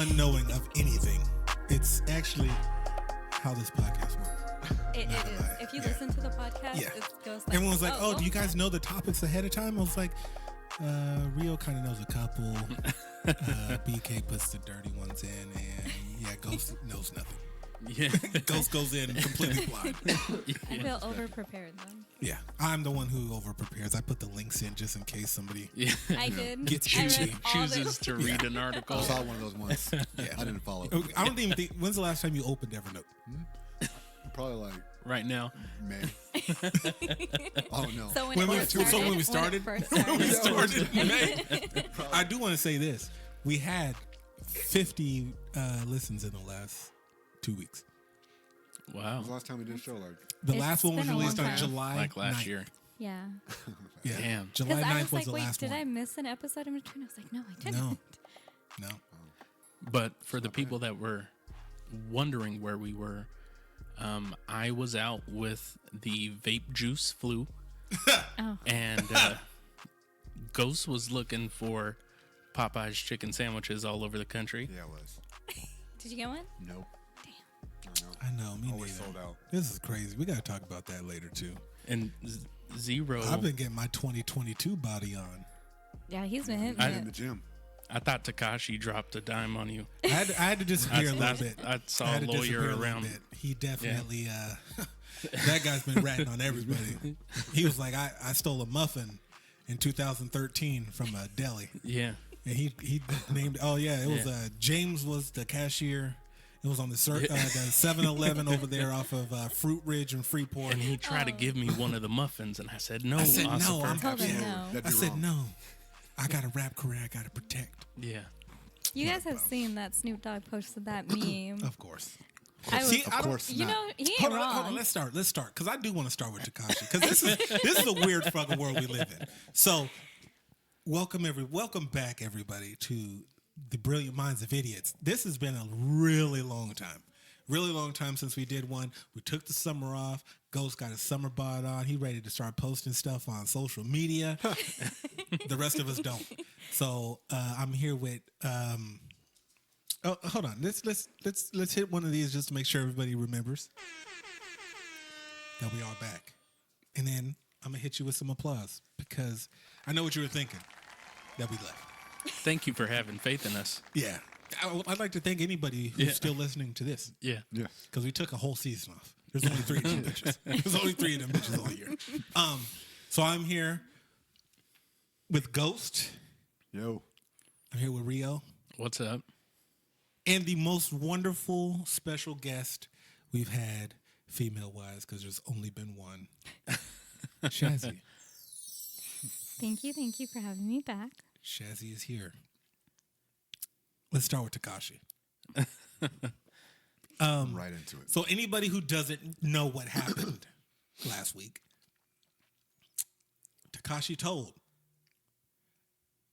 unknowing of anything. It's actually how this podcast works. It is. If you listen to the podcast, it goes like, everyone's like, oh, do you guys know the topics ahead of time? I was like, Rio kind of knows a couple. BK puts the dirty ones in, and Ghost knows nothing. Yeah. Ghost goes in completely blind. I feel over-prepared then. Yeah, I'm the one who over-prepares. I put the links in just in case somebody I did. gets I read itchy. all Chooses to read an article. I saw one of those once. I didn't follow. I don't even think. When's the last time you opened Evernote? Probably like Right now. May. Oh no. So When we started, May. I do want to say this: we had 50 listens in the last 2 weeks. Wow. When was the last time we did a show? Like The It's last one was been a long released on time. July Like last 9th. year. Yeah. Yeah, Damn. July Because I 9th was was like, the wait, last did I one. miss an episode in between? I was like, no, I didn't. No. But for the people that were wondering where we were, I was out with the vape juice flu. Oh. And Ghost was looking for Popeye's chicken sandwiches all over the country. yeah, it was. Did you get one? Nope. I know, me Always neither. sold out. This is crazy. We got to talk about that later too. And Zero, I've been getting my 2022 body on. Yeah, he's been hitting In it. the gym. I thought Tekashi dropped a dime on you. I had to disappear a little bit. I saw had a to disappear lawyer little around. bit. He definitely, that guy's been ratting on everybody. He was like, I stole a muffin in 2013 from a deli. Yeah. And he named, it was, James was the cashier. It was on the 7-Eleven over there off of Fruit Ridge and Freeport. And he tried to give me one of the muffins, and I said, no, I said, no, Asop. I'm Told him no. That'd I be said, wrong. no. I got a rap career I got to protect. Yeah. You guys have seen that Snoop Dogg posted that meme. Of course. I was, See, Of course you not. know, he ain't Hold wrong. on. Let's start. Because I do want to start with Tekashi. Because this is a weird fucking world we live in. So, welcome back, everybody, to the Brilliant Minds of Idiots. This has been a really long time. Really long time since we did one. We took the summer off. Ghost got his summer bod on. He ready to start posting stuff on social media. The rest of us don't. So I'm here with. Hold on. Let's hit one of these just to make sure everybody remembers that we are back. And then I'm gonna hit you with some applause because I know what you were thinking. That we left. Thank you for having faith in us. Yeah. I'd like to thank anybody who's still listening to this. Yeah. Yes. Because we took a whole season off. There's only 3 of them bitches. There's only 3 of them bitches all year. So I'm here with Ghost. Yo. I'm here with Rio. What's up? And the most wonderful special guest we've had, female-wise, because there's only been one. Shazzy. Thank you for having me back. Shazzy is here. Let's start with Tekashi. Right into it. So anybody who doesn't know what happened last week, Tekashi told.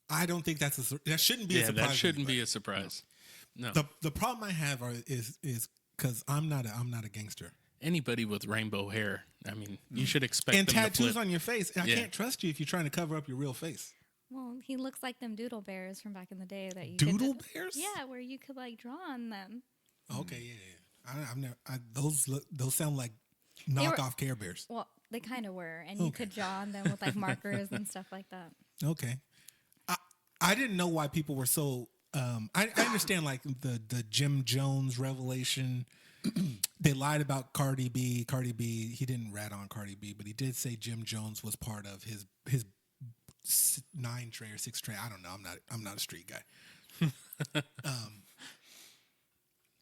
I don't think that shouldn't be a surprise. That shouldn't be a surprise. No. The problem I have is because I'm not a gangster. Anybody with rainbow hair, I mean, you should expect And them to tattoos flip. on your face. And I Yeah. can't trust you if you're trying to cover up your real face. Well, he looks like them doodle bears from back in the day that you Doodle could, bears? Yeah, where you could like draw on them. Okay, yeah. I've never. Those sound like were- knockoff Care Bears. Well, they kind of were, and you Okay. could draw on them with like markers and stuff like that. Okay. I didn't know why people were so. I understand like the Jim Jones revelation. They lied about Cardi B. Cardi B. He didn't rat on Cardi B, but he did say Jim Jones was part of his 9 tray or 6 tray. I don't know. I'm not a street guy.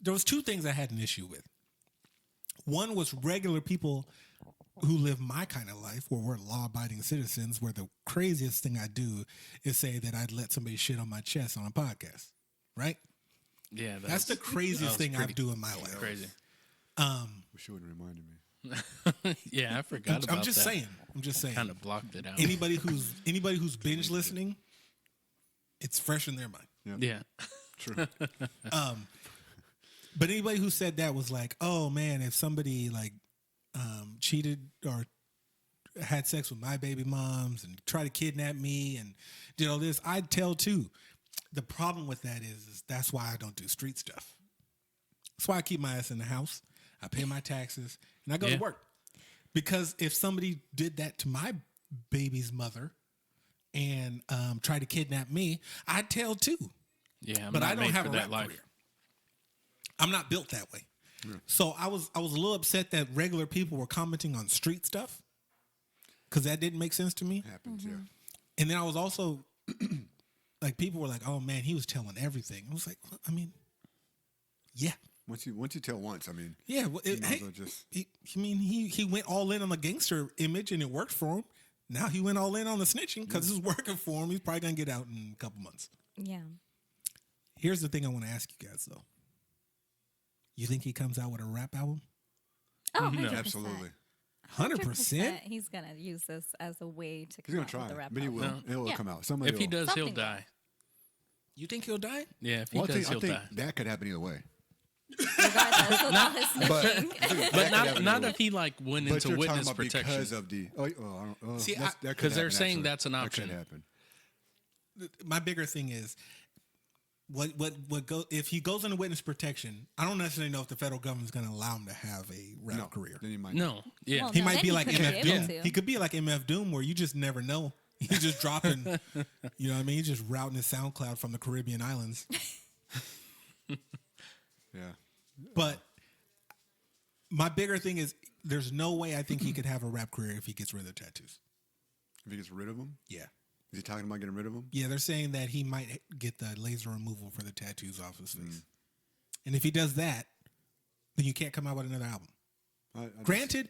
There was 2 things I had an issue with. One was regular people who live my kind of life, where we're law-abiding citizens, where the craziest thing I do is say that I'd let somebody shit on my chest on a podcast, right? Yeah, That's the craziest thing I do in my life. Crazy. Wish you would have reminded me. Yeah, I forgot about that. I'm just saying. Kind of blocked it out. Anybody who's binge listening, it's fresh in their mind. Yeah. True. But anybody who said that was like, oh man, if somebody like cheated or had sex with my baby moms and tried to kidnap me and did all this, I'd tell too. the problem with that is that's why I don't do street stuff. That's why I keep my ass in the house. I pay my taxes and I go to work. Because if somebody did that to my baby's mother and tried to kidnap me, I'd tell too. Yeah, but I don't have a rap career. I'm not built that way. Yeah. So I was a little upset that regular people were commenting on street stuff because that didn't make sense to me. Happens, yeah. And then I was also like, people were like, "Oh man, he was telling everything." I was like, well, I mean, yeah. Once you tell once, I mean, yeah. Well, he went all in on the gangster image and it worked for him. Now he went all in on the snitching because it's working for him. He's probably gonna get out in a couple months. Yeah. Here's the thing I want to ask you guys though. You think he comes out with a rap album? Oh, No. 100%. absolutely. 100%? He's going to use this as a way to He's gonna come out try, with the rap but he will. album. It will Yeah. come out. Somebody If he will. does, he'll Something die. You think he'll die? Yeah, if he Well, does, I he'll think die. that could happen either way. Regardless of all his snitching. But not if he like went But into you're witness because protection. of the. See, because they're saying that's an That option. could happen. My bigger thing is what go if he goes into witness protection. I don't necessarily know if the federal government is going to allow him to have a rap career. Then he might. No, yeah. Well, He no, might then be he like could be MF able Doom. to. He could be like MF Doom, where you just never know. He's just dropping, you know what I mean? He's just routing his SoundCloud from the Caribbean islands. Yeah. But my bigger thing is there's no way I think he could have a rap career if he gets rid of the tattoos. If he gets rid of them, Yeah. is he talking about getting rid of them? Yeah, they're saying that he might get the laser removal for the tattoos off his face. And if he does that, then you can't come out with another album. Granted,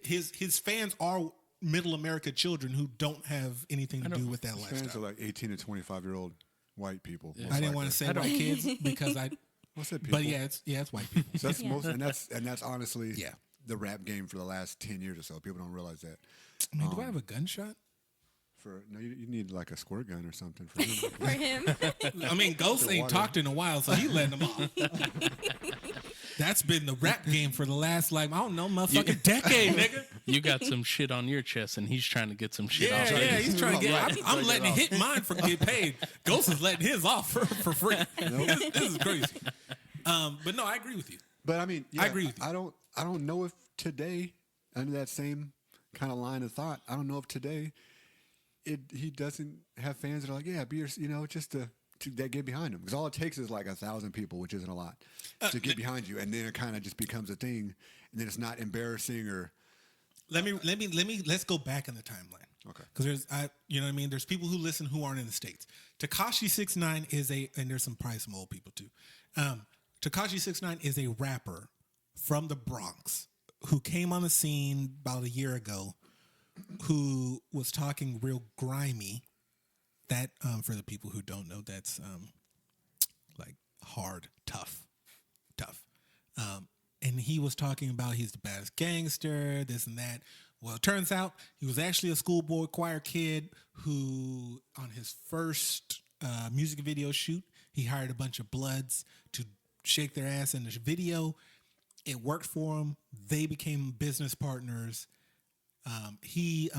his fans are middle America children who don't have anything to do with that Fans are lifestyle. like 18 to 25-year-old white people. I didn't want to say white kids because I. What's that? People? But yeah, it's white people. So that's Yeah. most, and that's honestly Yeah. the rap game for the last 10 years or so. People don't realize that. I mean, do I have a gunshot? You need like a squirt gun or something for him. For him. I mean, Ghost ain't talked in a while, so he letting them off. That's been the rap game for the last, like, I don't know, motherfucking decade, nigga. You got some shit on your chest, and he's trying to get some shit off. Yeah, he's trying to get. Right. I'm letting it hit mine for get paid. Ghost is letting his off for free. This is crazy. But no, I agree with you. But I mean, I agree with you. I don't know if today, under that same kind of line of thought, I don't know if today he doesn't have fans that are like, yeah, be your, just to that get behind him, because all it takes is like 1,000 people, which isn't a lot, to get behind you, and then it kind of just becomes a thing, and then it's not embarrassing or. Let's go back in the timeline. Okay. Because you know what I mean. There's people who listen who aren't in the States. Tekashi 6ix9ine is and there's probably some old people too. Tekashi 6ix9ine is a rapper from the Bronx who came on the scene about a year ago, who was talking real grimy. That for the people who don't know, that's like hard, tough. And he was talking about he's the baddest gangster, this and that. Well, it turns out he was actually a schoolboy choir kid who, on his first music video shoot, he hired a bunch of Bloods to shake their ass in the video. It worked for him. They became business partners. He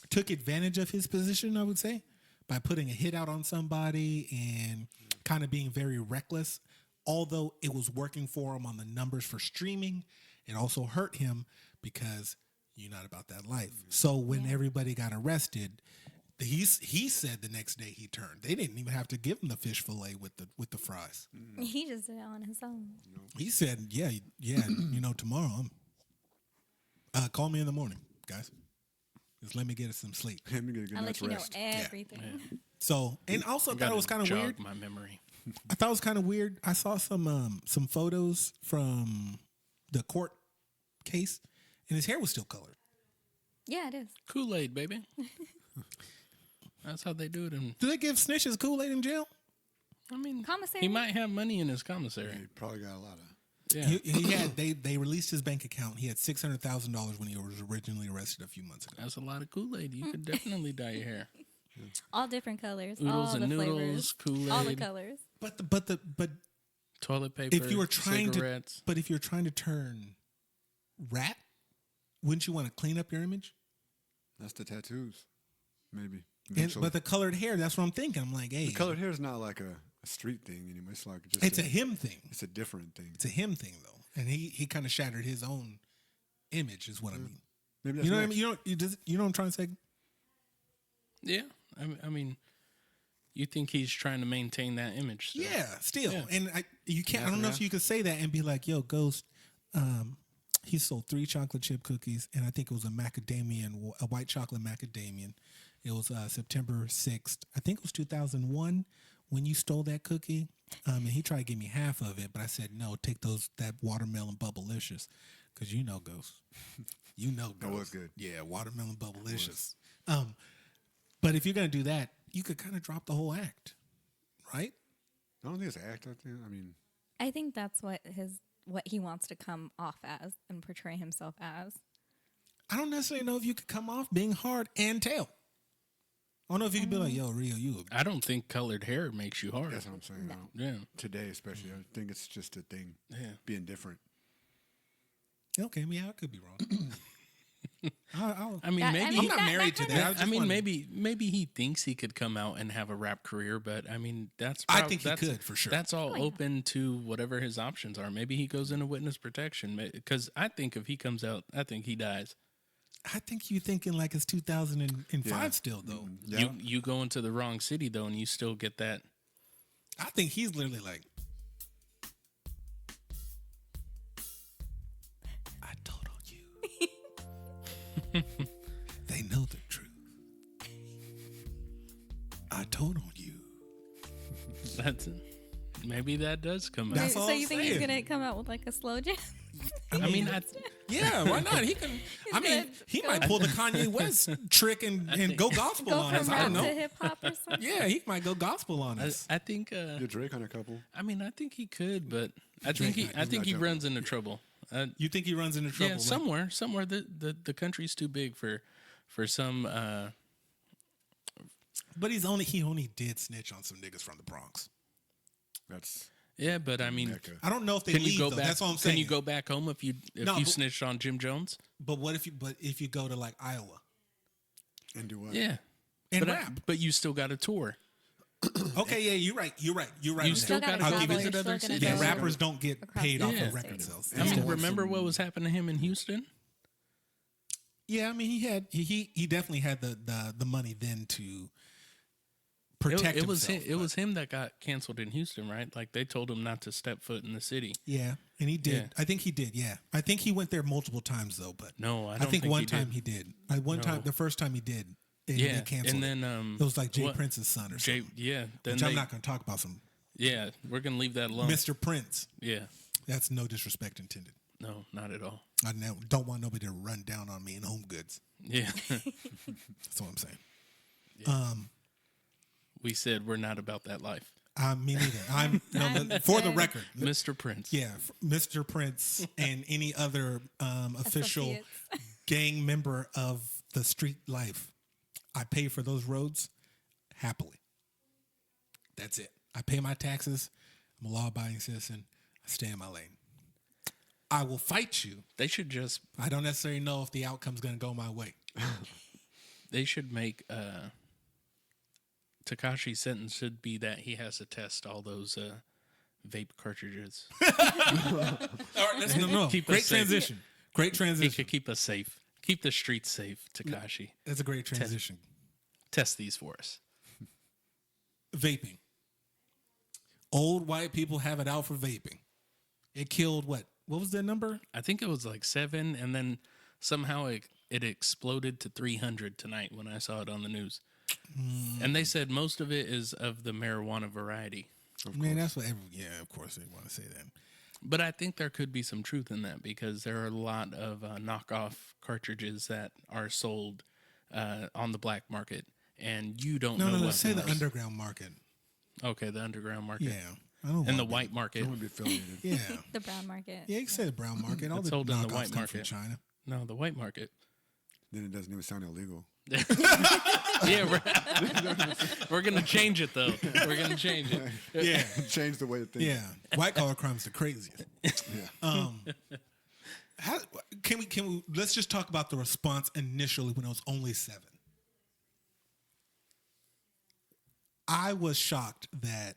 took advantage of his position, I would say, by putting a hit out on somebody and kind of being very reckless. Although it was working for him on the numbers for streaming, it also hurt him because you're not about that life. So when everybody got arrested, he said the next day he turned. They didn't even have to give him the fish fillet with the fries. He just did it on his own. He said, yeah, tomorrow call me in the morning, guys. Just let me get some sleep. Let me get a good I'll night's let you know rest. everything. Yeah. So, and also I thought it was kind of Jog weird. my memory. I thought it was kind of weird. I saw some photos from the court case, and his hair was still colored. Yeah, it is. Kool-Aid, baby. That's how they do it. Do they give snitches Kool-Aid in jail? I mean, Commissary? he might have money in his commissary. He probably got a lot of. Yeah. He had they released his bank account. He had $600,000 when he was originally arrested a few months ago. That's a lot of Kool-Aid. You could definitely dye your hair. All different colors. Oodles all and the noodles, flavors. Kool-Aid. All the colors. But Toilet paper. if you were trying cigarettes. if you're trying to turn rap, wouldn't you want to clean up your image? That's the tattoos, maybe. eventually. But the colored hair, that's what I'm thinking. I'm like, hey, The colored hair is not like a street thing anymore. It's like just it's a him thing. It's a different thing. It's a him thing though, and he kind of shattered his own image, is what I mean. Maybe that's You know what I next. mean? You know what I'm trying to say? Yeah, I mean, you think he's trying to maintain that image? Still. Yeah, still. Yeah. And you can't. I don't know if you could say that and be like, "Yo, Ghost." He sold 3 chocolate chip cookies, and I think it was a white chocolate macadamian. It was September 6th. I think it was 2001 when you stole that cookie. And he tried to give me half of it, but I said no. Take that watermelon bubblicious, because you know Ghost. You know Ghost. That was good. Yeah, watermelon bubblicious. But if you're gonna do that, you could kind of drop the whole act, right? I don't think it's act. I mean, I think that's what he wants to come off as and portray himself as. I don't necessarily know if you could come off being hard and tail. I don't know if you could be like, yo, Rio, you. I don't think colored hair makes you hard. that's what I'm saying. I don't- Yeah. Today, especially, I think it's just a thing. Yeah. Being different. Okay, yeah, I could be wrong. I mean, maybe I'm not married to that. I mean, maybe he thinks he could come out and have a rap career, but I mean, I think he could, for sure. That's all open to whatever his options are. Maybe he goes into witness protection, because I think if he comes out, I think he dies. I think you're thinking like it's 2005 Yeah. still, though. Yeah. You go into the wrong city though, and you still get that. I think he's literally like, I told on you. They know the truth. I told on you. That's maybe that does come out. That's all So I'm you think he's saying. gonna come out with like a slow jam? I mean, Yeah, why not? He can. I mean, he might pull the Kanye West trick and go gospel Go on us. from I rap don't to know. hip hop or something? Yeah, he might go gospel on us. I think. Get Drake on a couple. I mean, I think he could, but I Drake think not- I think not he jumping. runs into trouble. You think he runs into trouble? Yeah, like- somewhere. The country's too big for some. But he only did snitch on some niggas from the Bronx. That's Yeah, but I mean, Mecca. I don't know if they can leave, you go though. back? That's all I'm saying. Can you go back home if you No, but- snitched on Jim Jones? But what if you go to like Iowa and do what? Yeah, and but rap? but you still got a tour. Okay, yeah, you're right. You're right. You on still that. gotta I'll go give you visit that. other Still gonna cities. Yeah, go rappers don't get across paid the off Yeah. of record sales. I mean, Still remember some- what was happening to him in Houston? Yeah, I mean, he definitely had the money then to protect It was himself. it was him that got canceled in Houston, right? Like they told him not to step foot in the city. Yeah, and he did. Yeah. I think he did. Yeah, I think he went there multiple times though. But No, I I don't think think one he time did. he did. The first time he did. They Yeah, canceled and it. then It was like Jay what- Prince's son or something. Yeah, then Which I'm they- not going to talk about some Yeah, we're gonna leave that alone. Mr. Prince. Yeah, That's no disrespect intended. no, not at all. I don't want nobody to run down on me in Home Goods. Yeah, That's what I'm saying. we said we're not about that life. Me neither. But for the record, Mr. Prince. yeah, Mr. Prince and any other official Associates. gang member of the street life, I pay for those roads happily. That's it. I pay my taxes. I'm a law-abiding citizen. I stay in my lane. I will fight you. They should just I don't necessarily know if the outcome's going to go my way. make Tekashi's sentence should be that he has to test all those vape cartridges. No. Keep us Great safe. transition. Great He transition. could keep us safe. Keep the streets safe, Tekashi. That's a great transition. Test these for us. Vaping. Old white people have it out for vaping. It killed what? What was that number? I think it was like 7, and then somehow it exploded to 300 tonight when I saw it on the news. And they said most of it is of the marijuana variety. Man, that's what of course they want to say that. But I think there could be some truth in that because there are a lot of knockoff cartridges that are sold on the black market, and you don't know No, what let's say the those- underground market. Okay, the underground market. Yeah. I don't And the want white market. I want to be affiliated. Yeah. The brown market. Yeah, you can say the brown market. All It's the sold in the knockoff white stuff from market. China. No, the white market. Then it doesn't even sound illegal. Yeah, we're going to change it, though. We're going to change it. Yeah. Change the way to think. Yeah. White collar crime's the craziest. Yeah. How can we let's just talk about the response initially when it was only 7. I was shocked that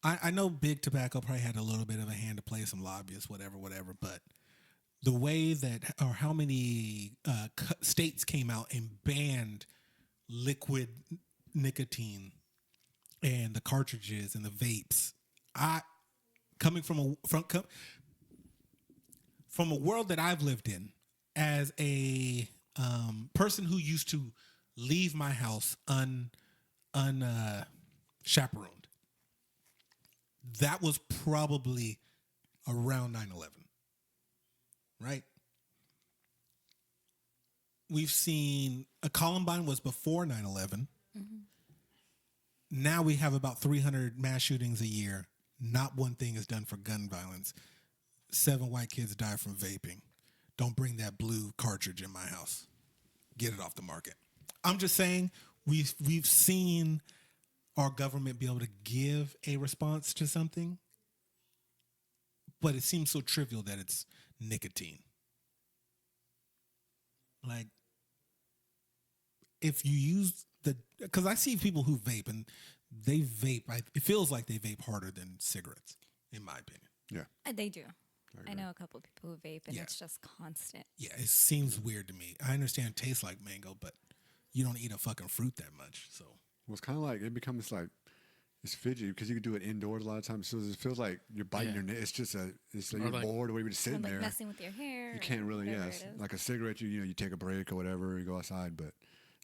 I know big tobacco probably had a little bit of a hand to play, some lobbyists, whatever, but the way that, or how many states came out and banned liquid nicotine and the cartridges and the vapes, coming from a world that I've lived in as a person who used to leave my house unchaperoned. That was probably around 9/11, right? We've seen Columbine was before 9/11. Mm-hmm. Now we have about 300 mass shootings a year. Not one thing is done for gun violence. 7 white kids die from vaping. Don't bring that blue cartridge in my house. Get it off the market. I'm just saying we've seen our government be able to give a response to something, but it seems so trivial that it's nicotine. Like, if you use because I see people who vape and they vape, it feels like they vape harder than cigarettes, in my opinion. Yeah. They do. I know a couple of people who vape, and it's just constant. Yeah, it seems weird to me. I understand it tastes like mango, but you don't eat a fucking fruit that much. So, well, it's kind of like, it becomes like, it's fidgety because you can do it indoors a lot of times. So it feels like you're biting your nail. It's just it's like you're like, bored, or you're just sitting Like there. messing with your hair. You can't really, whatever it is. like a cigarette, you take a break or whatever, you go outside, but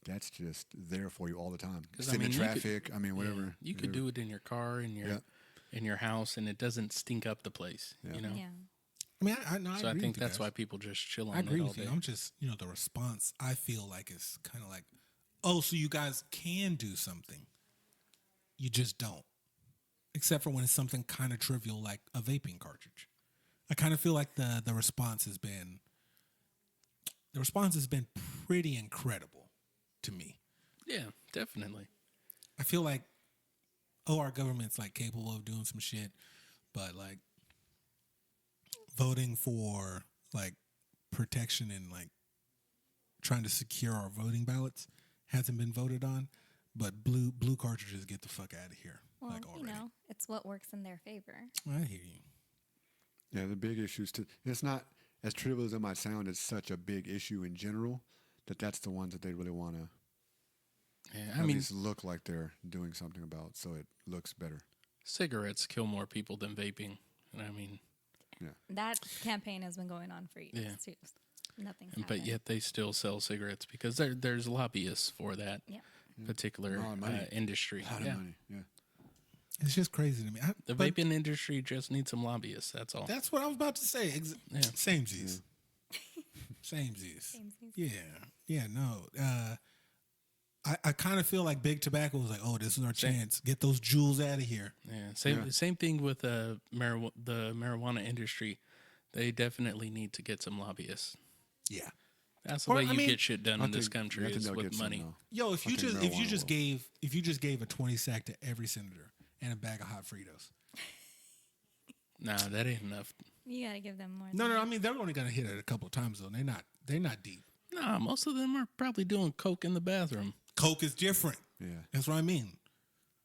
that's just there for you all the time. Sitting in traffic, whatever. Yeah, you could do it in your car, in your house, and it doesn't stink up the place. Yeah. You know. Yeah. I mean, I agree. So I think with that's you guys. why people just chill on I agree it all with you. day. I'm just, the response I feel like is kind of like, oh, so you guys can do something. You just don't. Except for when it's something kind of trivial like a vaping cartridge. I kind of feel like the response has been pretty incredible to me. Yeah, definitely. I feel like, our government's like capable of doing some shit, but like voting for like protection and like trying to secure our voting ballots hasn't been voted on. But blue cartridges, get the fuck out of here. Well, like already. it's what works in their favor. I hear you. Yeah, the big issues too. It's not as trivial as it might sound. It's such a big issue in general that's the ones that they really want to. Yeah, at least look like they're doing something about, so it looks better. Cigarettes kill more people than vaping. And That campaign has been going on for years too. Nothing's happened. but yet they still sell cigarettes because there's lobbyists for that particular industry. A lot of money. Yeah. It's just crazy to me. The vaping industry just needs some lobbyists. That's all. That's what I was about to say. Samesies. Samesies. Yeah. Yeah, no. I kind of feel like big tobacco was like, oh, this is our chance. Get those jewels out of here. Yeah. Same thing with the marijuana industry. They definitely need to get some lobbyists. Yeah. That's the way you get shit done in this country is with money. Yo, if you just gave a 20 sack to every senator and a bag of hot Fritos. Nah, that ain't enough. You gotta give them more. No. I mean, they're only gonna hit it a couple of times though. They're not deep. Nah, most of them are probably doing coke in the bathroom. Coke is different. Yeah, that's what I mean.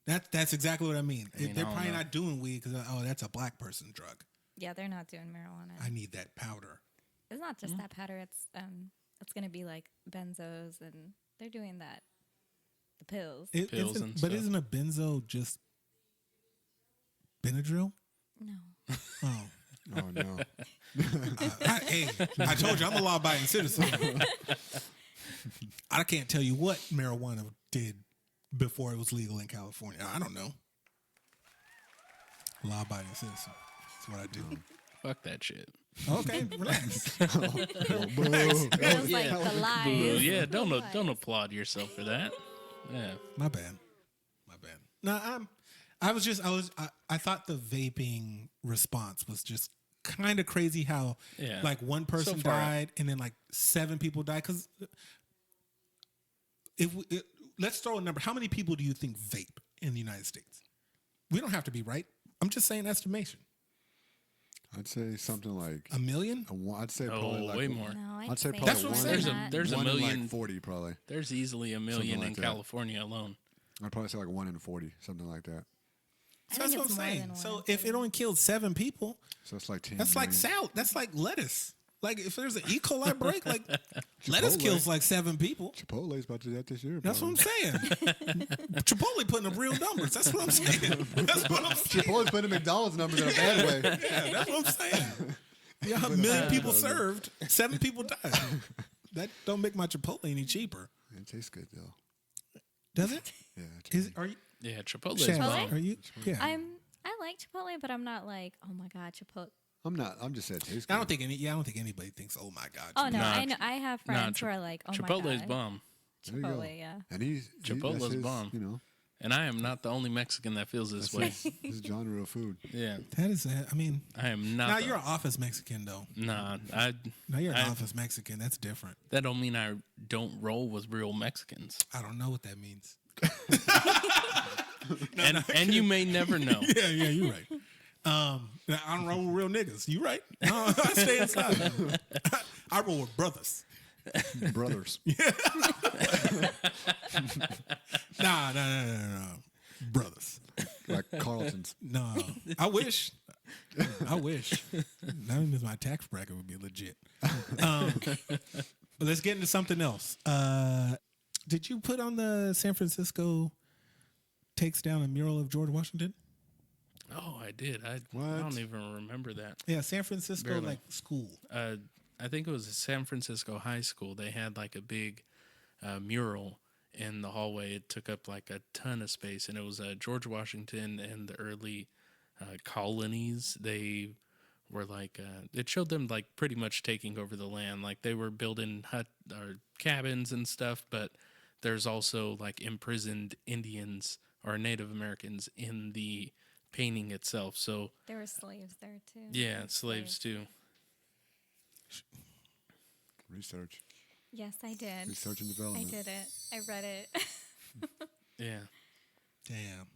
That's exactly what I mean. They're probably know. not doing weed because that's a black person drug. Yeah, they're not doing marijuana. I need that powder. It's not just that powder. It's gonna be like benzos, and they're doing that. The pills. But isn't a benzo just Benadryl? No. Oh. Oh no! I told you I'm a law-abiding citizen. I can't tell you what marijuana did before it was legal in California. I don't know. Law-abiding citizen. That's what I do. Fuck that shit. Okay, relax. Sounds like the lies. Yeah, don't applaud yourself for that. Yeah, My bad. No, I thought the vaping response was just kind of crazy how like one person died and then like 7 people died. Because let's throw a number. How many people do you think vape in the United States? We don't have to be right. I'm just saying estimation. I'd say something like A million? I'd say probably like way more. No, I'd say say probably That's what I'm more saying. than that. There's a one in million. like 40 probably. There's easily a million like in that. California alone. I'd probably say like 1 in 40, something like that. I That's think what I'm it's more saying. than So one, if it only killed 7 people, So it's like 10. that's like million. salt. That's like lettuce. Like if there's an E. coli break, like lettuce Chipotle. kills like 7 people. Chipotle's about to do that this year. That's what I'm saying. Chipotle putting up real numbers. That's what I'm saying. That's what I'm saying. Chipotle's putting McDonald's numbers in a bad way. Yeah, that's what I'm saying. Yeah, a million people served, 7 people died. That don't make my Chipotle any cheaper, It tastes good though. does it? Yeah. Are you? Yeah, Chipotle is Shaz, bomb. are you? Yeah. I like Chipotle, but I'm not like, oh my god, Chipotle. I'm not. I'm just saying it tastes good. I don't think I don't think anybody thinks, oh my god. Oh no, Nah, I know. I have friends who are like, oh my god, Chipotle's bomb. There you go. Chipotle, yeah. And Chipotle's that's his, bomb. You know, And I am not the only Mexican that feels this that's way. his genre of food. Yeah, That is, I mean, I am not. now you're an office Mexican though. Nah, Now you're an I- office Mexican. That's different. that don't mean I don't roll with real Mexicans. I don't know what that means. And you may never know. Yeah, you're right. I don't roll with real niggas. You right? No, I stay inside. I roll with brothers. Brothers. Nah. Brothers. Like Carlton's. No, I wish. That means my tax bracket would be legit. But let's get into something else. Did you put on the San Francisco takes down a mural of George Washington? Oh, I did. I What? don't even remember that. Yeah, San Francisco Barely. like school. I think it was a San Francisco high school. They had like a big mural in the hallway. It took up like a ton of space, and it was George Washington and the early colonies. They were like it showed them like pretty much taking over the land. Like they were building or cabins and stuff, but there's also like imprisoned Indians or Native Americans in the painting itself. So There were slaves there too. yeah, slaves too. Research. Yes, I did. Research and I development. did it. I read it. Yeah. Damn.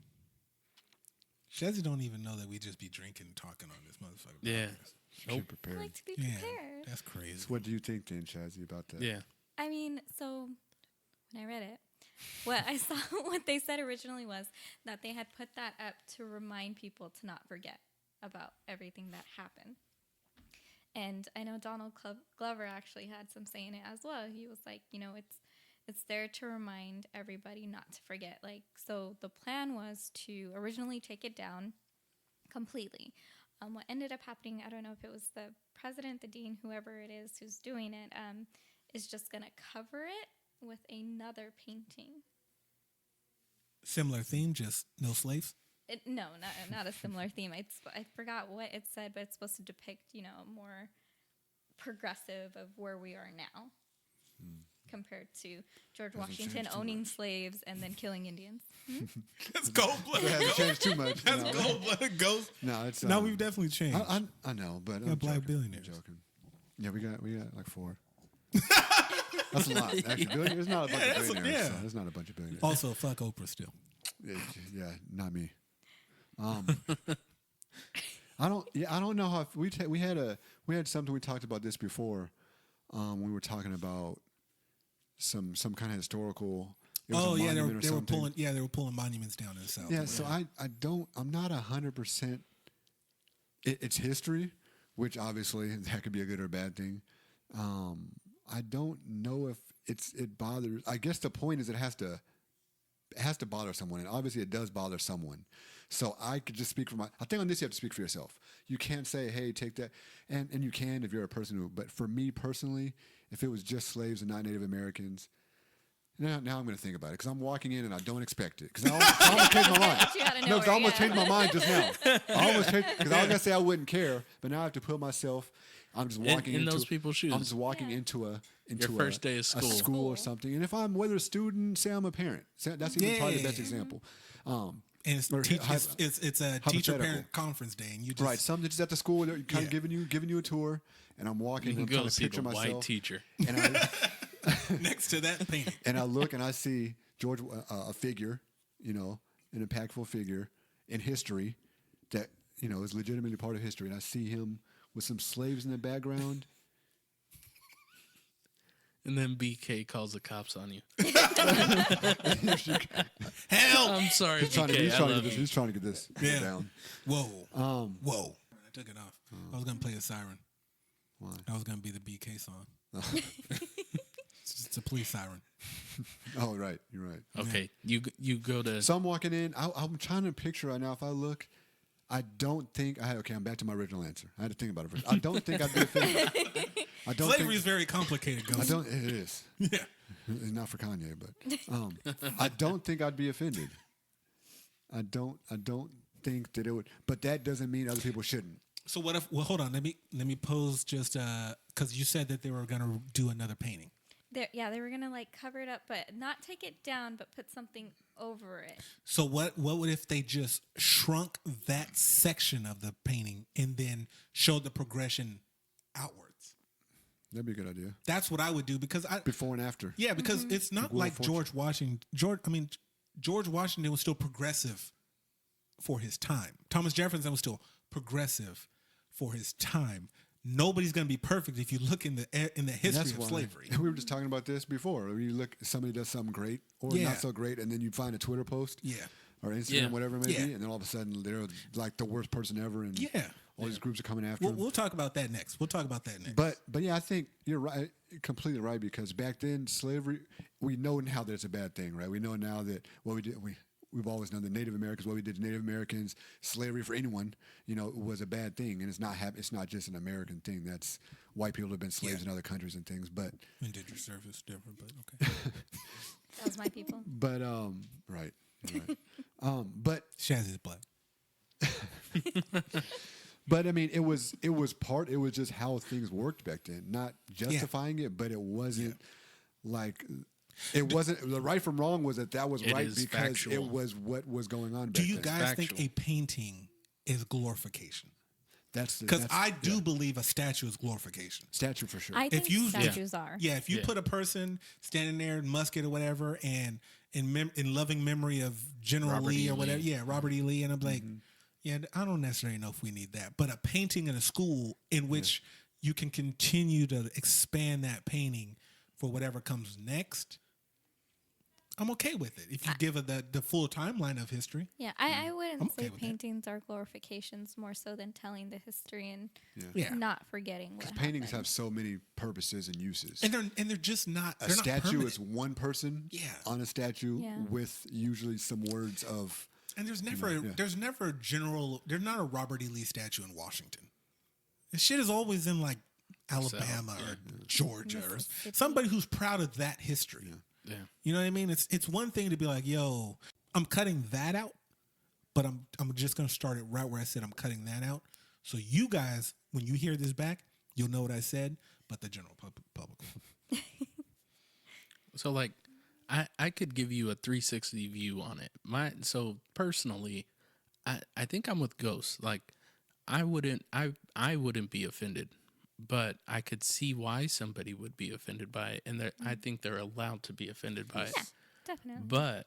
Shazzy don't even know that we just be drinking and talking on this motherfucker. Yeah. She Nope. I prepared. like to be Yeah, prepared. that's crazy. So what do you think, then, Shazzy, about that? Yeah. I mean, so when I read it, what I saw, what they said originally was that they had put that up to remind people to not forget about everything that happened. And I know Donald Glover actually had some say in it as well. He was like, you know, it's there to remind everybody not to forget. Like, so the plan was to originally take it down completely. What ended up happening, I don't know if it was the president, the dean, whoever it is who's doing it, is just going to cover it with another painting. Similar theme, just no slaves. No, not a similar theme. I forgot what it said, but it's supposed to depict, you know, more progressive of where we are now compared to George Washington changed too owning much. slaves and then killing Indians. That's cold It blooded. hasn't changed too much. That's no. cold blooded ghost. No, it's No, we've definitely changed. I know, but got I'm black joking. billionaires. I'm joking. Yeah, we got like 4. That's a lot. Actually, billionaires. It's not a bunch of that's a- billionaires. yeah. So it's not a bunch of billionaires. Also, fuck Oprah still. Yeah, not me. I don't know how if we had something we talked about this before. We were talking about some kind of historical. It was a Oh yeah, monument or they were something. pulling. Yeah, they were pulling monuments down in the south. Yeah, so I'm not 100%. It's history, which obviously that could be a good or a bad thing. I don't know if it bothers. I guess the point is it has to bother someone, and obviously it does bother someone. So I could just speak for I think on this you have to speak for yourself. You can't say, "Hey, take that," and you can if you're a person who. But for me personally, if it was just slaves and not Native Americans. Now I'm going to think about it because I'm walking in and I don't expect it because I almost changed my mind. You had to know No, 'cause I where, almost yeah. changed my mind just now. I almost changed because I was going to say I wouldn't care, but now I have to put myself. I'm just walking in into those people's shoes. I'm just walking Yeah. into a first day of a school. school or something. And if I'm whether a student, say I'm a parent, that's even probably the best Yeah. example. and it's Or it's a teacher hypothetical. parent conference day, and you just Right, something just at the school, they're kind Yeah. of giving you a tour, and I'm walking. You and can I'm trying go to see picture the white myself, teacher. and I next to that painting. and I look and I see George, a figure, an impactful figure in history that is legitimately part of history, and I see him with some slaves in the background. And then BK calls the cops on you. Help! I'm sorry, He's trying BK. I love you. He's trying to get this Yeah. down. Whoa. Whoa. I took it off. I was going to play a siren. Why? That was going to be the BK song. It's a police siren. Oh, right. You're right. Okay, you go to. So I'm walking in. I'm trying to picture right now. If I look, I don't think I. Okay, I'm back to my original answer. I had to think about it first. I don't think I'd be offended. Slavery is very complicated, Ghost. It is. Yeah. It's not for Kanye, but I don't think I'd be offended. I don't think that it would. But that doesn't mean other people shouldn't. So what if? Well, hold on. Let me pose just because you said that they were gonna do another painting. They were gonna like cover it up, but not take it down, but put something over it. So what would if they just shrunk that section of the painting and then showed the progression outwards? That'd be a good idea. That's what I would do because Before and after. Yeah, because it's not like George Washington. George Washington was still progressive for his time. Thomas Jefferson was still progressive for his time. Nobody's going to be perfect if you look in the history of slavery. We were just talking about this before. When you look, somebody does something great or not so great, and then you find a Twitter post, or Instagram, whatever it may be, and then all of a sudden they're like the worst person ever, and all these groups are coming after them. We'll talk about that next. But yeah, I think you're right, completely right, because back then slavery, we know now that it's a bad thing, right? We know now that what we did, we've always known that Native Americans, what we did to Native Americans, slavery for anyone, was a bad thing, and it's not just an American thing. That's white people have been slaves in other countries and things. But indentured service different, but okay. That was my people. But right. But Shazzy's black. But I mean, it was just how things worked back then. Not justifying it, but it wasn't like. It wasn't the right from wrong was that was right because factual. it was what was going on. Do back you then. guys think a painting is glorification? That's Because I do believe a statue is glorification. Statue for sure. I think statues are. Yeah, if you put a person standing there in musket or whatever, and in loving memory of General Robert Lee E. or whatever, Lee. Robert E. Lee, and I'm like, I don't necessarily know if we need that, but a painting in a school in which you can continue to expand that painting for whatever comes next. I'm okay with it if you give it the full timeline of history. Yeah, I wouldn't I'm okay say with that. paintings are glorifications more so than telling the history and Yeah. not forgetting what Paintings happened. have so many purposes and uses. And they're just not. A They're not statue permanent. is one person on a statue with usually some words of. And there's never a general. There's not a Robert E. Lee statue in Washington. The shit is always in like Alabama or Georgia or somebody who's proud of that history. Yeah. You know what I mean? It's one thing to be like, yo, I'm cutting that out, but I'm just gonna start it right where I said I'm cutting that out. So you guys, when you hear this back, you'll know what I said, but the general public. So like, I could give you a 360 view on it. So personally, I think I'm with Ghost. Like, I wouldn't be offended, but I could see why somebody would be offended by it, and I think they're allowed to be offended by it. Yeah, definitely. But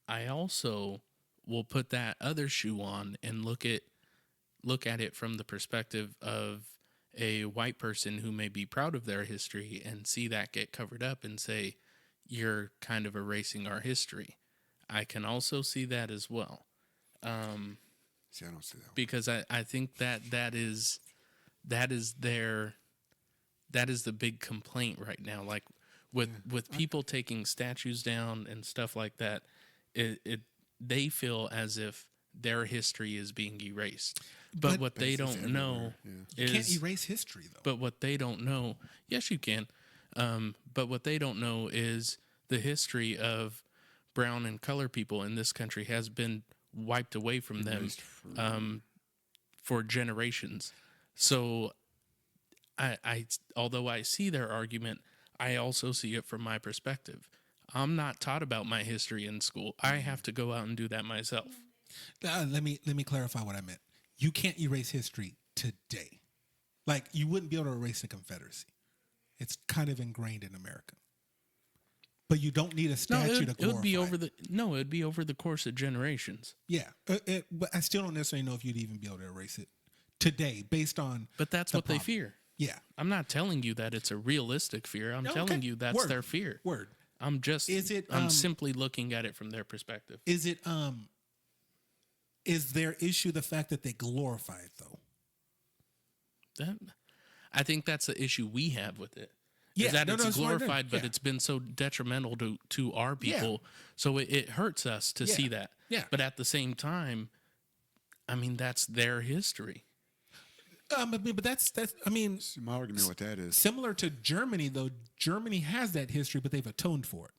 I also will put that other shoe on and look at it from the perspective of a white person who may be proud of their history and see that get covered up and say, you're kind of erasing our history. I can also see that as well. See, I don't see that. Because I think that is the big complaint right now. Like with people taking statues down and stuff like that, they feel as if their history is being erased. But what they don't know is... You can't erase history, though. But what they don't know... Yes, you can. But what they don't know is the history of brown and color people in this country has been wiped away from them for generations. So although I see their argument, I also see it from my perspective. I'm not taught about my history in school. I have to go out and do that myself. Let me clarify what I meant. You can't erase history today. Like, you wouldn't be able to erase the Confederacy. It's kind of ingrained in America. but you don't need a No, statue to it would be glorify over it. it would be over the course of generations. Yeah, but I still don't necessarily know if you'd even be able to erase it today, based on. But that's the what they problem. fear. Yeah. I'm not telling you that it's a realistic fear. I'm Okay. telling you that's Word. their fear. Word. I'm just I'm simply looking at it from their perspective. Is their issue the fact that they glorify it though? I think that's the issue we have with it. Yeah, is that no, it's it's fine, glorified, but yeah. it's been so detrimental to our people. So it hurts us to see that. Yeah. But at the same time, I mean, that's their history. But that's I mean, See, my argument with that is similar to Germany though. Germany has that history, but they've atoned for it.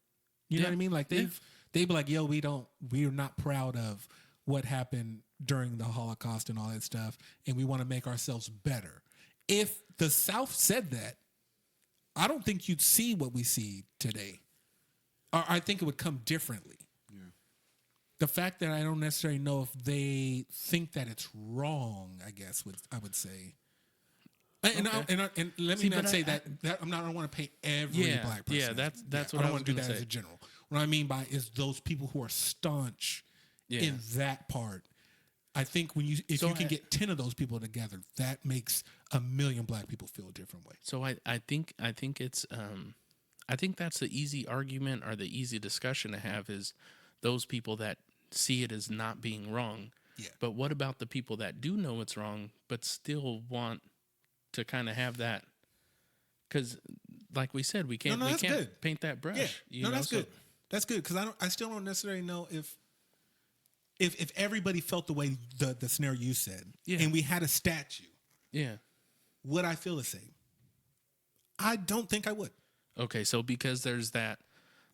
You know what I mean? Like they'd be like, yo, we're not proud of what happened during the Holocaust and all that stuff, and we want to make ourselves better. If the South said that, I don't think you'd see what we see today. Or I think it would come differently. Yeah. The fact that I don't necessarily know if they think that it's wrong, I guess I would say. And let me not say that I don't want to paint every black person. Yeah, that's what I I don't was want to do gonna that say. as a general. What I mean by is those people who are staunch in that part. I think if you can get 10 of those people together, that makes a million black people feel a different way. So I think it's I think that's the easy argument or the easy discussion to have is those people that see it as not being wrong. Yeah. But what about the people that do know it's wrong but still want to kind of have that? Because like we said, we can't good. paint that brush. Yeah. You know? That's good. That's good because I still don't necessarily know if everybody felt the way the scenario you said, and we had a statue, would I feel the same? I don't think I would. Okay, so because there's that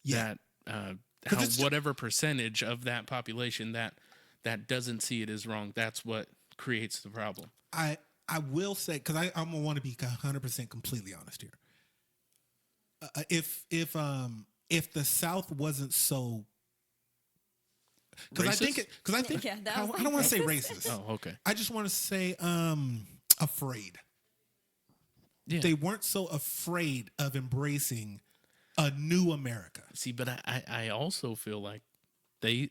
it's whatever percentage of that population that doesn't see it as wrong, that's what creates the problem. I will say, because I'm gonna want to be 100% completely honest here. If the South wasn't so, because I think I don't want to say racist. Oh, okay. I just want to say afraid. Yeah. They weren't so afraid of embracing a new America. See, but I also feel like they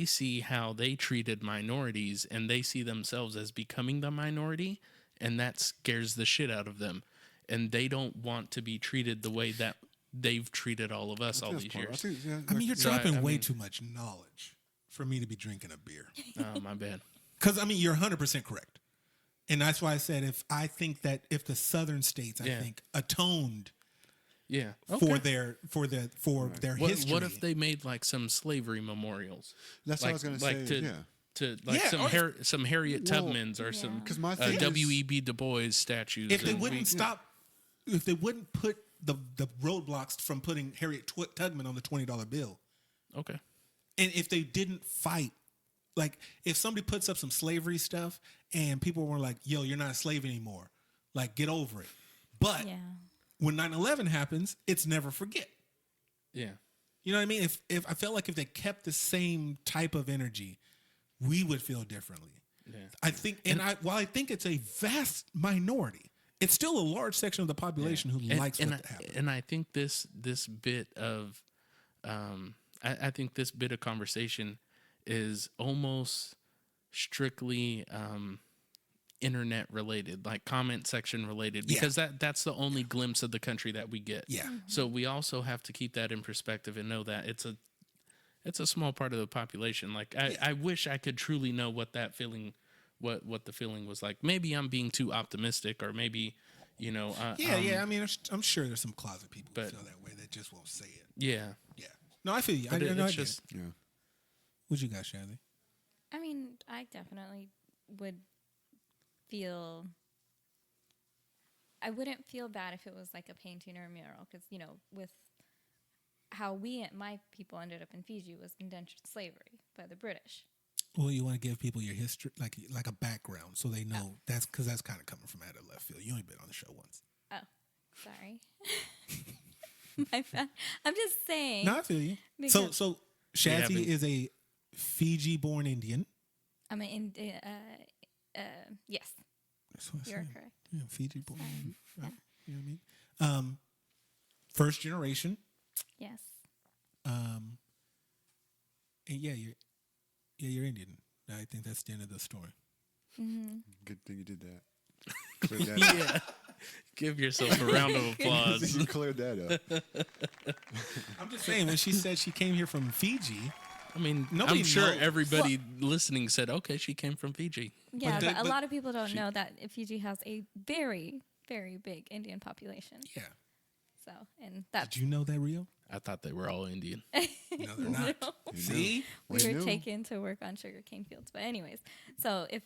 see how they treated minorities and they see themselves as becoming the minority, and that scares the shit out of them. And they don't want to be treated the way that they've treated all of us all these years. I mean, you're dropping way too much knowledge for me to be drinking a beer. Oh, my bad. Because, I mean, you're 100% correct. And that's why I said if the southern states, I think, atoned for their history. What if they made like some slavery memorials? That's what I was going to say. Some Harriet Tubmans or some because my thing W.E.B. Du Bois statues. If they wouldn't put the roadblocks from putting Harriet Tubman on the $20 bill. Okay. And if they didn't fight, like if somebody puts up some slavery stuff and people were like, yo, you're not a slave anymore. Like, get over it. But when 9/11 happens, it's never forget. Yeah. You know what I mean? If I felt like if they kept the same type of energy, we would feel differently. Yeah. I think, while I think it's a vast minority, it's still a large section of the population who likes what happened. And I think this bit of, I think this bit of conversation is almost strictly internet related, like comment section related, because that's the only glimpse of the country that we get. Yeah. So we also have to keep that in perspective and know that it's a small part of the population. Like I wish I could truly know what that feeling, what the feeling was like. Maybe I'm being too optimistic, or maybe, I mean, I'm sure there's some closet people who feel that way that just won't say it. Yeah. Yeah. No, I feel you. It's just. What you got, Shazzy? I mean, I definitely would feel. I wouldn't feel bad if it was like a painting or a mural, because with how my people ended up in Fiji was indentured slavery by the British. Well, you want to give people your history, like a background, so they know that's because that's kind of coming from out of left field. You only been on the show once. Oh, sorry. My bad. I'm just saying. No, I feel you. So Shazzy is a Fiji-born Indian. I'm an yes. You're correct. Yeah, Fiji-born. Right? You know what I mean? First generation. Yes. And you're Indian. I think that's the end of the story. Good thing you did that. Cleared that Yeah. Give yourself a round of applause. You cleared that up. I'm just saying, when she said she came here from Fiji, I mean, Nobody I'm sure knows. everybody listening said, okay, she came from Fiji. Yeah, but a but lot of people don't know that Fiji has a very, very big Indian population. yeah. So, and that's Did you know that, Rio? I thought they were all Indian. No, they're not. You See? we We were knew. taken to work on sugarcane fields. But anyways, so if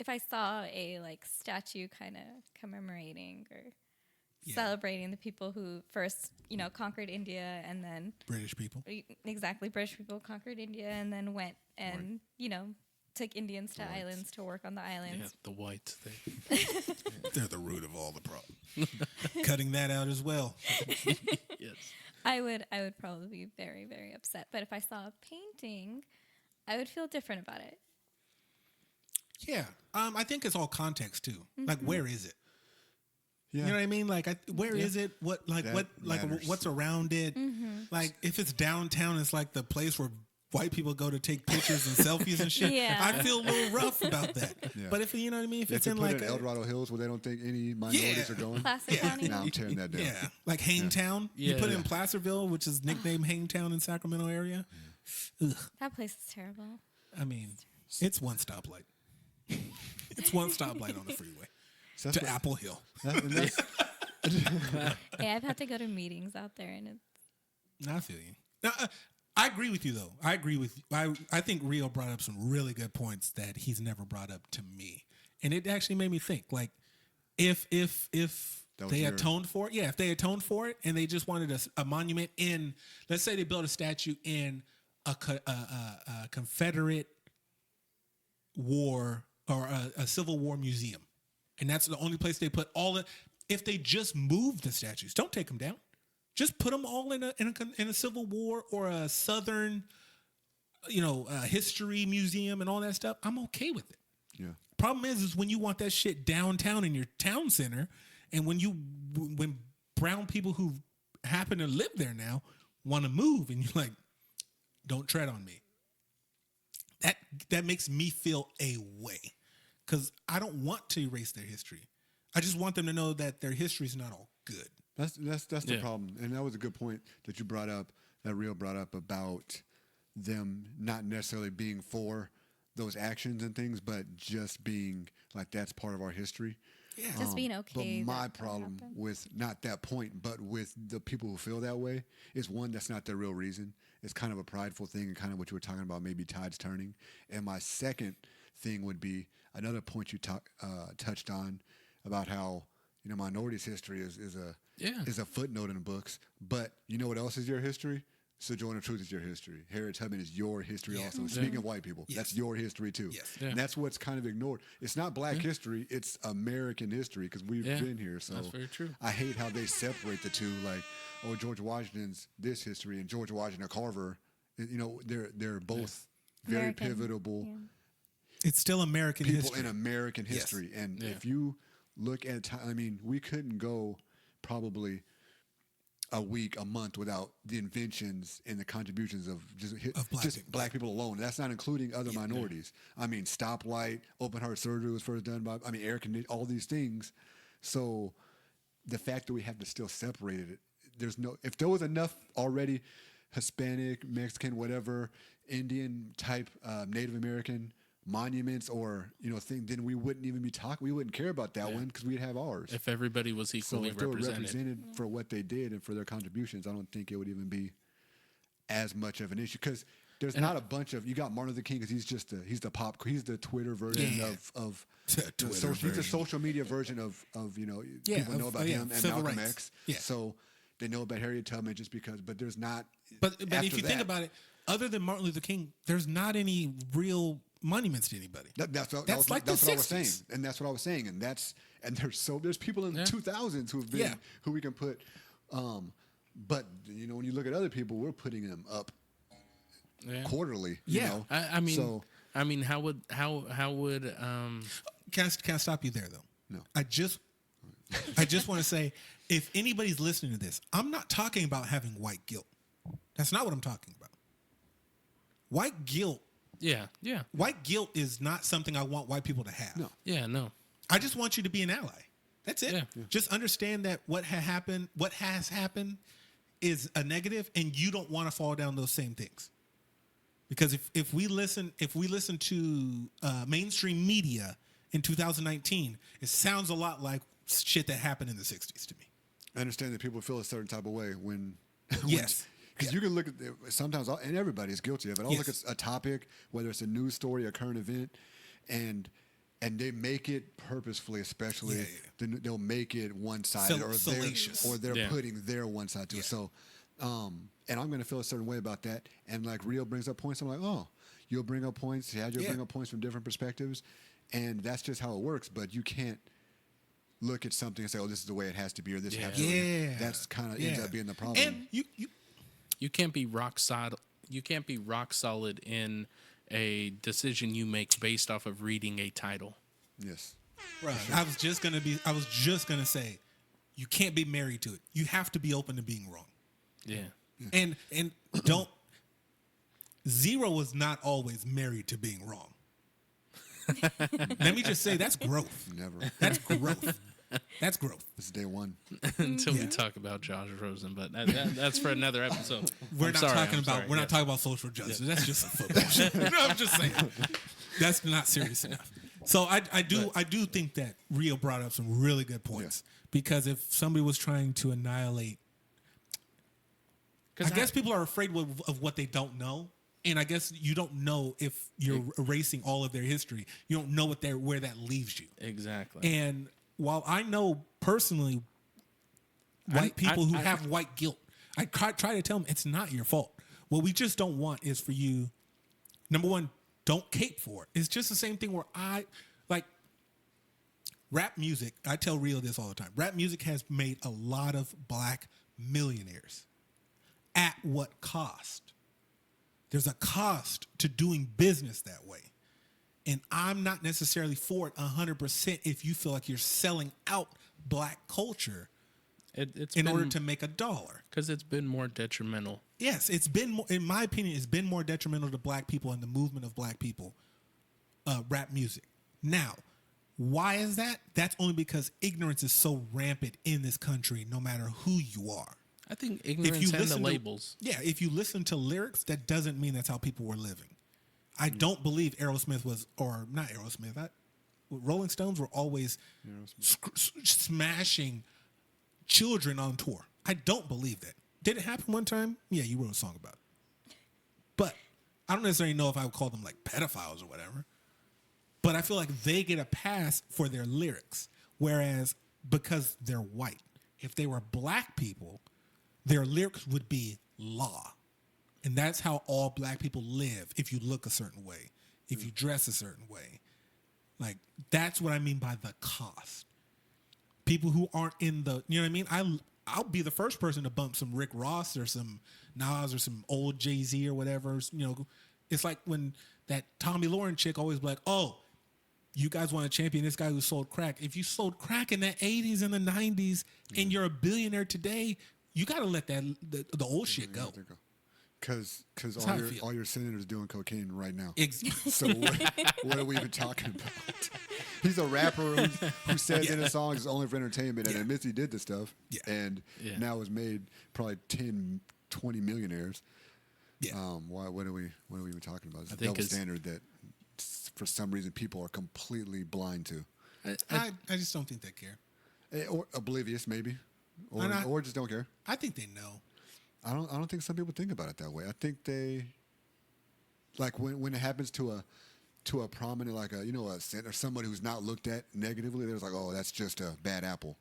I saw a like statue kind of commemorating or celebrating the people who first, conquered India and then British people. exactly British people conquered India and then went and, took Indians to islands to work on the islands. Yeah, the whites. They're the root of all the problem. Cutting that out as well. Yes. I would probably be very, very upset. But if I saw a painting, I would feel different about it. Yeah. I think it's all context too. Like, where is it? Yeah. You know what I mean? Like, where is it? What, like, That matters. what's around it? Like, if it's downtown, it's like the place where white people go to take pictures and selfies and shit. Yeah. I feel a little rough about that. Yeah. But if you know what I mean, if They it's could in put like it in El Dorado Hills where they don't think any minorities are going. Placer County. Now I'm tearing that down. yeah, like Hangtown. You Yeah. put it in Placerville, which is nicknamed Hangtown in Sacramento area. Ugh. That place is terrible. I mean, it's one stoplight. It's one stoplight on the freeway So that's to what- Apple Hill. and that's- Hey, I've had to go to meetings out there, and it's I feel you. Now, I agree with you, though. I agree with you. I think Rio brought up some really good points that he's never brought up to me, and it actually made me think. Like, if That was they your- atoned for it, if they atoned for it, and they just wanted a monument in, let's say they built a statue in a Confederate war or a Civil War museum, and that's the only place they put all it. If they just move the statues, don't take them down. Just put them all in a Civil War or a Southern, history museum and all that stuff. I'm okay with it. yeah. Problem is when you want that shit downtown in your town center, and when brown people who happen to live there now want to move, and you're like, don't tread on me. That makes me feel a way, because I don't want to erase their history. I just want them to know that their history is not all good. That's the Yeah. problem, and that was a good point that you brought up. That Rio brought up about them not necessarily being for those actions and things, but just being like that's part of our history. Yeah. just being okay. But my that problem happened. with not that point, but with the people who feel that way is one, that's not their real reason. It's kind of a prideful thing, and kind of what you were talking about, maybe tides turning. And my second thing would be another point you touched on about how minorities' history is a footnote in the books. But you know what else is your history? Sojourner Truth is your history. Harriet Tubman is your history Yeah. also. Speaking of white people, that's your history too. Yes. Yeah. And that's what's kind of ignored. It's not black history, it's American history because we've been here. So That's very true. I hate how they separate the two. Like, George Washington's this history and George Washington Carver, they're both very American. pivotal Yeah. It's still American people history. in American Yes. history. And Yeah. if you look at time, I mean, we couldn't go probably a week, a month without the inventions and the contributions of just black people alone. That's not including other minorities. I mean, stoplight, open heart surgery was first done by, air conditioning, all these things. So the fact that we have to still separate it, if there was enough already Hispanic, Mexican, whatever, Indian type, Native American monuments or then we wouldn't even be talking. We wouldn't care about that one because we'd have ours. If everybody was So equally if they were represented. represented for what they did and for their contributions, I don't think it would even be as much of an issue because there's not a bunch of. You got Martin Luther King because he's the Twitter version of Twitter he's the version. social media version of Yeah, people know about him and civil Malcolm rights. X. Yeah. So they know about Harriet Tubman just because, but there's not. But after if you think that- about it, other than Martin Luther King, there's not any real monuments to anybody. That's what That's like the what I was saying, 60s. and that's what I was saying, and there's people in the 2000s who've been who we can put, but when you look at other people, we're putting them up quarterly. You Yeah. know? I mean, So- how would Can I stop you there though? No. I just I just want to say, if anybody's listening to this, I'm not talking about having white guilt. That's not what I'm talking about. White guilt. Yeah. White guilt is not something I want white people to have. No. Yeah, no. I just want you to be an ally. That's it. Yeah. Just understand that what has happened is a negative, and you don't want to fall down those same things. Because if we listen to mainstream media in 2019, it sounds a lot like shit that happened in the 60s to me. I understand that people feel a certain type of way when Yes. Because you can look at sometimes, and everybody's guilty of it. I'll look at a topic, whether it's a news story, a current event, and they make it purposefully, especially they'll make it one-sided or they're putting their one side to it. So, and I'm going to feel a certain way about that. And like Rio brings up points, I'm like, oh, you'll bring up points. Yeah, you'll bring up points from different perspectives, and that's just how it works. But you can't look at something and say, oh, this is the way it has to be, or this has to be. That's kind of ends up being the problem. And you can't be rock solid. You can't be rock solid in a decision you make based off of reading a title. Yes. Right. I was just gonna say, you can't be married to it. You have to be open to being wrong. Yeah. And don't. Zero was not always married to being wrong. Let me just say that's growth. Never. That's growth. That's growth. This is day one. Until we talk about Josh Rosen, but that's for another episode. We're not talking about social justice. That's just a football shit. No, I'm just saying. That's not serious enough. So I do think that Rio brought up some really good points because if somebody was trying to annihilate, I guess people are afraid of what they don't know. And I guess you don't know if you're erasing all of their history. You don't know where that leaves you. Exactly. And while I know personally white people who have white guilt, I try to tell them it's not your fault. What we just don't want is for you, number one, don't cape for it. It's just the same thing where rap music. I tell Rio this all the time. Rap music has made a lot of black millionaires. At what cost? There's a cost to doing business that way. And I'm not necessarily for it 100% if you feel like you're selling out black culture in order to make a dollar. Because it's been more detrimental. Yes, it's been more, in my opinion, it's been more detrimental to black people and the movement of black people, rap music. Now, why is that? That's only because ignorance is so rampant in this country, no matter who you are. I think ignorance and the labels. If you listen to lyrics, that doesn't mean that's how people were living. I don't believe Aerosmith was, or not Aerosmith, Rolling Stones were always smashing children on tour. I don't believe that. Did it happen one time? Yeah, you wrote a song about it. But I don't necessarily know if I would call them like pedophiles or whatever. But I feel like they get a pass for their lyrics. Whereas because they're white, if they were black people, their lyrics would be law. And that's how all black people live if you look a certain way, if you dress a certain way. Like, that's what I mean by the cost. People who aren't in the, you know what I mean? I'll be the first person to bump some Rick Ross or some Nas or some old Jay-Z or whatever. You know, it's like when that Tommy Lauren chick always be like, oh, you guys want to champion this guy who sold crack. If you sold crack in the 80s and the 90s and you're a billionaire today, you got to let that the old shit go. Because all your senators doing cocaine right now. Exactly. So what are we even talking about? He's a rapper who says in his songs it's only for entertainment and admits he did this stuff. Yeah. And now has made probably 10, 20 millionaires. Yeah. What are we even talking about? It's a double standard that for some reason people are completely blind to. I just don't think they care. Or oblivious maybe. Or just don't care. I think they know. I don't think some people think about it that way. I think they, like when it happens to a prominent, like or somebody who's not looked at negatively, they're like, oh, that's just a bad apple.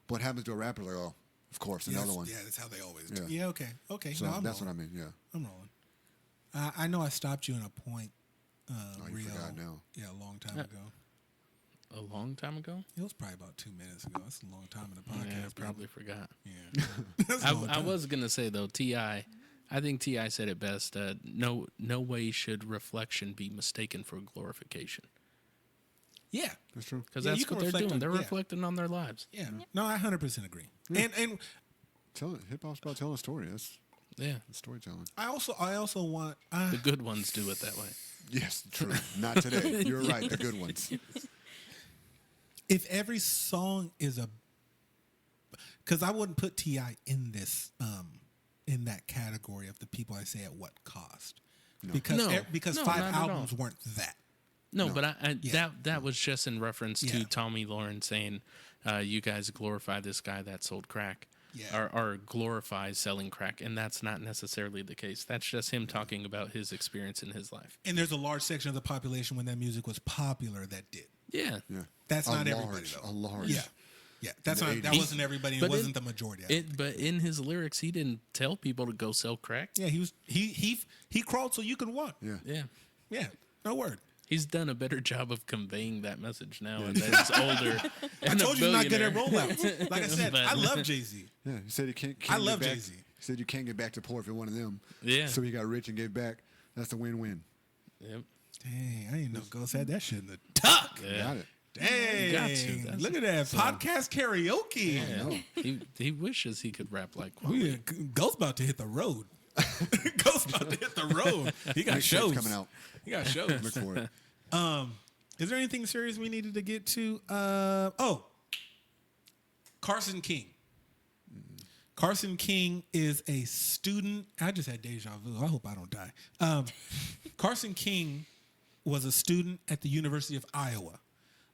But what happens to a rapper, like, oh, of course, another one. Yeah, that's how they always do. Yeah, okay. So that's what I mean. Yeah, I'm rolling. I know I stopped you in a point. You forgot now. Yeah, a long time ago. A long time ago? It was probably about 2 minutes ago. That's a long time in the podcast. Yeah, I probably forgot. Yeah. I was going to say, though, T.I., I think T.I. said it best. No way should reflection be mistaken for glorification. Yeah. That's true. Because Yeah, you that's can what they're reflect doing. on- They're yeah. reflecting on their lives. Yeah. No, I 100% agree. And Hip hop's about telling a story. That's Yeah. storytelling. I also want The good ones do it that way. Yes, true. Not today. You're right. The good ones. if every song is a, because I wouldn't put T.I. in this in that category of the people I say at what cost. Because No. because No, 5 not at all. albums weren't that. No, but I Yeah. that was just in reference to Yeah. Tommy Lauren saying, "You guys glorify this guy that sold crack, Yeah. or glorify selling crack," and that's not necessarily the case. That's just him talking about his experience in his life. And there's a large section of the population when that music was popular that did. Yeah, Yeah. That's A not large, everybody though. A large. Yeah. Yeah. That's In the not that 80s. wasn't everybody and But it wasn't in- the majority. I don't think. But in his lyrics, he didn't tell people to go sell crack. Yeah, he crawled so you can walk. Yeah. Yeah. Yeah. No word. He's done a better job of conveying that message now, and that he's older. I and a told you he's not good at billionaire. rollouts. Like I said, But- I love Jay-Z. Yeah. He said he can't I get love back- Jay-Z. He said you can't get back to poor if you're one of them. Yeah. So he got rich and gave back. That's a win-win. Yep. Dang, I didn't know Ghost had that shit in the tuck. Yeah. Got it. Dang. Got to. That's- Look at that. Podcast karaoke. Yeah. He wishes he could rap like Oh, Kwame. yeah. Ghost about to hit the road. Ghost about to hit the road. He got Next shows shit's coming out. He got shows. Look for it. Is there anything serious we needed to get to? Carson King. Carson King is a student. I just had deja vu. I hope I don't die. Carson King was a student at the University of Iowa.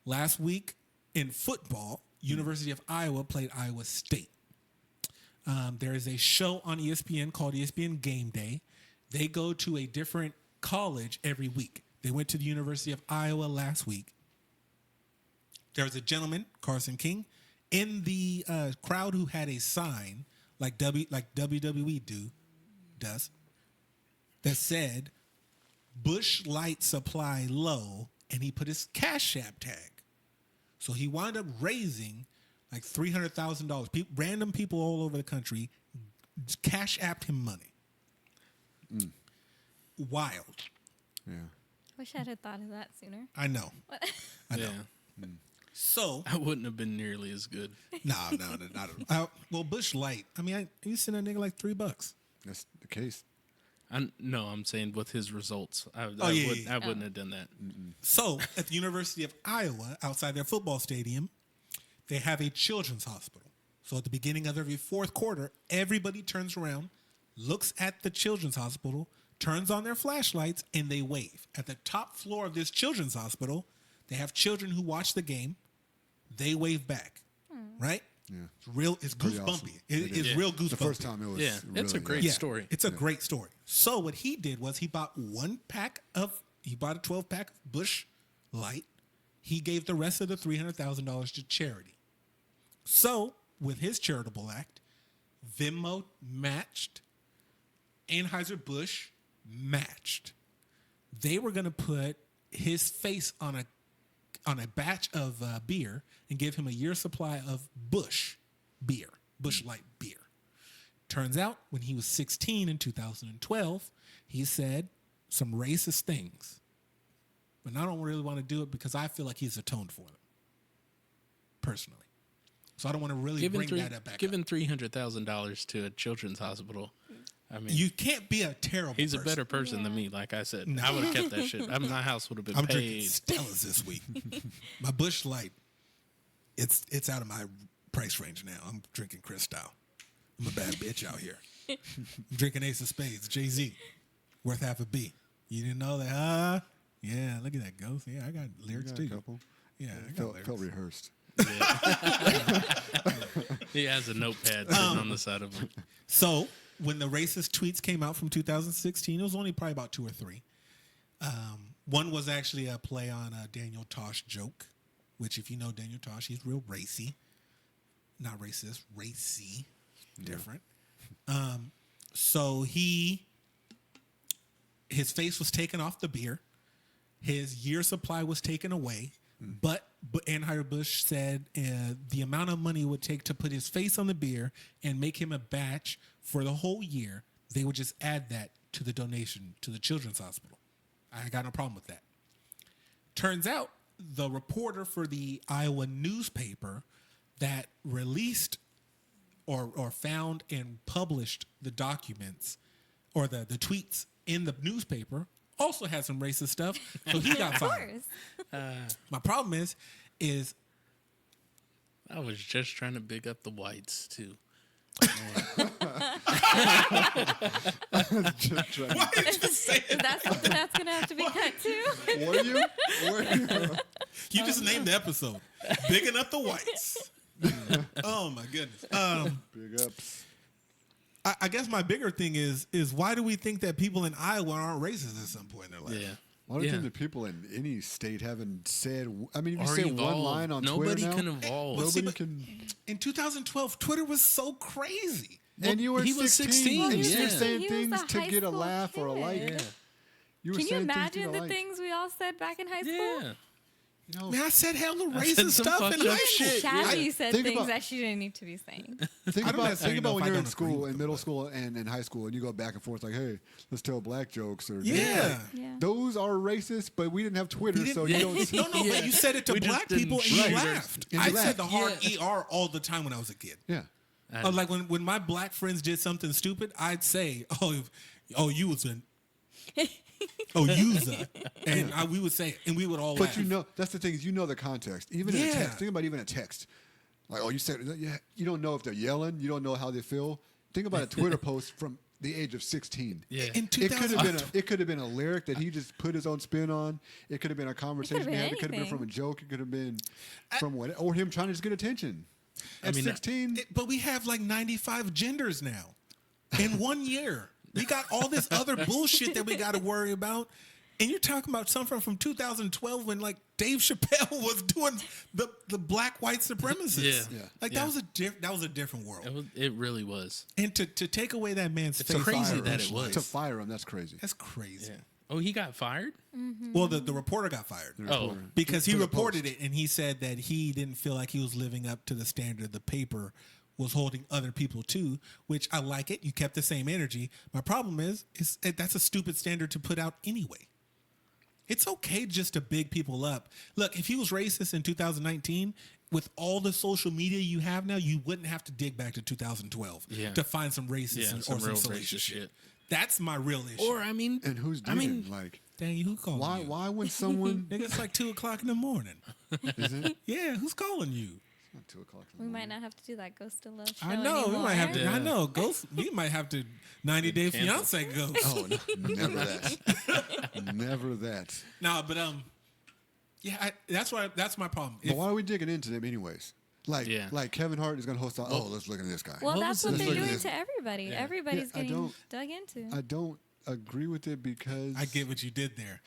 Last week in football, University of Iowa played Iowa State. There is a show on ESPN called ESPN Game Day. They go to a different college every week. They went to the University of Iowa last week. There was a gentleman, Carson King, in the crowd who had a sign like WWE does that said Bush Light Supply Low, and he put his Cash App tag. So he wound up raising like $300,000. Random people all over the country Cash Apped him money. Wild. I wish I'd have thought of that sooner. I know. I know. Yeah. So I wouldn't have been nearly as good. no, not at all. Well, Bush Light. I mean, I used to send that nigga like $3. That's the case. No, I'm saying with his results. I yeah. wouldn't have done that. So at the University of Iowa, outside their football stadium, they have a children's hospital. So at the beginning of every fourth quarter, everybody turns around, looks at the children's hospital, turns on their flashlights, and they wave. At the top floor of this children's hospital, they have children who watch the game. They wave back, right? Yeah. It's real. It's Pretty goosebumpy. awesome. It is Yeah. real goosebumpy. The first time it was. Yeah, it's a really, great story. It's a great story. So what he did was he bought he bought a 12-pack of Bush Light. He gave the rest of the $300,000 to charity. So with his charitable act, Venmo matched, Anheuser-Busch matched. They were going to put his face on a batch of beer and give him a year's supply of Bush beer, Bush Light beer. Turns out when he was 16 in 2012, he said some racist things. But I don't really want to do it because I feel like he's atoned for them, personally. So I don't want to really bring that up back Giving up. $300,000 to a children's hospital. I mean, You can't be a terrible he's person. a better person than me. Like I said, No. I would have kept that shit. My house would have been I'm drinking paid. Stella's this week. My Bush Light, it's out of my price range now. I'm drinking Cristal. I'm a bad bitch out here. I'm drinking Ace of Spades, Jay-Z, worth half a B. You didn't know that? Yeah, look at that ghost. Yeah, I got lyrics Got too. a couple. Yeah, I got Felt, lyrics. felt rehearsed. He has a notepad sitting on the side of him. So when the racist tweets came out from 2016, it was only probably about 2 or 3. One was actually a play on a Daniel Tosh joke, which if you know Daniel Tosh, he's real racy. Not racist, racy. Different. So his face was taken off the beer. His year supply was taken away. But Anheuser-Busch said the amount of money it would take to put his face on the beer and make him a batch for the whole year, they would just add that to the donation to the children's hospital. I got no problem with that. Turns out the reporter for the Iowa newspaper that released or found and published the documents or the tweets in the newspaper also had some racist stuff, so he got Of fired. course. My problem is I was just trying to big up the whites too. why did you say Is that something that's going to have to be cut too? Were you? You just named the episode "Bigging Up the Whites." Oh my goodness. Big ups. I guess my bigger thing is why do we think that people in Iowa aren't racist at some point in their life? Yeah. Why do you think that people in any state haven't said? I mean, if you Or say evolve. one line on Nobody Twitter can now, evolve. Well, see, nobody but can. in 2012, Twitter was so crazy. And you were he was 16, and yeah. you're saying He was things a to high get a school laugh or a kid. like. Yeah. You were Can you saying things to imagine get a the like. things we all said back in high school? Yeah. You know, Man, I said hella I racist said some stuff fucked in up high school. shit. Shazzy said think things about- that she didn't need to be saying. think I don't about necessarily know when if I you're in don't agree school, with in them, middle but- school and in high school, and you go back and forth like, "Hey, let's tell black jokes." Or Yeah. Yeah. those are racist, but we didn't have Twitter, We didn't- so you don't. see. No, Yeah. but you said it to We just black didn't people and shoot you it. laughed. And I you said the laughed. hard ER all the time when I was a kid. Yeah, Like when my black friends did something stupid, I'd say, "Oh, you was an, you was a," and we would say, and we would all but laugh. you know that's the thing is you know the context. Even in a Yeah. text, think about even a text. Like, oh, you said, yeah, you don't know if they're yelling, you don't know how they feel. Think about a Twitter post from the age of 16. Yeah. in It could have been 2000, it could have been a lyric that he just put his own spin on. It could have been a conversation been he had. It could have been anything. from a joke. It could have been from what, or him trying to just get attention. At mean, 16, but we have like 95 genders now in 1 year. We got all this other bullshit that we got to worry about. And you're talking about something from 2012 when like Dave Chappelle was doing the black white supremacists. Yeah. Yeah. Like Yeah. that was a different world. It really was. And to take away that man's It's face crazy off that his it was. life, to fire him, that's crazy. that's crazy. Yeah. Oh, he got fired? Well, the reporter got fired. Oh. Because he For the reported post. it and he said that he didn't feel like he was living up to the standard the paper was holding other people to, which I like it. You kept the same energy. My problem is that's a stupid standard to put out anyway. It's okay just to big people up. Look, if he was racist in 2019, with all the social media you have now, you wouldn't have to dig back to 2012 Yeah. to find some racist Yeah, or some some real salacious racist shit. shit. That's my real issue. Or, I mean, And who's I doing mean, like Dang, who calling you? why when someone Nigga, it's like 2:00 in the morning. is it? Yeah, who's calling you? It's not 2 o'clock. We might not have to do that Ghost of Love show I know. We anymore. might have to. Yeah. I know. Ghost. We might have to 90 Day Cancel. Fiance ghost. Oh no, never that. Never that. No, but yeah, that's my problem. But why are we digging into them anyways? Yeah. Like Kevin Hart is gonna host. Let's look at this guy. Well, What that's was what the- they're Look at doing this. to everybody. Yeah. Everybody's Yeah, I getting don't- dug into. I don't agree with it because I get what you did there,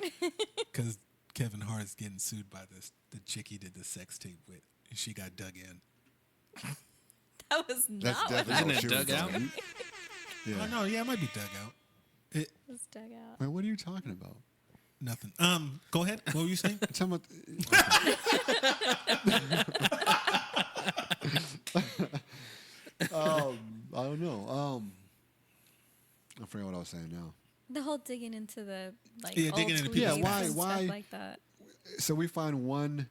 because Kevin Hart's getting sued by the chick he did the sex tape with, and she got dug in. That was that's not what definitely Isn't what it she was dug out? doing. Yeah. Oh no, yeah, it might be dug out. was dug out. Wait, what are you talking about? Nothing. Go ahead. What were you saying? Tell me. I don't know. I forget what I was saying now. The whole digging into the like Yeah, old digging into tweets people's and past. why- stuff like that. So we find one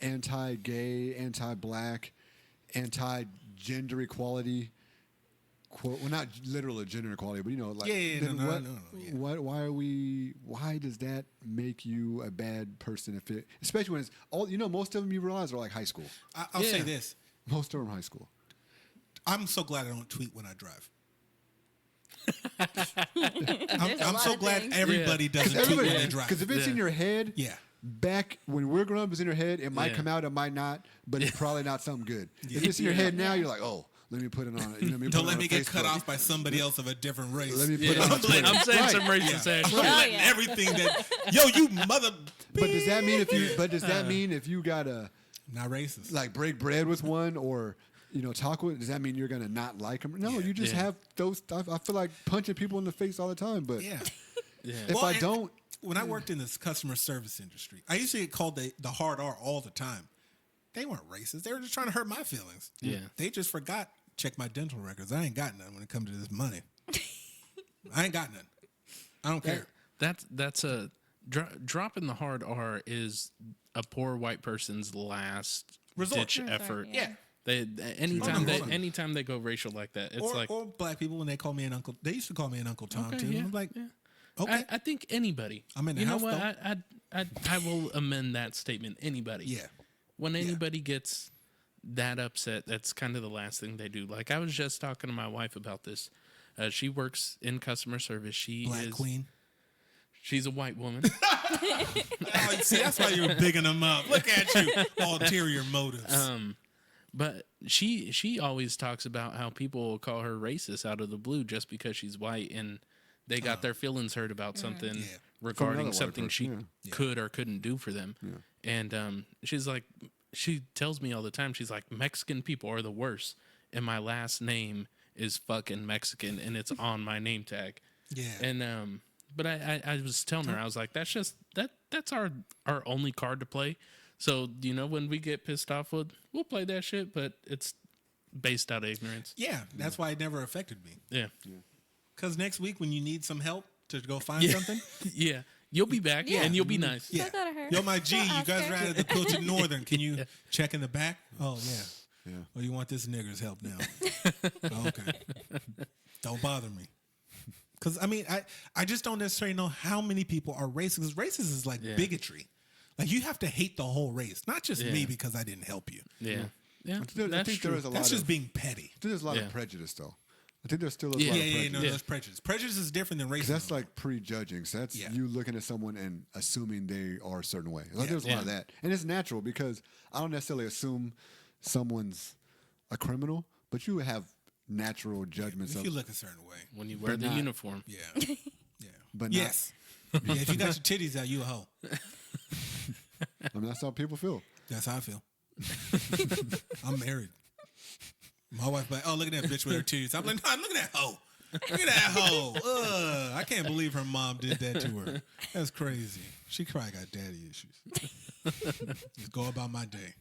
anti-gay, anti-black, anti-gender equality quote. Well, not literal gender equality, but you know, like Yeah, then no, what? no, yeah. What? Why are we? Why does that make you a bad person? If it, especially when it's all you know, most of them you realize are like high school. I'll say Yeah. this. Most of them high school. I'm so glad I don't tweet when I drive. There's a I'm lot so of glad things. everybody doesn't tweet when they drive. Because if it's in your head, Yeah. Back when we're growing up, it's in your head. It might Yeah. come out, it might not, but it's probably not something good. If it's in your head now, you're like, oh, let me put it on. You know, Don't let me get cut off by somebody else of a different race. Let me put it Yeah. on Twitter. I'm saying Right. some racist ass I'm shit. letting yeah. everything that you mother. But does that mean if you? But does that mean if you gotta Not racist. like break bread with one or talk with? Does that mean you're gonna not like them? No, Yeah. you just Yeah. have those. I feel like punching people in the face all the time. But Yeah. Yeah. if Well, I and don't, when I worked in this customer service industry, I used to get called the hard R all the time. They weren't racist. They were just trying to hurt my feelings. Yeah. They just forgot. Check my dental records. I ain't got none when it comes to this money. I ain't got none. I don't care. dropping the hard R is a poor white person's last ditch effort. Yeah. They anytime they go racial like that, it's or black people when they call me an uncle. They used to call me an Uncle Tom too. yeah, I'm like, yeah. okay, I think anybody. I'm in the you house, know what? I will amend that statement. Anybody. yeah, When anybody gets that upset, that's kind of the last thing they do. Like I was just talking to my wife about this. She works in customer service. She Black is queen. She's a white woman. Oh, see, that's why you're bigging them up. Look at you, ulterior motives. But she always talks about how people will call her racist out of the blue just because she's white and they got their feelings hurt about something regarding white something she person, could or couldn't do for them. And she's like, she tells me all the time, she's like, Mexican people are the worst. And my last name is fucking Mexican and it's on my name tag. Yeah. And but I was telling her, I was like, that's our only card to play. So, you know, when we get pissed off, we'll play that shit, but it's based out of ignorance. Yeah, that's why it never affected me. Yeah. Because next week when you need some help to go find something, Yeah. You'll be back and you'll be nice. Go to her. yo, my G, Go you ask guys her. are out of the Quilted Northern. Can you check in the back? Oh, yeah. Yeah. Well, you want this nigger's help now. Oh, okay. Don't bother me. Because, I mean, I just don't necessarily know how many people are racist. Because racist is like bigotry. Like, you have to hate the whole race. Not just me because I didn't help you. Yeah. Yeah. I think there is a lot That's just of being petty. there's a lot of prejudice though. I think there's still a lot of Yeah, prejudice. no, there's prejudice. Prejudice is different than racism. That's like prejudging. So that's you looking at someone and assuming they are a certain way. Like there's a lot of that. And it's natural because I don't necessarily assume someone's a criminal, but you have natural judgments if of you look a certain way. When you wear the uniform. Yeah. Yeah. But yes. Yeah, if you got your titties out, you a hoe. I mean that's how people feel. That's how I feel. I'm married. My wife like, oh, look at that bitch with her titties. I'm like, nah, look at that hoe. Look at that hoe. Ugh, I can't believe her mom did that to her. That's crazy. She probably got daddy issues. Just go about my day.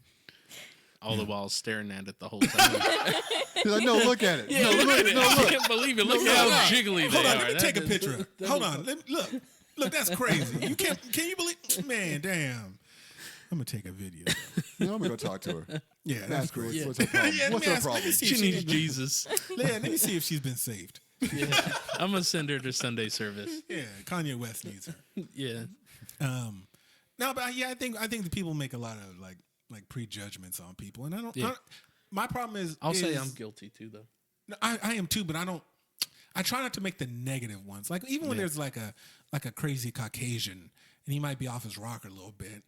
All the while staring at it the whole time. You're like, no, look at it. Yeah, look at it. I can't believe it. Look how jiggly they Hold on, are. let me take a picture. Hold on. Look, that's crazy. You can't. Can you believe? Man, damn. I'm gonna take a video. You know, I'm gonna go talk to her. Yeah, that's Cool. great. What's her problem? Yeah, What's let me her ask- let problem? me see if She needs Jesus. Yeah, let me see if she's been saved. Yeah. I'm going to send her to Sunday service. Yeah, Kanye West needs her. Yeah. No, but I think the people make a lot of like prejudgments on people, and I don't. My problem is I'll say I'm guilty too, though. No, I am too, but I don't. I try not to make the negative ones. Like even when there's like a crazy Caucasian and he might be off his rocker a little bit.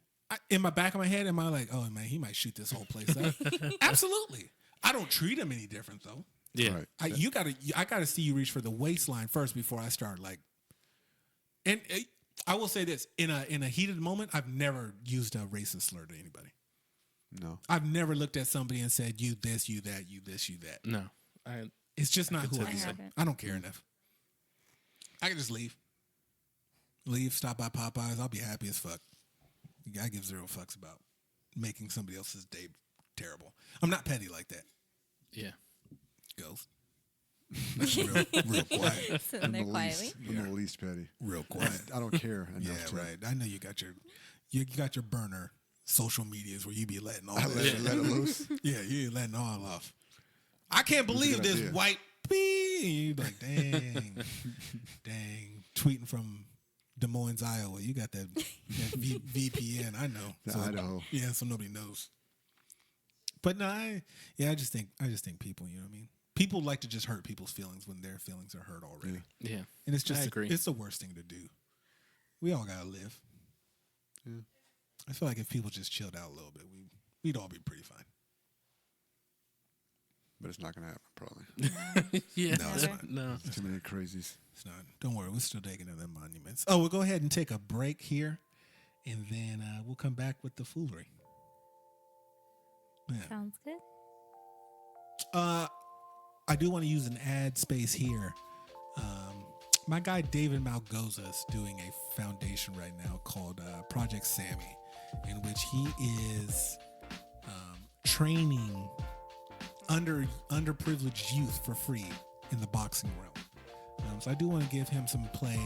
In my back of my head, am I like, oh man, he might shoot this whole place up? Absolutely. I don't treat him any different though. Yeah. Right. I gotta see you reach for the waistline first before I start like. And I will say this: in a heated moment, I've never used a racist slur to anybody. No. I've never looked at somebody and said, "You this, you that, you this, you that." No. It's just not who I I am. haven't. I don't care enough. I can just leave. Stop by Popeyes. I'll be happy as fuck. I give zero fucks about making somebody else's day terrible. I'm not petty like that. Yeah. Ghost. real quiet. Sitting there quietly. I'm the least petty. Real quiet. I don't care enough Yeah, to. right. I know you got your burner social medias where you be letting all I let it loose. Yeah, you letting all off. I can't believe good this idea. white pee. And you be like, dang, tweeting from Des Moines, Iowa. You got that VPN. I know. The Idaho. Yeah, so nobody knows. But no, I just think people. You know what I mean? People like to just hurt people's feelings when their feelings are hurt already. Yeah. And it's just I agree. it's the worst thing to do. We all gotta live. Yeah. I feel like if people just chilled out a little bit, we'd all be pretty fine. But it's not going to happen, probably. Yeah. No, it's fine. No. Too many crazies. It's not. Don't worry, we're still taking them monuments. Oh, we'll go ahead and take a break here, and then we'll come back with the foolery. Yeah. Sounds good. I do want to use an ad space here. My guy David Malgoza is doing a foundation right now called Project Sammy, in which he is training underprivileged youth for free in the boxing realm. So I do want to give him some play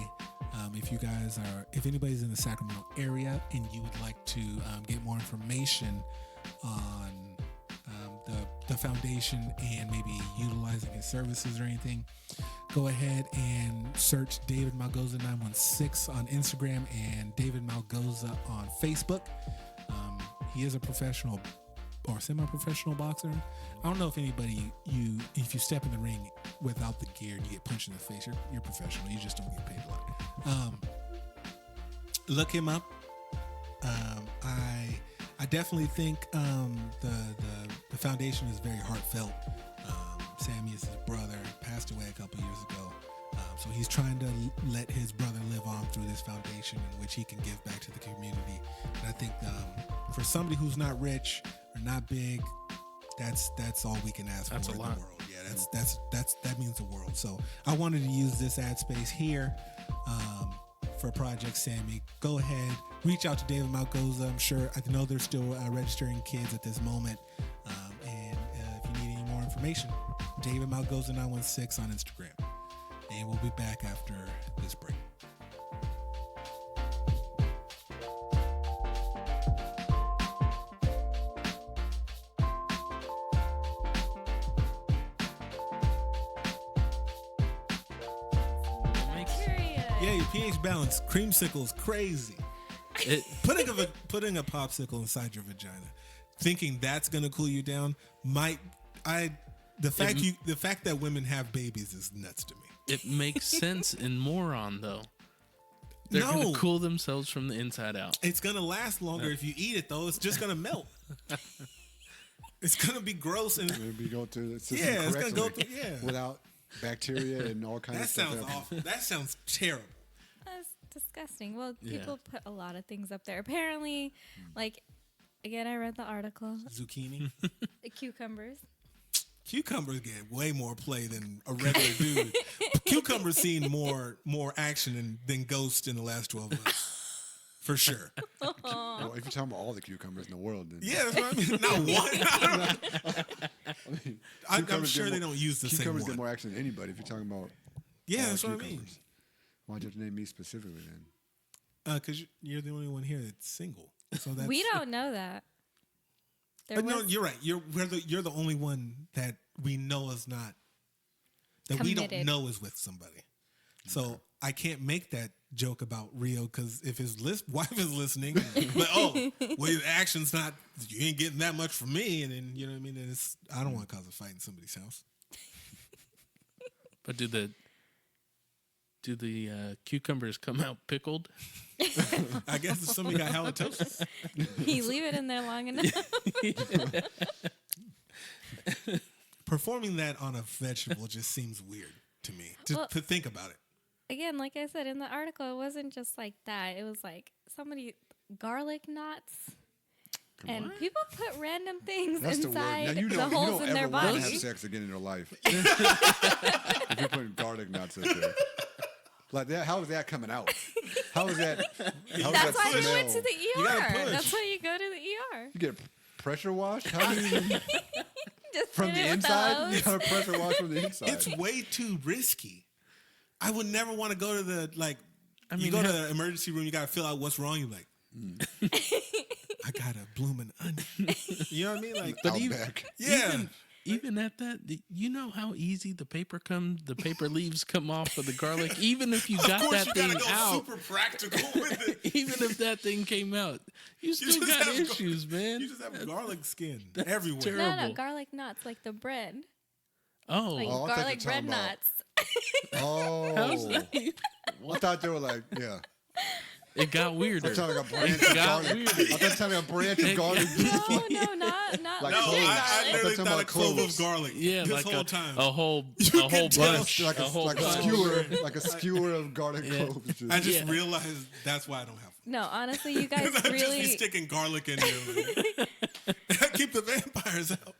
If anybody's in the Sacramento area and you would like to get more information on the foundation and maybe utilizing his services or anything, go ahead and search David Malgoza 916 on Instagram and David Malgoza on Facebook. He is a professional or semi-professional boxer. I don't know if if you step in the ring without the gear and you get punched in the face, you're professional. You just don't get paid a lot. Look him up. I definitely think the foundation is very heartfelt. Sammy is his brother, passed away a couple years ago. So he's trying to let his brother live on through this foundation in which he can give back to the community. And I think for somebody who's not rich or not big, that's all we can ask for in the world. Yeah, that means the world. So I wanted to use this ad space here for Project Sammy. Go ahead, reach out to David Malgoza. I know they're still registering kids at this moment. And if you need any more information, David Malgoza 916 on Instagram. And we'll be back after this break. Yeah, your pH balance. Creamsicle's crazy. Putting a popsicle inside your vagina, thinking that's gonna cool you down, the fact that women have babies is nuts to me. It makes sense in moron though. They're gonna cool themselves from the inside out. It's gonna last longer if you eat it though. It's just gonna melt. It's gonna be gross and maybe go through the system it's gonna go through without bacteria and all kinds of stuff. That sounds awful. That sounds terrible. That's disgusting. Well, people put a lot of things up there. Apparently, again, I read the article. Zucchini, cucumbers. Cucumbers get way more play than a regular dude. Cucumbers seen more action than Ghost in the last 12 months, for sure. Well, if you're talking about all the cucumbers in the world, then yeah, that's what I mean. Not one. I'm sure they don't use the same one. Cucumbers get more action than anybody. If you're talking about that's what I mean. Why'd you have to name me specifically then? Because you're the only one here that's single. So that's, we don't know that. No, you're right. You're the only one that we know is not we don't know is with somebody. So I can't make that joke about Rio because if his wife is listening, but his action's not. You ain't getting that much from me, and then you know what I mean. And I don't want to cause a fight in somebody's house. But do the cucumbers come out pickled? I guess if somebody got halitosis. You leave it in there long enough. Performing that on a vegetable just seems weird to me. To think about it. Again, like I said in the article, it wasn't just like that. It was like garlic knots. And people put random things inside the holes in their body. You don't ever want to have sex again in your life. If you're putting garlic nuts in there. Like that, how is that coming out? How is that? That's why you went to the ER. That's why you go to the ER. You get a pressure wash? How do you from the inside? You got a pressure wash from the inside. It's way too risky. I would never want to go to the you go to the emergency room. You got to fill out what's wrong. You're like, I got a blooming onion. You know what I mean? Like, but even at that, you know how easy the paper leaves come off of the garlic. Even if you got that thing out, super practical with it. Even if that thing came out, you still got issues, man. You just have garlic skin everywhere. Terrible. No, garlic nuts like the bread. Oh, garlic bread nuts. I thought they were like, yeah. It got weirder. I'm talking about a branch of garlic. I thought talking about a branch of garlic. No, not like I literally thought a clove of garlic. Yeah, this like whole time. A whole bunch. Like a skewer of garlic cloves. I just realized that's why I don't have them. No, honestly, you guys I'm really just be sticking garlic in there. Keep the vampires out.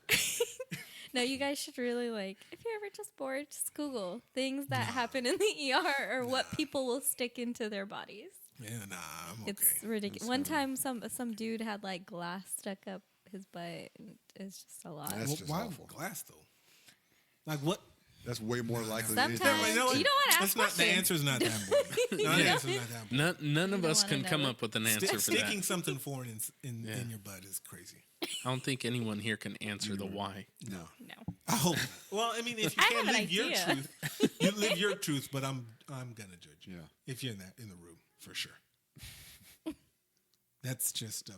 No, you guys should really if you're ever just bored, just Google things that happen in the ER or what people will stick into their bodies. Yeah, I'm okay. It's ridiculous. One time, some dude had glass stuck up his butt. And it's just a lot. That's just why awful. Glass though? Like what? That's way more likely than Sometimes anything. You know what? you don't want to ask That's not, the questions. answer's not that important. No, the answer's not that important. None of don't us wanna can know come it. up with an answer for Sticking that. something foreign in your butt is crazy. I don't think anyone here can answer the why. No. No. I hope not. Well, I mean, if you I can't have an live your idea. truth, you live your truth, but I'm gonna judge you. Yeah. If you're in the room, for sure. That's just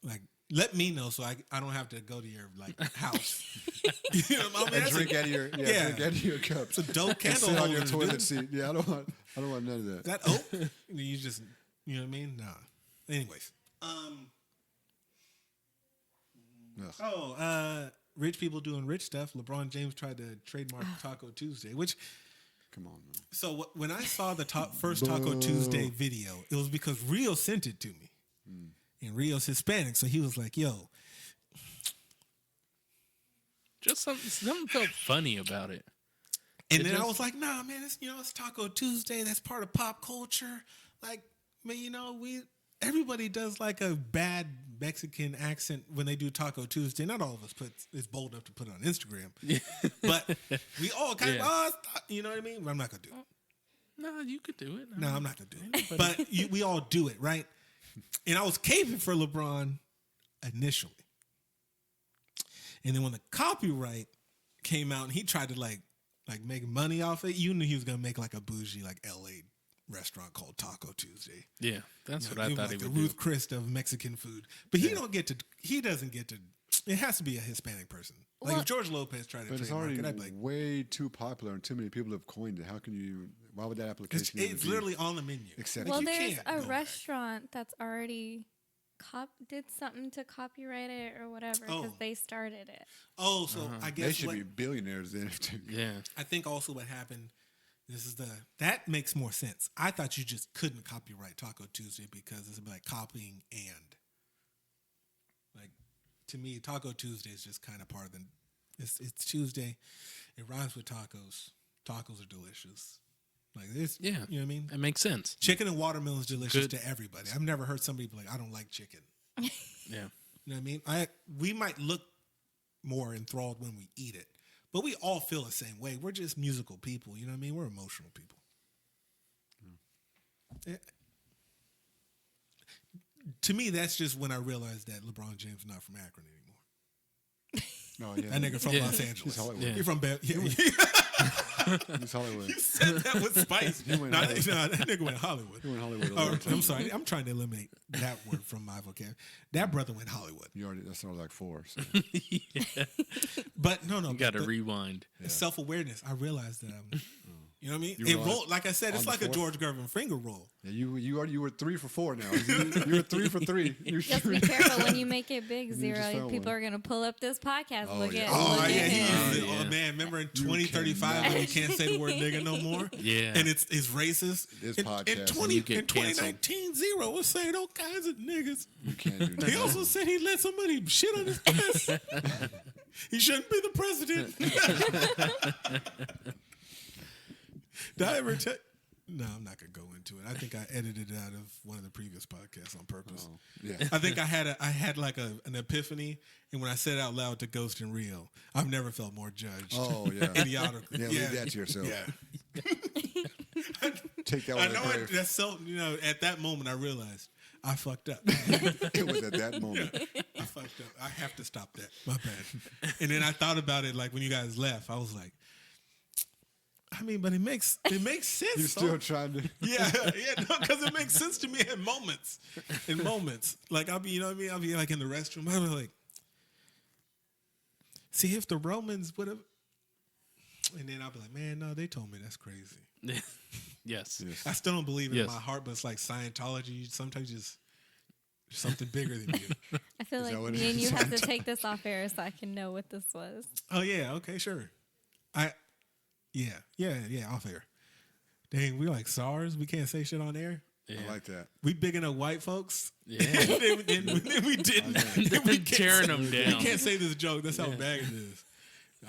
like, let me know so I don't have to go to your like house. You know, I mean, And that's drink out of your drink out of your cup. it's a dope And candle sit on your holder, toilet dude. seat. Yeah, I don't want none of that. That oak, you just, you know what I mean? Nah. Anyways, Ugh. rich people doing rich stuff. LeBron James tried to trademark Taco Tuesday, which. Come on, man. So when I saw the first Taco Tuesday video, it was because Rio sent it to me, and Rio's Hispanic, so he was like, "Yo." Just something felt funny about it. And then I was like, "Nah, man, it's Taco Tuesday. That's part of pop culture. Like, man, everybody does like a bad Mexican accent when they do Taco Tuesday. Not all of us is bold enough to put it on Instagram, but we all kind of, you know what I mean? I'm not gonna do it. No, you could do it. No, I'm not gonna do it. But we all do it, right? And I was caping for LeBron initially, and then when the copyright came out and he tried to like make money off it, you knew he was gonna make like a bougie like LA restaurant called Taco Tuesday. Yeah, that's what I He was thought like he the would Ruth do. Chris of Mexican food, but he doesn't get to. It has to be a Hispanic person. Like if George Lopez tried to But it's trademark already it, I'd be like, way too popular and too many people have coined it. How can you? Why would that application? even it's be literally on the menu. accepted? Well, you there's can't a go back. restaurant that's already did something to copyright it or whatever because Oh. they started it. Oh, so I guess They should what, be billionaires then. Yeah, I think also what happened. That makes more sense. I thought you just couldn't copyright Taco Tuesday because it's like copying and like to me Taco Tuesday is just kind of part of the. It's Tuesday. It rhymes with tacos. Tacos are delicious. Like this, Yeah. you know what I mean. that makes sense. Chicken and watermelon is delicious Good. to everybody. I've never heard somebody be like, "I don't like chicken." Yeah, You know what I mean? We might look more enthralled when we eat it, but we all feel the same way. We're just musical people. You know what I mean? We're emotional people. Yeah. To me, that's just when I realized that LeBron James is not from Akron anymore. Oh yeah, That nigga from Yeah. Los Angeles. He's Hollywood. Yeah. He from He's Hollywood. You said that with spice. He went Nah, Hollywood. that nigga went Hollywood. He went Hollywood a Oh, long time. I'm sorry. I'm trying to eliminate that word from my vocabulary. That brother went Hollywood. That's not like 4. So. But no. you got to but rewind. self-awareness. I realized that you know what I mean? You It realized rolled, like I said, it's on the like a fourth? George Gervin finger roll. Yeah, you were 3 for 4 now. You were 3 for 3. Just be careful when you make it big, just Zero. found People one. are gonna pull up this podcast. Oh, look yeah. at, Oh, look yeah, at he him. used it. Yeah. Oh man, remember in 2035 when you can't say the word nigga no more? Yeah. And it's racist. This in, podcast, in 20 you get in 2019, Zero was saying all kinds of niggas. You can't do that. He also said he let somebody shit on his pants. He shouldn't be the president. Did I ever tell? No, I'm not gonna go into it. I think I edited it out of one of the previous podcasts on purpose. Oh, yeah. I think I had like an epiphany, and when I said it out loud to Ghost and Rio, I've never felt more judged. Oh yeah. Idiotically. Yeah, leave that to yourself. Yeah. Take that I one. know that's so. At that moment, I realized I fucked up. It was at that moment. I fucked up. I have to stop that. My bad. And then I thought about it, like when you guys left, I was like, I mean, but it makes sense. You're still trying to. Yeah, because it makes sense to me in moments. In moments, like I'll be, you know what I mean? I'll be like in the restroom. I'll be like, see if the Romans would have, and then I'll be like, man, no, they told me that's crazy. Yes. I still don't believe it Yes. in my heart, but it's like Scientology. Sometimes just something bigger than you. I feel Is that like what me it and you is? have to take this off air so I can know what this was. Oh yeah, okay, sure. Yeah, off air. Dang, we like SARS. We can't say shit on air. Yeah. I like that. We big enough white folks. Yeah. then we didn't. Then we can't Tearing say- them We down. can't say this joke. That's how bad it is.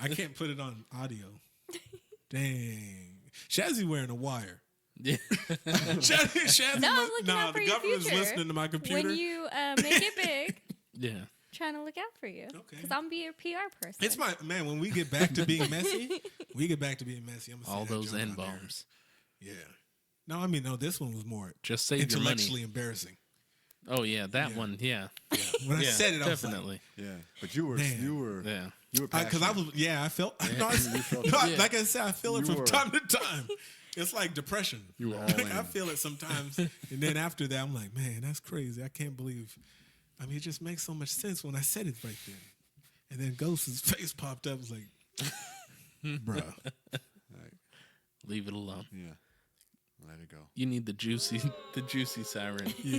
I can't put it on audio. Dang. Shazzy wearing a wire. Yeah. Shazzy No, I'm looking out for the your government's future. listening to my computer. When you make it big, Yeah. trying to look out for you. Okay. Because I'm be your PR person. It's my man. When we get back to being messy, I'm gonna All say that those joke N on there. bombs. Yeah. No, I mean no. This one was more Just save your money. intellectually embarrassing. Oh yeah, that Yeah. one. Yeah, When I yeah, said it, I was like, definitely. Yeah, but you were Man. Yeah. because I was, I felt, no, Yeah. like I said, I feel it You from were- time to time. It's like depression. You were all Like, in. I feel it sometimes, and then after that, I'm like, man, that's crazy. I can't believe. I mean, it just makes so much sense when I said it right then. And then Ghost's face popped up. I was like, bro, Leave it alone. Yeah, let it go. You need the juicy siren. yeah,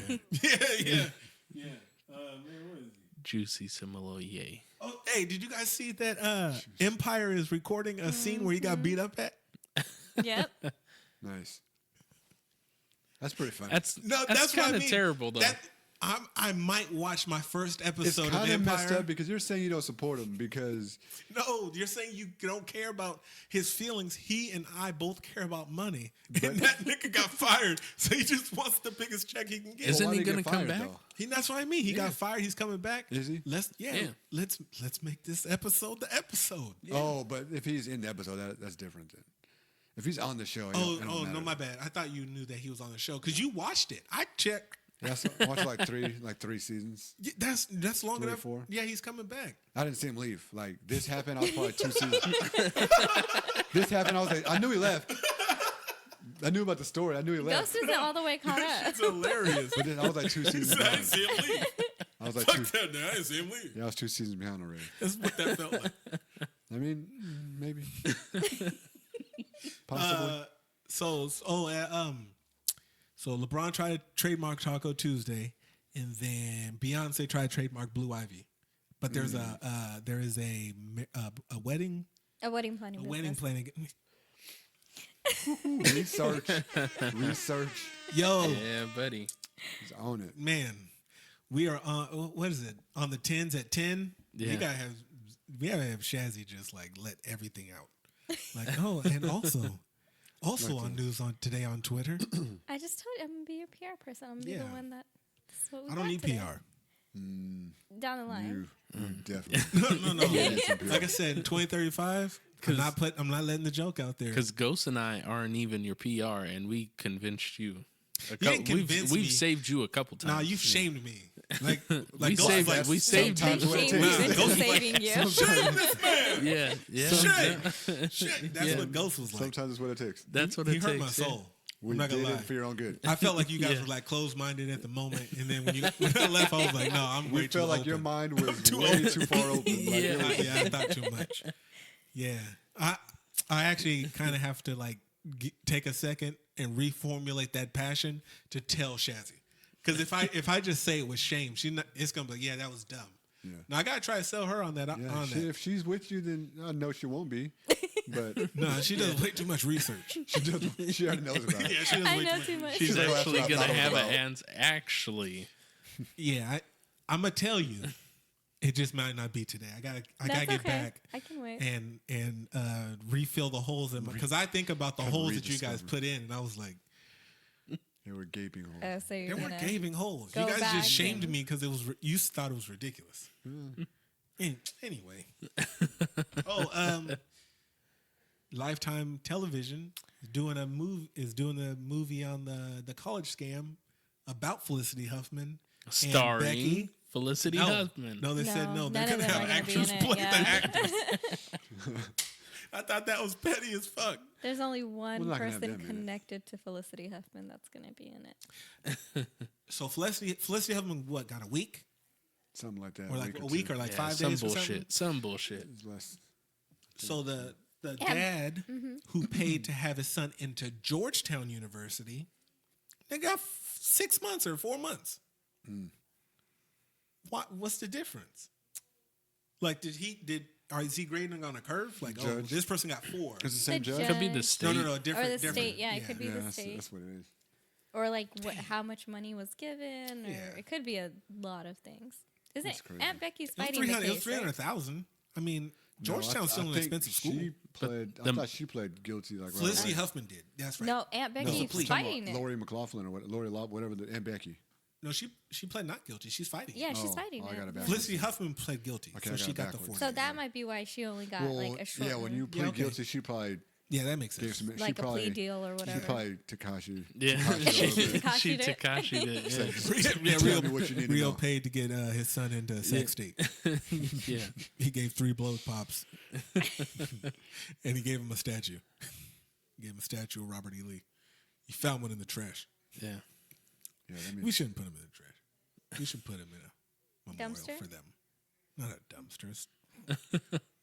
yeah. Man, where is he? Juicy Simoloye. Oh, hey, did you guys see that Empire is recording a scene where he got beat up at? Yep. Nice. That's pretty funny. That's That's what I kind of mean. terrible though. I might watch my first it's episode of kind of Empire. messed up because you're saying you don't support him because No, you're saying you don't care about his feelings. He and I both care about money. And that nigga got fired, so he just wants the biggest check he can get. Isn't why he did gonna get come fired, back? though? That's what I mean. He got fired. He's coming back. Is he? Let's Yeah. let's make this episode the episode. Oh, but if he's in the episode, that's different. Then. If he's on the show, Oh, it don't matter. no, my bad. I thought you knew that he was on the show because you watched it. I checked. Yeah, I watched like three seasons. Yeah, that's long 3 or enough. 4. Yeah, he's coming back. I didn't see him leave. Like this happened, I was probably 2 seasons. This happened, I was like, I knew he left. I knew about the story. I knew he left. Ghost isn't all the way caught up. It's hilarious. But then I was like 2 seasons I didn't behind. see him leave. I was like Fuck 2. that. Now I didn't see him leave. Yeah, I was 2 seasons behind already. That's what that felt like. I mean, maybe. Possibly. So LeBron tried to trademark Taco Tuesday, and then Beyonce tried to trademark Blue Ivy. But there is a wedding A wedding planning business. planning. Research. Yo, Yeah, buddy. Just own it. man, we are on. What is it? On the 10s at 10. Yeah. We gotta have Shazzy just like let everything out. Like and also on news on today on Twitter. I just told you I'm gonna be your PR person. I'm gonna be Yeah. the one that. That's what we I don't got need today. PR. Down the line. You definitely. No. need some PR. Like I said, 2035. I'm not letting the joke out there. Because Ghost and I aren't even your PR, and we convinced you. didn't convince we've me. saved you a couple times. Nah, you've shamed me. Like we Ghost saved. was like, We saved you. sometimes what it Shame takes. you into Ghost is like, saving you. shame this man. Yeah. Shit. That's Yeah. what Ghost was like. Sometimes it's what it takes. That's what He it hurt takes. my yeah. soul. We I'm not did gonna lie. it for your own good. I felt like you guys Yeah. were like closed-minded at the moment, and then when I left, I was like, "No, I'm way We too felt like open. your mind was too way open. too far open. Like, Yeah. it was- I thought too much. Yeah, I actually kind of have to like take a second and reformulate that passion to tell Shazzy, because if I just say it with shame, it's gonna be like, yeah, that was dumb. Yeah. Now I gotta try to sell her on that. Yeah, on that. if she's with you, then I know she won't be. But No, she does way too much research. she already knows about it. Yeah, she does I way know too much. She's She's like, actually "That's what I gonna thought have a about." hands. Actually, Yeah, I'm gonna tell you. It just might not be today. I gotta That's get okay. back I can wait. and refill the holes in my, because I think about the holes that you guys rediscover. put in, and I was like, They were gaping holes. So you're they were gonna gaping holes. go You guys back just shamed and- me because it was you thought it was ridiculous. Anyway, Lifetime Television is doing a movie on the college scam about Felicity Huffman and starring Becky. Felicity No, Huffman. no, they said no. none They're of gonna them have are gonna be actors in it, play yeah. the actors. I thought that was petty as fuck. There's only one We're not gonna have person them in it. connected to Felicity Huffman that's going to be in it. So Felicity Huffman, what, got a week Something like that. or like a two. week or like Yeah, 5 some days or something? bullshit. Some bullshit. It was less. So the dad who paid to have his son into Georgetown University, they got 6 months or 4 months. What's the difference? Like, is he grading on a curve? Like, oh, Judge. this person got 4. It's the same The judge. Could be the Judge. state. No, different. Or the different. state, yeah, it could be the that's state. what it is. Or like how much money was given, or Yeah. it could be a lot of things. Isn't That's it? crazy. Aunt Becky's It was fighting the 300. It was case, right? 300,000. I mean, No, Georgetown's still an think expensive school. She pled. I thought she pled guilty. Like Felicity right. Huffman did. That's right. No, Aunt Becky's please. fighting it. Lori McLaughlin or what? Lori Law, whatever. The Aunt Becky. No, she pled not guilty. She's fighting. Yeah, she's Oh, fighting I got it. it back. Felicity Huffman pled guilty, Okay, so I got she it got the backwards. 40. So that might be why she only got like a short. yeah, when you one. plead okay. guilty, she probably Yeah, that makes gave sense. some. Like she a probably, plea deal or She whatever. probably Tekashi. Yeah, Tekashi she did. Tekashi did. Yeah, Tell me what you need to Rio know. paid to get his son into a sex state. Yeah. He gave 3 blow pops, and he gave him a statue. He gave him a statue of Robert E. Lee. He found one in the trash. Yeah. Yeah, that means We shouldn't put him in the trash. We should put him in a memorial Dumpster? for them. Not a dumpster. It's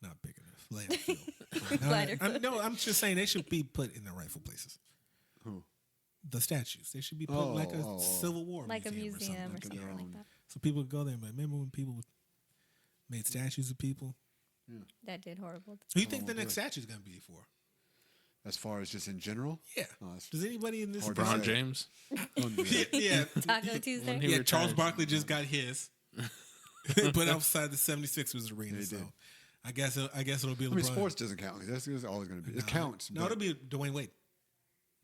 not big enough. Landfill. Lighter. I'm just saying they should be put in the rightful places. Who? The statues. They should be put in like a Civil War Like a museum museum or or something. something like that. So people would go there and be like, remember when people made statues of people? That did horrible. Who do you think the next statue is going to be for? as far as just in general? Yeah. Oh, that's Does anybody in this hard to LeBron say. James. yeah. Taco Tuesday. He Yeah, retired. Charles Barkley just got his. Put outside the 76ers arena. he So did. I guess it'll be LeBron. I mean, sports doesn't count. 'Cause that's always going to be. It counts. No, but- it'll be Dwayne Wade.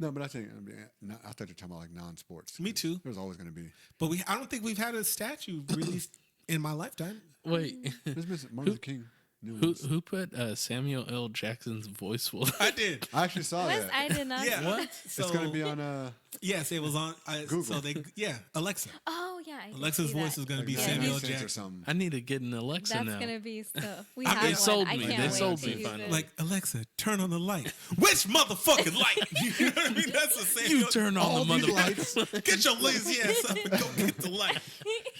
No, but I think I thought you were talking about like non-sports. Me too. There's always going to be. But I don't think we've had a statue released in my lifetime. Wait, There's been Martin Luther King. New ones. who put Samuel L. Jackson's voice? I did. I actually saw What? that. I did not. Yeah. What? So, It's going to be on. Yes, it was on. Google. So Alexa. Oh yeah. I did Alexa's see voice that. is going to be Yeah. Samuel Cents or Jackson. something. I need to get an Alexa That's now. gonna be stuff. We I have mean, one. sold I me. can't They wait sold to me use finally. it. Like, Alexa, turn on the light. Which motherfucking light? You know what I mean? That's a Samuel. You turn on All the these motherfucker. lights. Get your lazy ass up and go get the light.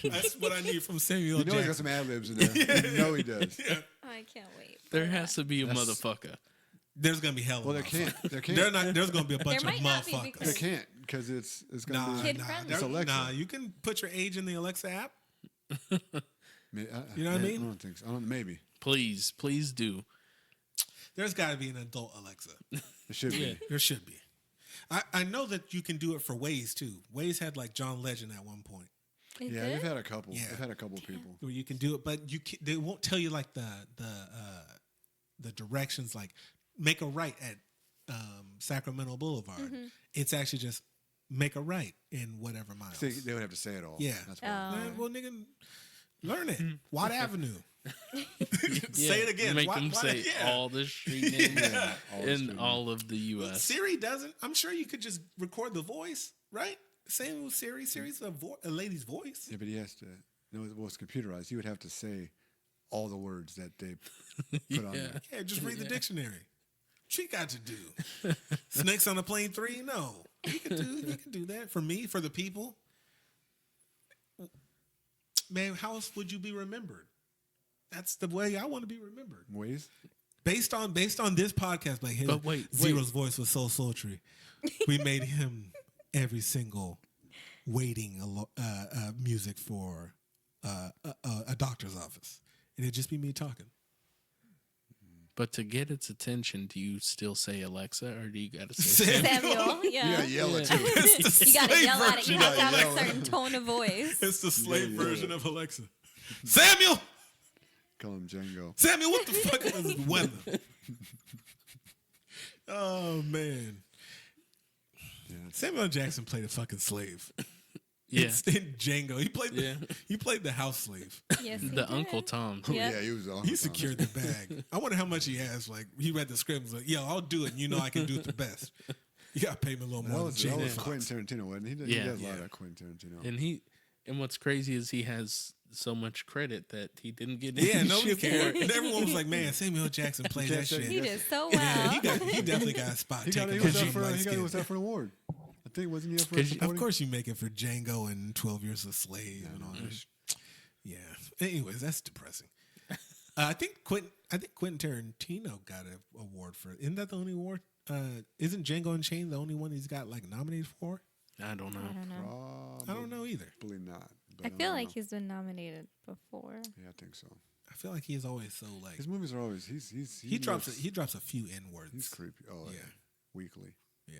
That's what I need from Samuel You know he's got Jackson. some ad libs in there. You know he does. I can't wait. for There that. has to be a That's- motherfucker. There's gonna be hell. Well, there can't. There can't. There's gonna be a bunch of might not be motherfuckers. because- They can't because it's going to Nah, be. Kid nah, friendly. It's Alexa. nah. You can put your age in the Alexa app. You know what I mean? I don't think so. I don't. Maybe Please do. There's got to be an adult Alexa. it should Yeah. be. There should be. I know that you can do it for Waze too. Waze had like John Legend at one point It Yeah, did? they've had a couple. Yeah. They've had a couple people. where you can do it, but they won't tell you like the directions. Like make a right at Sacramento Boulevard. Mm-hmm. It's actually just make a right in whatever miles. See, they would have to say it all. Yeah. That's why. Man, well, nigga, learn it. Watt Avenue. Say Yeah, it again. Make Watt- them Watt- say yeah. all the street names Yeah, all the in street all of the U.S. Siri doesn't. I'm sure you could just record the voice, right? Same with Siri. Siri's a lady's voice. Yeah, but he has to. No, well, it's computerized. He would have to say all the words that they put on there. Yeah, just read the dictionary. What you got to do? Snakes on a plane 3? No. You can do that. For me, for the people. Man, how else would you be remembered? That's the way I want to be remembered. Ways. Based on this podcast, like But wait. Zero's voice was so sultry. We made him every single waiting music for a doctor's office, and it'd just be me talking. But to get its attention, do you still say Alexa or do you got to say Sam- Samuel, yeah. Yeah, yell it too. It's the You gotta slave yell at it. You version have to of have a Alexa. certain tone of voice. It's the slave Yeah. version of Alexa. Samuel, Call him Django. Samuel, what the fuck is the weather? Oh man, Yeah. Samuel Jackson played a fucking slave. Yeah. It's in Django. Yeah. He played the house slave. Yes, he The did. Uncle Tom? Oh, Yeah. yeah, he was on. He secured the bag. I wonder how much he has. Like he read the script, and was like, "Yo, I'll do it. And you know I can do it the best. You got to pay me a little That more was, than that Jamie was Foxx." Quentin Tarantino, wasn't he? Yeah. He does a lot Yeah. of Quentin Tarantino. And what's crazy is he has so much credit that he didn't get Yeah, any nobody shit cared. for And it. everyone was like, "Man, Samuel Jackson played can't that say- shit." He did so Yeah, well. he definitely got a spot He taken. was by up for. light He skin. was up for an award. I think wasn't he up for? 'Cause you- Of course, you make it for Django and 12 Years a Slave and all that. Yeah. Anyways, that's depressing. I think Quentin Tarantino got an award for. Isn't that the only award? Isn't Django Unchained the only one he's got like nominated for? I don't know. I don't know. I don't know either. Probably not. But I feel don't like know. he's been nominated before. Yeah, I think so. I feel like he's always so like His movies are always. he drops a few N words. He's creepy. Oh yeah. Yeah. Weekly. Yeah.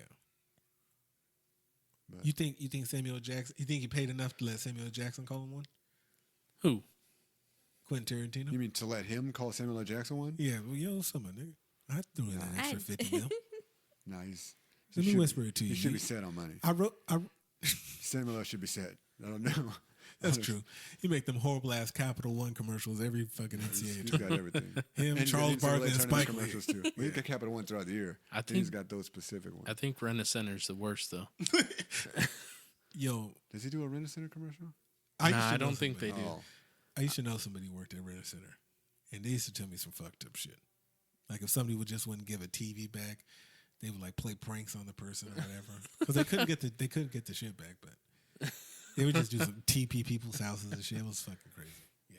But- You think Samuel Jackson? You think he paid enough to let Samuel Jackson call him one? Who? Quentin Tarantino. You mean to let him call Samuel L. Jackson one? Yeah, well, yo, someone nigga. I threw in an extra 50 mil. No, he's. Let he me should whisper be- it to you. He should be set on money. I wrote. Samuel L. should be set. I don't know. That's true. You make them horrible ass Capital One commercials every fucking NCAA. He's got everything. Him, And Charles he's got Barkley, and tournament Spike commercials Lee. too. Well, he's got Capital One throughout the year. I He's think got those specific ones. I think Rent-A-Center's the worst though. Yo, Does he do a Rent-A-Center commercial? I don't think they do. Oh. I used to know somebody who worked at Rent Center, and they used to tell me some fucked up shit. Like if somebody would just wouldn't give a TV back, they would like play pranks on the person or whatever because they couldn't get the shit back, but they would just do some TP people's houses and shit. It was fucking crazy. Yeah,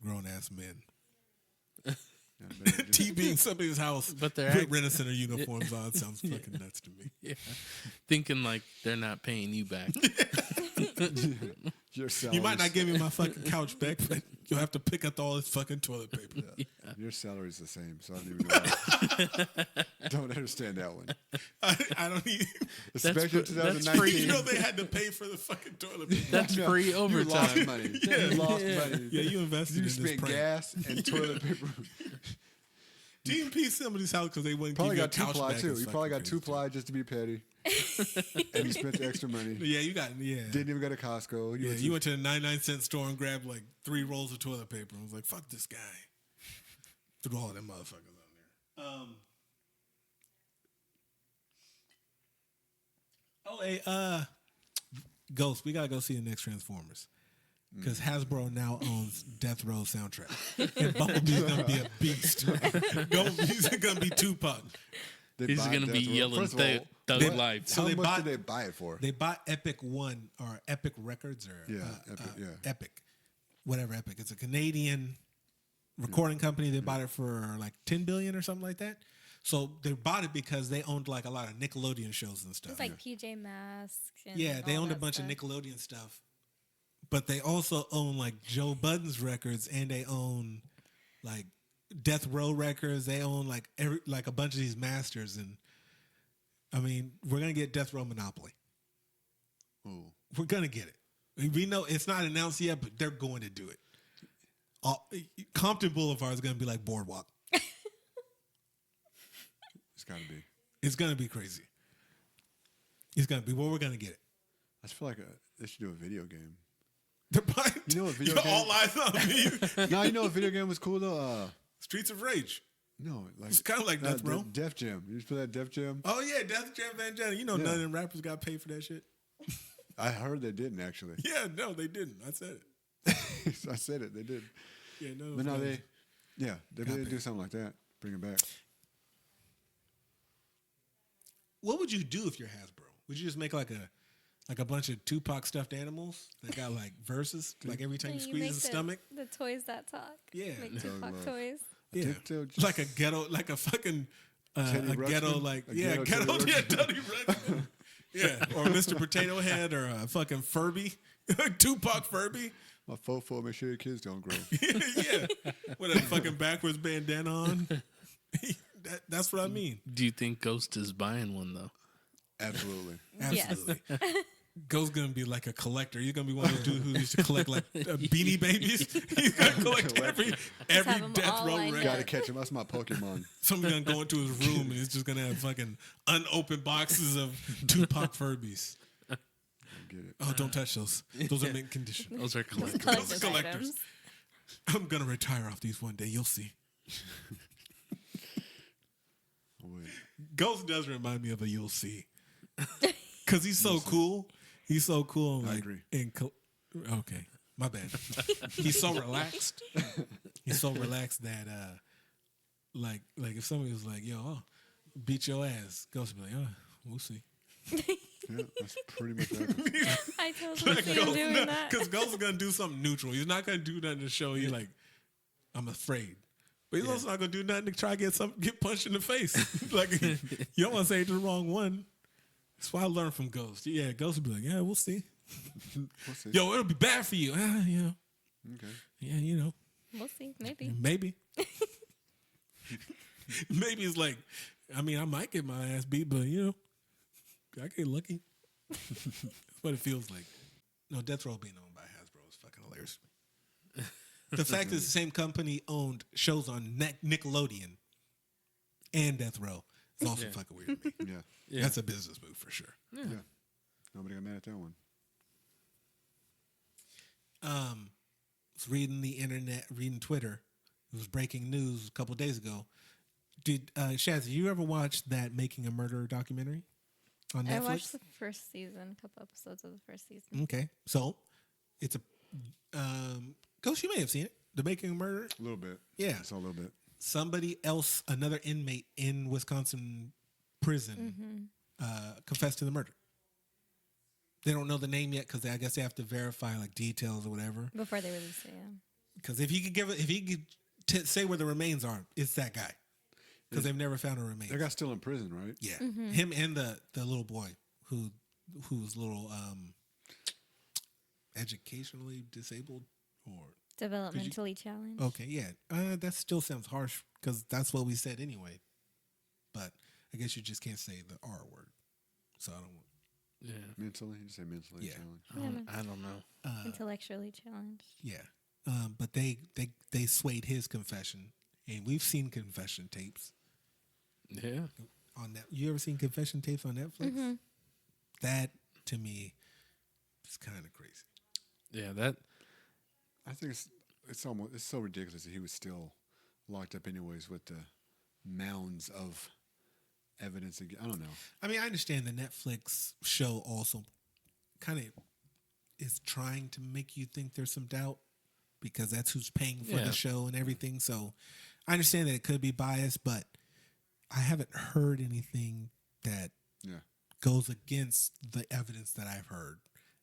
grown ass men. TPing somebody's house, But they're with Rent Center uniforms on sounds fucking nuts to me. Yeah, thinking like they're not paying you back. Your You might not salary's- give me my fucking couch back, but you'll have to pick up all this fucking toilet paper. Your salary's the same, so I don't even know. Don't understand that one. I don't even. Especially in that's 2019. free. You know they had to pay for the fucking toilet paper. That's No, free You lost overtime. money. You lost money. Yeah, you invested You in this spent prank. gas and toilet paper. DMP somebody's house because they wouldn't Probably give you a got two couch ply back. too. It's You probably fucking got two crazy. ply just to be petty. And you spent the extra money. Yeah, you got Didn't even go to Costco. You went to the 99-cent store and grabbed like 3 rolls of toilet paper. I was like, fuck this guy. Threw all of them motherfuckers on there. Ghost, we gotta go see the next Transformers. Because Hasbro now owns Death Row soundtrack. And Bumblebee's gonna be a beast. He's gonna be Tupac. They He's bought gonna be Death Row. yelling First of all, Thug they- Life. So how they much bought- did they buy it for? They bought Epic One or Epic Records or Yeah, Epic, yeah. Epic, whatever Epic. It's a Canadian recording company. They bought it for like $10 billion or something like that. So they bought it because they owned like a lot of Nickelodeon shows and stuff. It's like PJ Masks. And Yeah, they all owned a that bunch stuff. of Nickelodeon stuff, but they also own like Joe Budden's records, and they own like Death Row records. They own like a bunch of these masters, and I mean, we're gonna get Death Row Monopoly. Ooh. We're gonna get it. We know it's not announced yet, but they're going to do it. Compton Boulevard is gonna be like Boardwalk. It's got to be. It's gonna be crazy. It's gonna be. Well, we're gonna get it. I just feel like they should do a video game. They're buying. You know what video You're game- all eyes on me. No, you know what video game was cool though? Streets of Rage. No, like It's kinda like Death Row. Def Jam. You just play that Def Jam? Oh yeah, Death Jam Van Jam. You know, Yeah. none of them rappers got paid for that shit. I heard they didn't actually. Yeah, no, they didn't. I said it. I said it. They did. Yeah, no. But no, they Got really paid. do something like that. Bring it back. What would you do if you're Hasbro? Would you just make like a bunch of Tupac stuffed animals that got like verses, like every time you Yeah, squeeze make his stomach? The toys that talk. Yeah. Make Thug Tupac love. toys. Yeah, Tiptoe just- like a ghetto, like a fucking Teddy a ghetto, Ruxpin? like A yeah, ghetto Teddy yeah, Ruxpin? Teddy Ruxpin. Yeah, or Mr. Potato Head, or a fucking Furby, Tupac Furby. My fofo, make sure your kids don't grow. Yeah, with a fucking backwards bandana on. That's what I mean. Do you think Ghost is buying one though? Absolutely. Absolutely. Go's gonna be like a collector. He's gonna be one of those dudes who used to collect like Beanie Babies. He's gonna collect every have them Death all Row lined record. up. Gotta catch him. That's my Pokemon. Someone's gonna go into his room and he's just gonna have fucking unopened boxes of Tupac Furbies. I get it. Oh, don't touch those. Those are mint condition. Those are collectibles. Collector's collectors. items. I'm gonna retire off these one day. You'll see. I would. Ghost does remind me of a you'll see. Cause he's so cool. He's so cool. And I like, agree. Okay, my bad. He's so relaxed. He's so relaxed that like if somebody was like, "Yo, beat your ass," Ghost would be like, "Oh, we'll see." Yeah, that's pretty much that. I totally see him doing that. Because Ghost is gonna do something neutral. He's not gonna do nothing to show you like I'm afraid. But he's also not gonna do nothing to try to get punched in the face. Like you don't want to say the wrong one. That's why I learned from Ghost. Yeah, Ghost would be like, "Yeah, we'll see." We'll see. Yo, it'll be bad for you. Yeah, Okay. yeah, you know, We'll see. Maybe. maybe. Maybe it's like, I mean, I might get my ass beat, but you know, I get lucky. That's what it feels like. No, Death Row being owned by Hasbro is fucking hilarious to me. The fact that the same company owned shows on Nickelodeon and Death Row is also fucking weird to me. Yeah. Yeah. That's a business move for sure. Yeah. Nobody got mad at that one. was reading the internet, reading Twitter. It was breaking news a couple of days ago. Did Shazzy, you ever watch that Making a Murderer documentary on Netflix? I watched the first season, a couple episodes of the first season. Okay, so it's a Ghost. You may have seen it, The Making a Murderer. A little bit. Yeah, It's a little bit. somebody else, another inmate in Wisconsin prison, confessed to the murder. They don't know the name yet because I guess they have to verify like details or whatever. Before they release it, yeah. Because if he could say where the remains are, it's that guy. Because they've never found a remains. That guy's still in prison, right? Yeah, him and the little boy who was little educationally disabled or Developmentally challenged. okay, yeah, that still sounds harsh because that's what we said anyway. But I guess you just can't say the R word, so I don't want. Yeah. Mentally? You say mentally Yeah. challenged. I don't know. Intellectually challenged. Yeah, but they swayed his confession, and we've seen confession tapes Yeah. on that. You ever seen confession tapes on Netflix? That to me is kind of crazy. Yeah, that I think it's so ridiculous that he was still locked up anyways with the mounds of evidence. I don't know. I mean, I understand the Netflix show also kind of is trying to make you think there's some doubt because that's who's paying for Yeah. the show and everything. So I understand that it could be biased, but I haven't heard anything that Yeah. goes against the evidence that I've heard.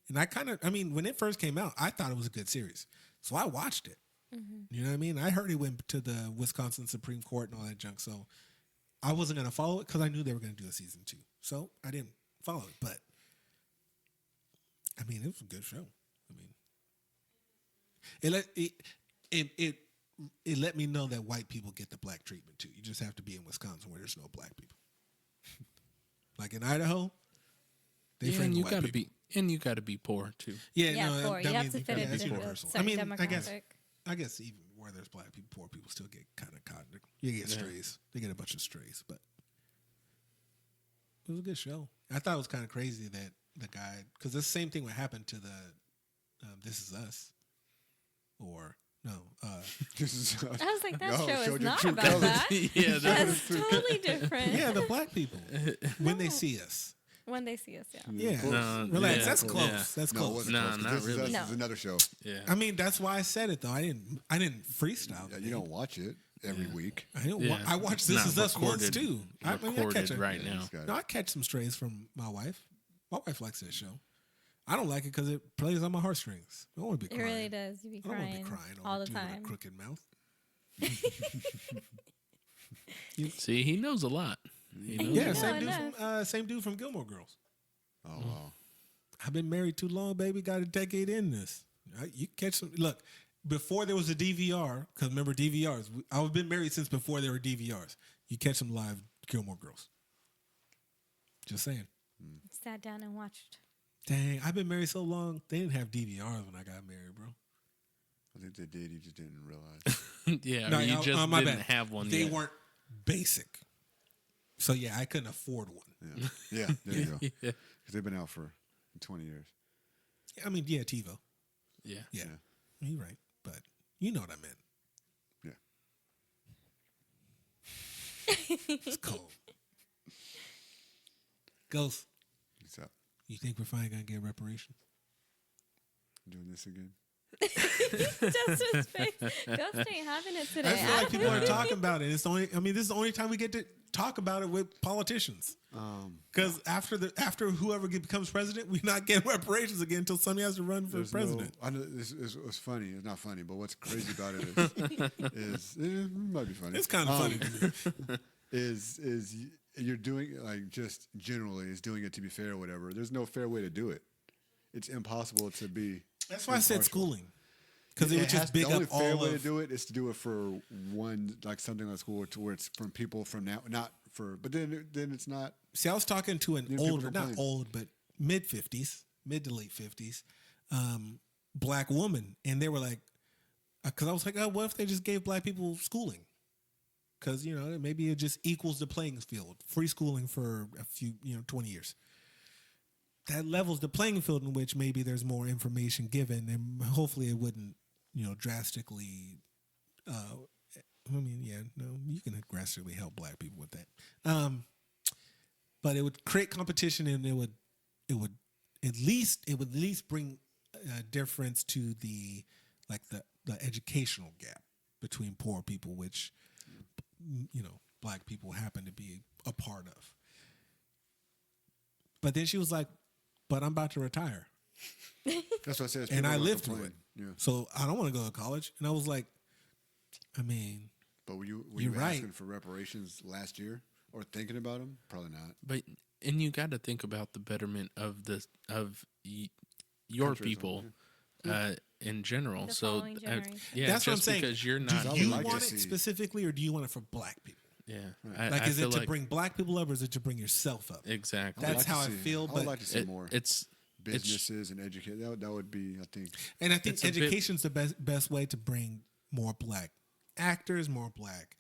And when it first came out, I thought it was a good series. So I watched it. You know what I mean? I heard it went to the Wisconsin Supreme Court and all that junk. So I wasn't going to follow it because I knew they were going to do a season 2. So I didn't follow it. But I mean, it was a good show. I mean, it let me know that white people get the black treatment too. You just have to be in Wisconsin where there's no black people. Like in Idaho, they yeah, friend and you white gotta people. be poor too. Yeah, Yeah, no, poor. that You have means to fit that's into universal. a certain demographic. I guess even where there's black people, poor people still get kind of caught. You get strays. They get a bunch of strays, but it was a good show. I thought it was kind of crazy that the guy, because the same thing would happen to the This Is Us, or no, This is. I was like, that No, show showed is your not true about colors. that. Yeah, That's totally different. yeah, the black people when they see us. When they see us, yeah. Yeah, No, relax. yeah, that's close. yeah. That's No, it close. wasn't No, close, 'cause not This Is really. Us No. is another show. yeah. I mean, that's why I said it though. I didn't freestyle. Yeah, the you name. don't watch it every week. I don't. Yeah. I watched It's This not Is Us once recorded- too. I catch Recorded it. right Yeah, now. it's got No, it. I catch some strays from my wife. My wife likes that show. I don't like it because it plays on my heartstrings. I don't want to be It crying. really does. You be I don't want to crying, be crying all over the dude with time. a crooked mouth. See, he knows a lot. He knows Yeah, a same lot. dude same dude from Gilmore Girls. Oh wow. I've been married too long, baby. Got a decade in this. You catch some. Look, before there was a DVR, because remember DVRs. I've been married since before there were DVRs. You catch some live Gilmore Girls. Just saying. Sat down and watched. Dang, I've been married so long. They didn't have DVRs when I got married, bro. I think they did. You just didn't realize. Yeah, No, or you just my didn't bad. have one They yet. weren't basic. So yeah, I couldn't afford one. Yeah. Yeah. There you go. Yeah. Because they've been out for 20 years. I mean, yeah, TiVo. Yeah. Yeah, you're right. But you know what I meant. Yeah. It's cold. Ghost, What's up? you think we're finally gonna get reparations? Doing this again? Just his face. Ghost ain't having it today. I feel like people are Absolutely. talking about it. It's the only. I mean, this is the only time we get to talk about it with politicians. Because after whoever becomes president, we not get reparations again until somebody has to run for president. I know this is funny. It's not funny, but what's crazy about it is it might be funny. It's kind of funny to me. Is you're doing like just generally is doing it to be fair or whatever. There's no fair way to do it. It's impossible to be. That's why I said impartial. schooling. Because it would just big the only up fair all way to of. do it is to do it for one, like something like school, to where it's from people from now, not for. But then it's not. See, I was talking to an people older, not complain. old, but mid to late 50s, black woman, and they were like, because I was like, oh, what if they just gave black people schooling? Because maybe it just equals the playing field, free schooling for a few, 20 years. that levels the playing field in which maybe there's more information given, and hopefully it wouldn't, drastically. You can drastically help black people with that. But it would create competition, and it would at least bring a difference to the educational gap between poor people, which black people happen to be a part of. But then she was like, "But I'm about to retire." That's what I said. And I lived through it. Yeah. So I don't want to go to college. And I was like, I mean, but were you right. asking for reparations last year or thinking about them? Probably not. But you got to think about the betterment of your people in general. The So following generation. that's what I'm saying. Because you're not, do you want it specifically, or do you want it for black people? Yeah, Right. Is it to bring black people up, or is it to bring yourself up? Exactly. That's how I feel. I But would like to see more. It's businesses and educate. That would be, I think. And I think education's the best way to bring more black actors, more black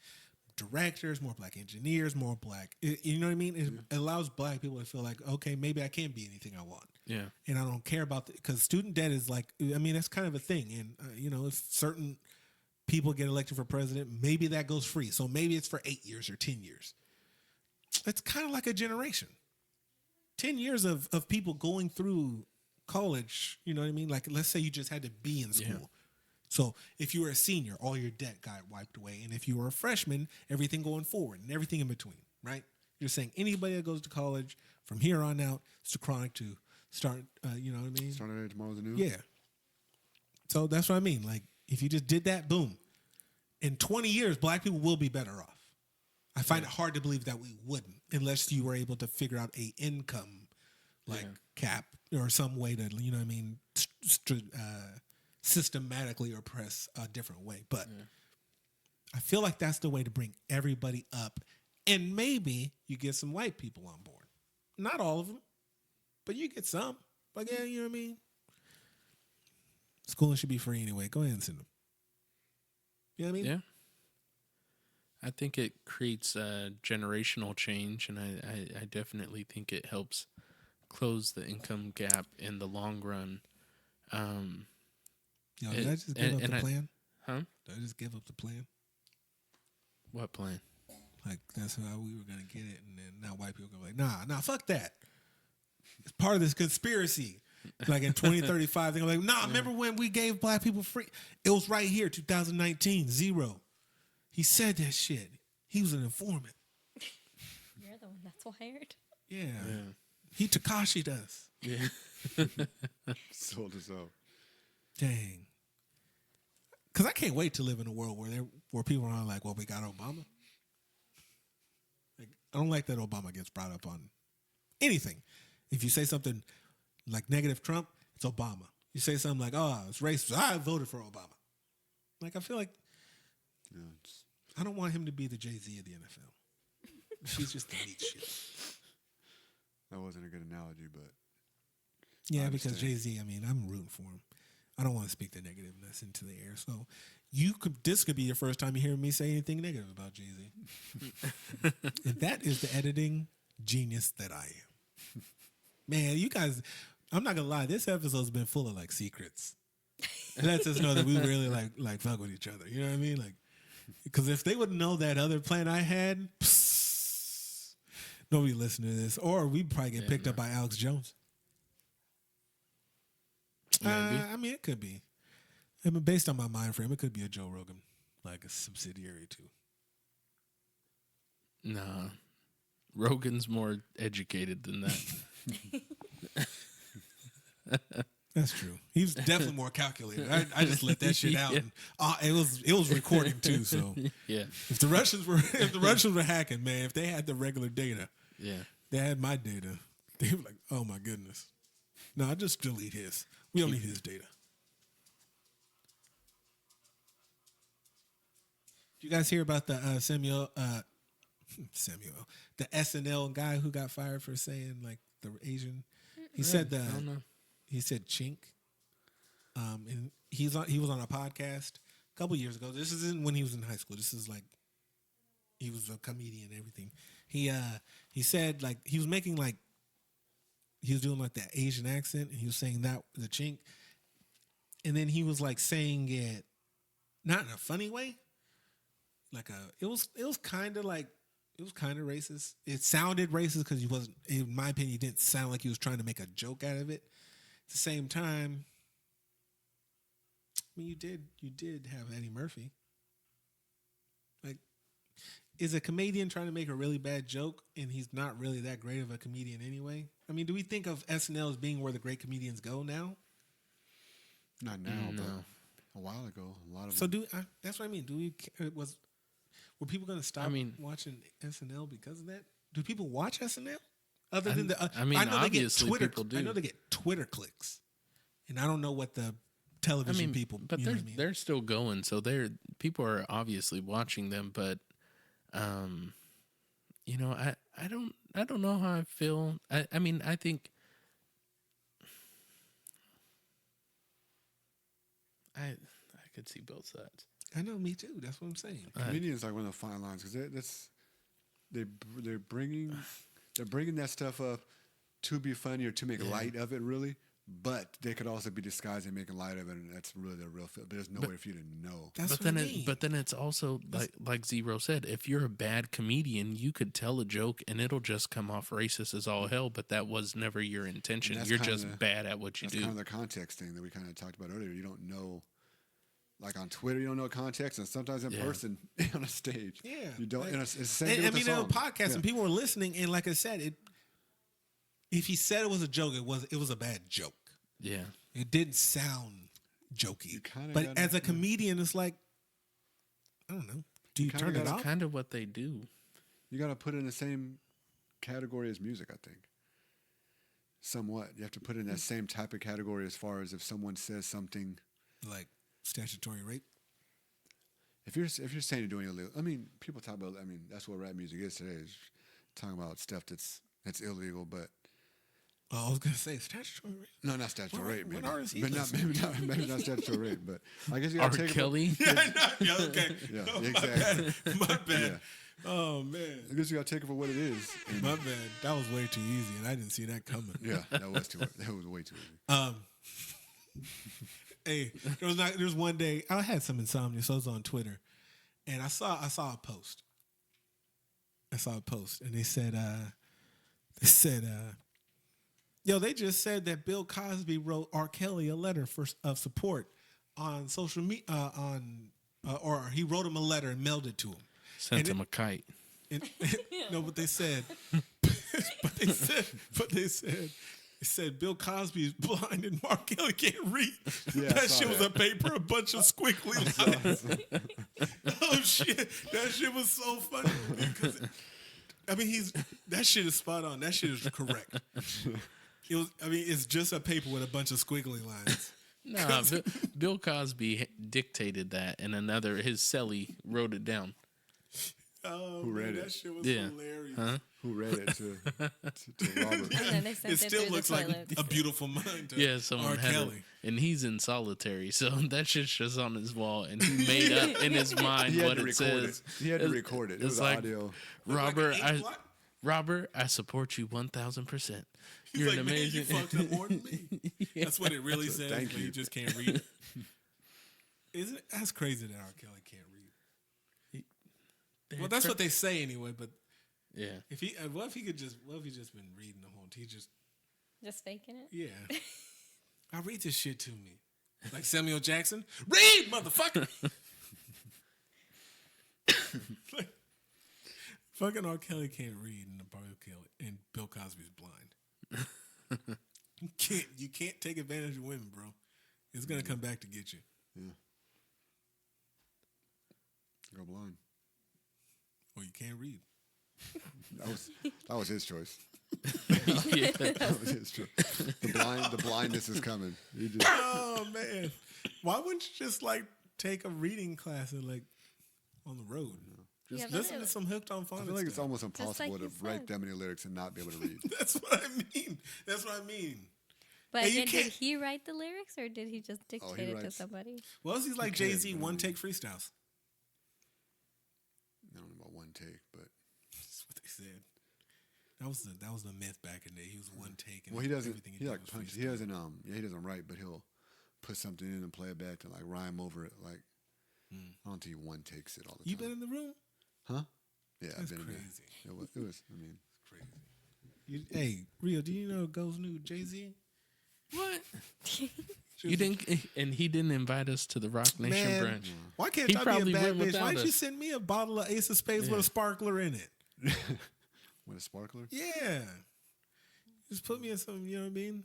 directors, more black engineers, more black. You know what I mean? It allows black people to feel like, okay, maybe I can be anything I want. Yeah. And I don't care about because student debt is like, I mean, that's kind of a thing. And if certain people get elected for president, maybe that goes free. So maybe it's for 8 years or 10 years. It's kind of like a generation. 10 years of people going through college, you know what I mean? Like, let's say you just had to be in school. Yeah. So if you were a senior, all your debt got wiped away. And if you were a freshman, everything going forward and everything in between, right? You're saying anybody that goes to college from here on out, it's too chronic to start, you know what I mean? Starting tomorrow's a new. Yeah. So that's what I mean. Like, if you just did that, boom. In 20 years, black people will be better off. I find it hard to believe that we wouldn't, unless you were able to figure out a income cap or some way to, you know what I mean, systematically oppress a different way. But I feel like that's the way to bring everybody up. And maybe you get some white people on board. Not all of them, but you get some. Like, yeah, you know what I mean? Schooling should be free anyway. Go ahead and send them. You know what I mean? Yeah. I think it creates a generational change, and I definitely think it helps close the income gap in the long run. Did I just give up the plan? Huh? Did I just give up the plan? What plan? Like, that's how we were going to get it, and then now white people are like, nah, fuck that. It's part of this conspiracy. Like in 2035, they're like, remember when we gave black people free? It was right here, 2019, 0. He said that shit. He was an informant. You're the one that's wired. Yeah. He Tekashi does. Yeah. Sold us out. Dang. Because I can't wait to live in a world where people are like, well, we got Obama. Like, I don't like that Obama gets brought up on anything. If you say something like negative Trump, it's Obama. You say something like, oh, it's racist, I voted for Obama. Like, I feel like I don't want him to be the Jay-Z of the NFL. He's just the meat shit. That wasn't a good analogy, but yeah, because Jay-Z, I mean, I'm rooting for him. I don't want to speak the negativeness into the air. So this could be your first time you hear me say anything negative about Jay-Z. And that is the editing genius that I am. Man, you guys, I'm not gonna lie, this episode's been full of like secrets. It lets us know that we really like fuck with each other. You know what I mean? Like, because if they would know that other plan I had, nobody listen to this, or we'd probably get picked up by Alex Jones. I mean, it could be. I mean, based on my mind frame, it could be a Joe Rogan, like a subsidiary too. Nah, Rogan's more educated than that. That's true. He was definitely more calculated. I just let that shit out. And, it was recording too. So yeah, if the Russians were hacking, man, if they had the regular data, they had my data. They were like, oh my goodness. No, I just delete his. We don't need his data. Did you guys hear about the Samuel, the SNL guy who got fired for saying like the Asian? He said I don't know. He said chink. And he was on a podcast a couple years ago. This isn't when he was in high school. This is like he was a comedian and everything. He said like he was making like he was doing like that Asian accent, and he was saying that the chink, and then he was like saying it not in a funny way, like it was kind of like it was kind of racist. It sounded racist because he wasn't, in my opinion, he didn't sound like he was trying to make a joke out of it. At the same time, I mean, you did have Eddie Murphy. Like, is a comedian trying to make a really bad joke and he's not really that great of a comedian anyway? I mean, do we think of SNL as being where the great comedians go now? Not now, but a while ago, a lot of So them. that's what I mean. Were people going to stop watching SNL because of that? Do people watch SNL? Other than I mean, obviously people do. I know they get Twitter clicks, and I don't know what the television people. But they're still going, so people are obviously watching them. But, you know, I don't know how I feel. I mean, I think I could see both sides. I know, me too. That's what I'm saying. Comedians like one of the fine lines because they're bringing that stuff up to be funny or to make light of it, really. But they could also be disguised and making light of it, and that's really the real feel. But there's no way for you to know. That's what I mean. But then it's also like Zero said, if you're a bad comedian, you could tell a joke and it'll just come off racist as all hell. But that was never your intention. You're just bad at what you do. That's kind of the context thing that we kind of talked about earlier. You don't know. Like on Twitter, you don't know context, and sometimes in person on a stage, you don't. It's the same thing with the song. Podcast, and people were listening, and like I said, if he said it was a joke, it was a bad joke. Yeah, it didn't sound jokey. But as a comedian, it's like, I don't know. Do you turn it off? That's kind of what they do. You got to put it in the same category as music, I think. Somewhat, you have to put it in that same type of category as far as if someone says something like statutory rape. If you're saying you're doing illegal, I mean, people talk about. I mean, that's what rap music is today. Is talking about stuff that's illegal, but. I was gonna say statutory rape. No, not statutory rape. What artist maybe not statutory rape, but I guess you got to take Kelly. Yeah, okay. Yeah, exactly. My bad. Oh man. I guess you got to take it for what it is. And my bad. That was way too easy, and I didn't see that coming. Yeah, that was way too easy. Hey, there was one day I had some insomnia, so I was on Twitter, and I saw a post. And they said, yo, they just said that Bill Cosby wrote R. Kelly a letter of support on social media, or he wrote him a letter and mailed it to him. Sent him a kite. No, but they said, it said Bill Cosby is blind and Mark Kelly can't read. Yeah, that shit was a paper, a bunch of squiggly lines. Oh shit, that shit was so funny. I mean, that shit is spot on. That shit is correct. It's just a paper with a bunch of squiggly lines. Nah, Bill Cosby dictated that, and his cellie wrote it down. Oh, who read it? That shit was hilarious. Huh? Who read it to Robert? And then they sent It still through looks the like toilets. a beautiful mind to R. Someone had Kelly. and he's in solitary, so that shit's just on his wall, and he made up in his mind what it says. He had to record it. It was like, audio. Robert, I support you 1,000%. You're like, an amazing. Man, you fucked up more than me. That's what it really says. Thank you. You just can't read it. Isn't it? That's crazy that R. Kelly can't read. Well, that's what they say anyway. But yeah, what if he just been reading the whole? He just faking it. Yeah. I read this shit to me, like Samuel Jackson. Read, motherfucker. Like, fucking R. Kelly can't read, and Bill Cosby's blind. You can't take advantage of women, bro. It's gonna come back to get you. Yeah. Go blind. Or you can't read. That was his choice. yeah. That was his choice. The blindness is coming. Oh man, why wouldn't you just like take a reading class and like on the road? Just listen to some Hooked on Phonics. I feel like it's almost impossible like to write that many lyrics and not be able to read. That's what I mean. But Hey, did he write the lyrics, or did he just dictate it to writes- somebody? Well, he's like Jay-Z, one take freestyles. I don't know about one take, but That's what they said. That was the myth back in the day. He was one take. And Well, he doesn't. everything He did like was punches. freestyle. He doesn't. Yeah, he doesn't write, but he'll put something in and play it back to like rhyme over it. Like I don't think he one takes it all the You time. been in the room? Huh? Yeah, That's I've been crazy. in there. It was. I mean, Crazy. Hey, Rio, do you know Ghost knew Jay-Z? What? You didn't, and he didn't invite us to the Rock Nation Man, brunch. Why can't He I be probably a bad went bitch? without Why didn't you us. send me a bottle of Ace of Spades Yeah. with a sparkler in it? with a sparkler. Yeah. Just put me in some, you know what I mean?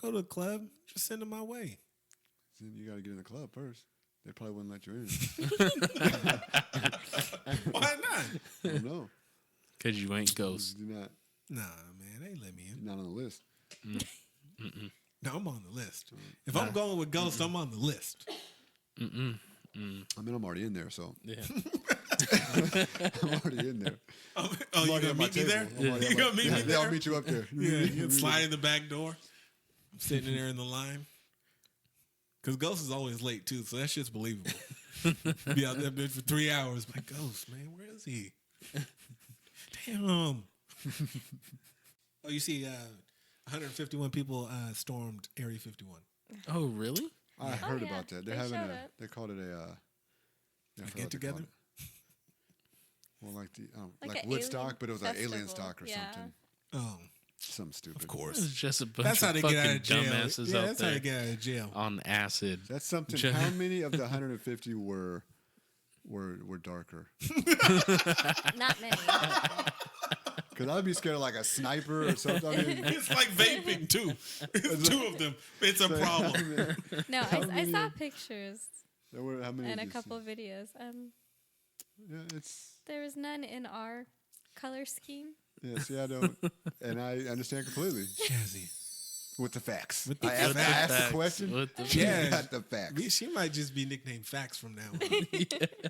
Go to a club, just send them my way. Then you got to get in the club first. They probably wouldn't let you in. Why not? I don't know. Because you ain't Ghost. You're not. Nah, man, they ain't let me in. You're not on the list. No, I'm on the list. If I'm going with Ghost, I'm on the list. I mean, I'm already in there, so Yeah. I'm already in there. Oh, I'm you already gonna at my meet me table. there? I'm already You at my- gonna meet me Yeah, I'll there? meet you up there. Yeah, you can slide in the back door. I'm sitting in there in the line. Because Ghost is always late, too, so that shit's believable. Be out there bitch for 3 hours. Like, Ghost, man, where is he? Damn. Oh, you see, 151 people stormed Area 51. Oh, really? I heard yeah. about that. They're They having showed a. it. They called it a. I forgot what they get together? called it. Well, like the Like like a Woodstock, alien but it was like alien festival. stock or Yeah. something. Oh, Something stupid. of It's course. just a bunch That's how of they fucking get out of jail. dumbasses Yeah, out that's how there they get out of jail. on acid. That's something. Ju- How many of the 150 were darker? Not many. Because I'd be scared of like a sniper or something. I mean, It's like vaping, too. It's two of them. It's a problem. No, I saw pictures there were how many? and a did you couple of videos. see? Yeah, it's. There was none in our color scheme. Yeah, see, I don't, and I understand completely Shazzy. with the facts. With the I asked, I facts. asked the question. With the Yeah. I got the facts. She might just be nicknamed Facts from now on.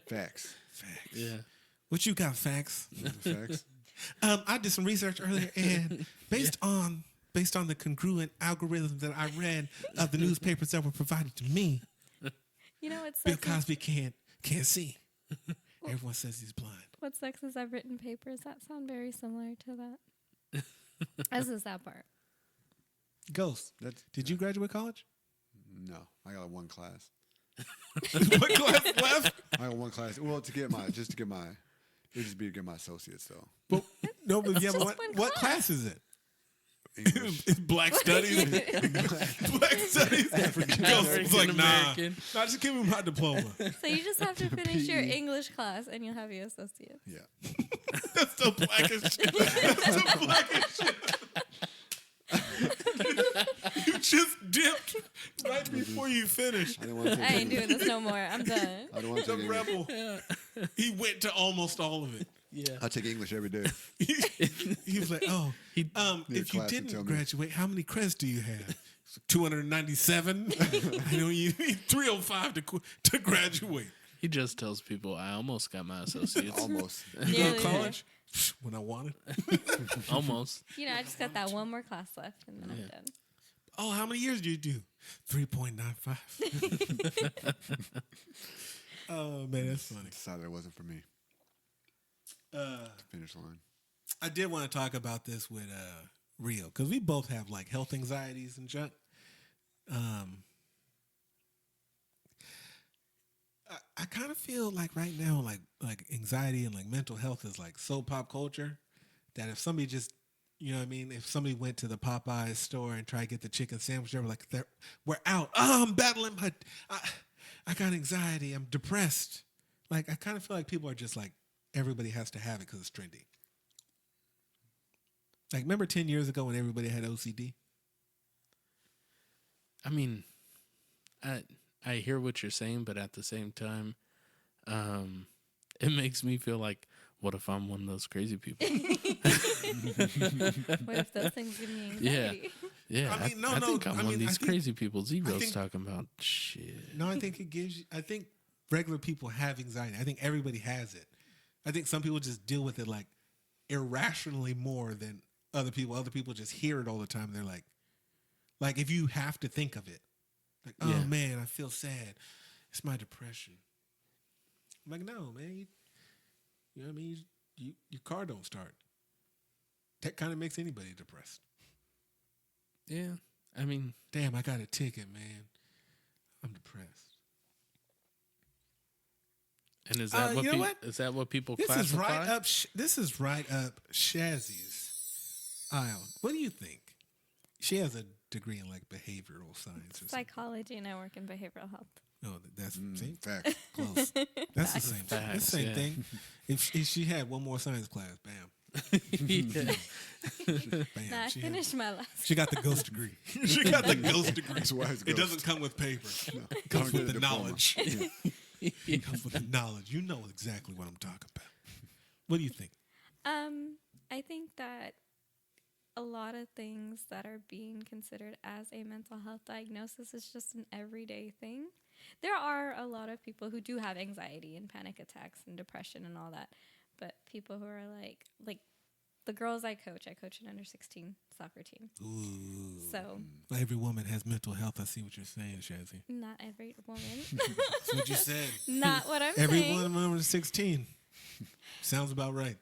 Facts. Facts. Yeah. What you got, Facts? Facts. I did some research earlier, and based on the congruent algorithms that I read of the newspapers that were provided to me, You know what Bill sucks? Cosby can't see. Everyone says he's blind. What sucks is I've written papers that sound very similar to that. That's the sad part. Ghost, did you graduate college? No, I got one class. What class left? I got one class. Well, to get my, it would just be to get my associates though. But no, but yeah, just what one class is it? English. It's Black Studies. Black Studies. Ghost was like, nah, just give me my diploma. So you just have to finish your PE. English class and you'll have your associate. Yeah. That's the blackest shit. That's the blackest shit. You just dipped right before you finished. I didn't want to I take ain't English. doing this no more. I'm done. I don't want to The take English. rebel. He went to almost all of it. Yeah. I take English every day. He was like, "Oh, Need a if you class to tell didn't me. graduate, how many credits do you have? 297. I know you need 305 to graduate. He just tells people, I almost got my associates. Almost. You go Nearly to college when I wanted. Almost. You know, I just got that one more class left and then I'm done. Oh, how many years do you do? 3.95. Oh man, that's funny. Decided it wasn't for me. Finish line. I did want to talk about this with Rio because we both have like health anxieties and junk. I kind of feel like right now, like anxiety and like mental health is like so pop culture that if somebody just, you know what I mean, if somebody went to the Popeyes store and tried to get the chicken sandwich, they were like, we're out. Oh, I'm battling I got anxiety. I'm depressed. Like I kind of feel like people are just like everybody has to have it because it's trendy. Like remember 10 years ago when everybody had OCD? I mean, I hear what you're saying, but at the same time, it makes me feel like, what if I'm one of those crazy people? What if those things give me anxiety? Yeah. I mean, I think I'm I one mean, of these I think- crazy people. Zero's think- talking about shit. No, I think it gives you, I think regular people have anxiety. I think everybody has it. I think some people just deal with it like irrationally more than other people. Other people just hear it all the time. They're like if you have to think of it, like, oh Yeah. man, I feel sad. It's my depression. I'm like, no, man. You know what I mean? Your car don't start. That kind of makes anybody depressed. Yeah. I mean, Damn, I got a ticket, man. I'm depressed. and is that you know what? Is that what people This classify? is right up. This is right up Shazzy's aisle. What do you think? She has a degree in like behavioral science or something. Psychology, and I work in behavioral health. No, that's see? Facts. Close. That's the same. Facts, That's the same yeah. thing. If she had one more science class, bam, Yeah. bam. I She, finished my last. she got the ghost degree. She got the ghost degree. That's why it's It ghost. doesn't come with paper. It Don't comes get with a the diploma. knowledge. It comes with the knowledge. You know exactly what I'm talking about. What do you think? I think that a lot of things that are being considered as a mental health diagnosis is just an everyday thing. There are a lot of people who do have anxiety and panic attacks and depression and all that, but people who are like the girls I coach an under 16 soccer team. Ooh. So Every woman has mental health. I see what you're saying, Shazzy. not every woman. That's what you said. Not what I'm Every saying. woman under 16. Sounds about right.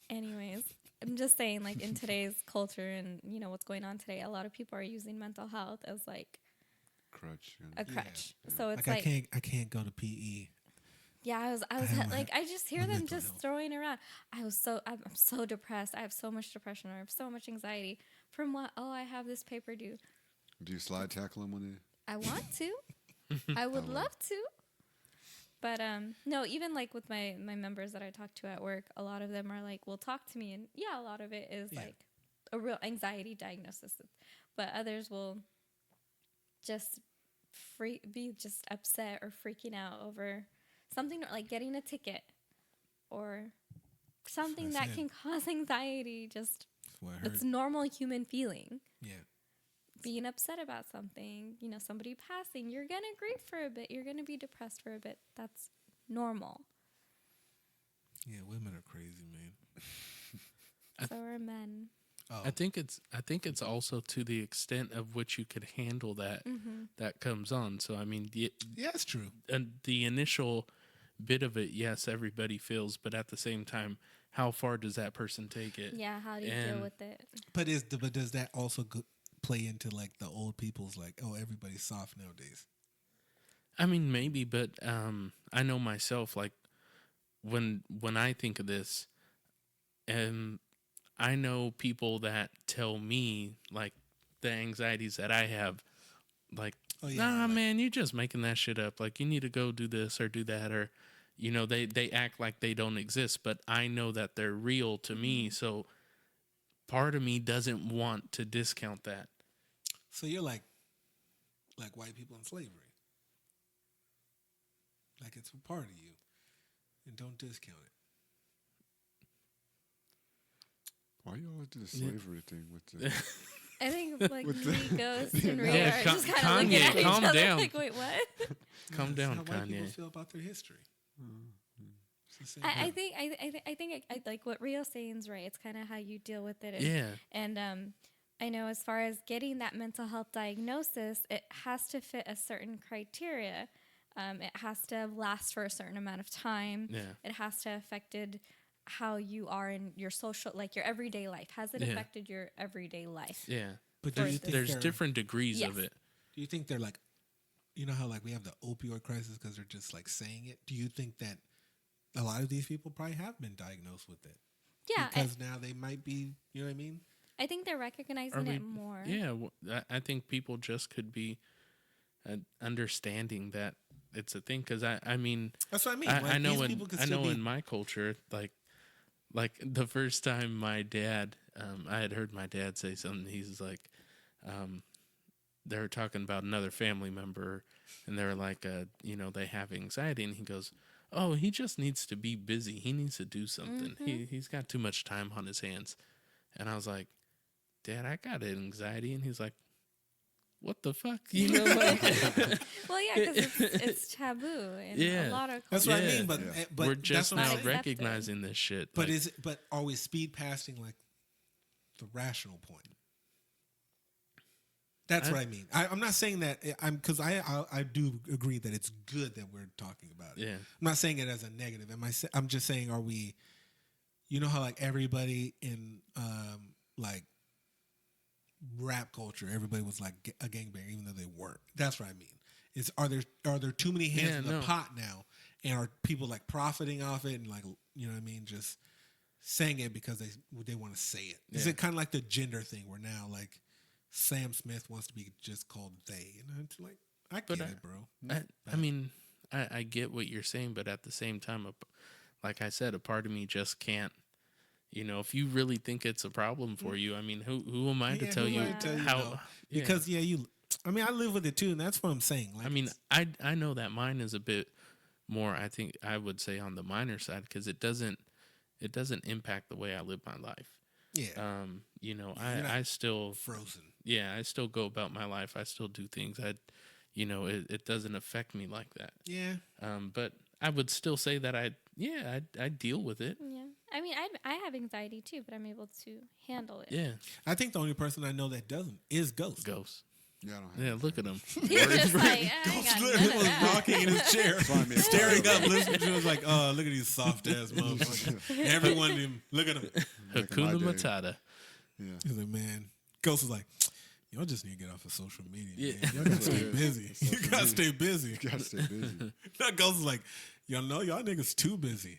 Anyways, I'm just saying, like, in today's culture and, you know, what's going on today, a lot of people are using mental health as, like, Crutch. a crutch. So it's Like I can't go to PE. yeah, I was have like, I just hear my them mental just health. throwing around. I'm so depressed. I have so much depression, or I have so much anxiety. From what? Oh, I have this paper due. Do you slide tackle them when they? I want to. I would love to. But no, even like with my members that I talk to at work, a lot of them are like, well, talk to me. And yeah, a lot of it is like a real anxiety diagnosis. But others will just be just upset or freaking out over something like getting a ticket or something That's that it. can cause anxiety. Just That's what I heard. it's normal human feeling. Yeah. Being upset about something, you know, somebody passing, you're going to grieve for a bit. You're going to be depressed for a bit. That's normal. Yeah, women are crazy, man. So are men. Oh, I think it's also to the extent of which you could handle that that comes on. So I mean, yeah, it's true. and the initial bit of it, yes, everybody feels, but at the same time, how far does that person take it? Yeah, how do you deal And- with it? But does that also play into like the old people's like, oh, everybody's soft nowadays? I mean, maybe, but I know myself. Like when I think of this, and I know people that tell me like the anxieties that I have, like, Oh, yeah, nah, like- man, you're just making that shit up. Like, you need to go do this or do that, or you know, they act like they don't exist, but I know that they're real to me. So part of me doesn't want to discount that. So you're like white people in slavery. Like it's a part of you, and don't discount it. Why you always do the slavery thing with the? I think like With the- Migos and Rio Yeah, are just kind of Kanye, looking at each calm other down. like, wait, what? Calm That's down, how white people Kanye. feel about their history. It's the same I thing. think I like what Rio's saying is right. It's kind of how you deal with it. And, Yeah. And I know as far as getting that mental health diagnosis, it has to fit a certain criteria. It has to last for a certain amount of time. Yeah. It has to have affected how you are in your social, like your everyday life. Has it Yeah. affected your everyday life? Yeah. But do you think There's they're- different degrees of Yes. it. Do you think they're like, you know how like we have the opioid crisis because they're just like saying it? Do you think that a lot of these people probably have been diagnosed with it? Yeah, Because now they might be, you know what I mean? I think they're recognizing it more. Yeah, I think people just could be understanding that it's a thing. Because I mean, That's what I mean. I Like, know these people could I still know be- in my culture, like the first time my dad, I had heard my dad say something. He's like, they were talking about another family member, and they were like, you know, they have anxiety, and he goes, "Oh, he just needs to be busy. He needs to do something. He's got too much time on his hands." And I was like, "Dad, I got anxiety," and he's like, "What the fuck?" You know, like, Well, yeah, because it's taboo in Yeah. a lot of That's what I Yeah. mean. But, Yeah. but we're that's just what I'm now saying. accepted. recognizing this shit. But like, but are we speed passing like the rational point? That's what I mean. I'm not saying that because I do agree that it's good that we're talking about it. Yeah. I'm not saying it as a negative. I'm just saying, are we you know how like everybody in like rap culture, everybody was like a gangbanger, even though they weren't. That's what I mean. Is are there too many hands in the pot now, and are people like profiting off it and like, you know what I mean, just saying it because they want to say it? Is it kind of like the gender thing where now like Sam Smith wants to be just called they? And it's like, I get it, bro. I mean, I get what you're saying, but at the same time, like I said, a part of me just can't. You know, if you really think it's a problem for you, I mean, who am I to tell you how? No. Because I mean, I live with it too, and that's what I'm saying. Like, I mean, I know that mine is a bit more. I think I would say on the minor side because it doesn't impact the way I live my life. Yeah. You know, I still frozen. Yeah, I still go about my life. I still do things. It doesn't affect me like that. Yeah. But I would still say that I deal with it. Yeah. I mean, I have anxiety too, but I'm able to handle it. Yeah. I think the only person I know that doesn't is Ghost. Ghost. Yeah, I don't have Yeah, look at him. He's just like, Ghost literally was rocking in his chair, staring up, listening to it. Was like, oh, look at these soft ass motherfuckers. Everyone, look at him. Hakuna Matata. Yeah. He's like, man. Ghost was like, y'all just need to get off of social media. Yeah. Man. Y'all gotta stay busy. You gotta stay busy. You gotta stay busy. That Ghost is like, y'all know y'all niggas too busy.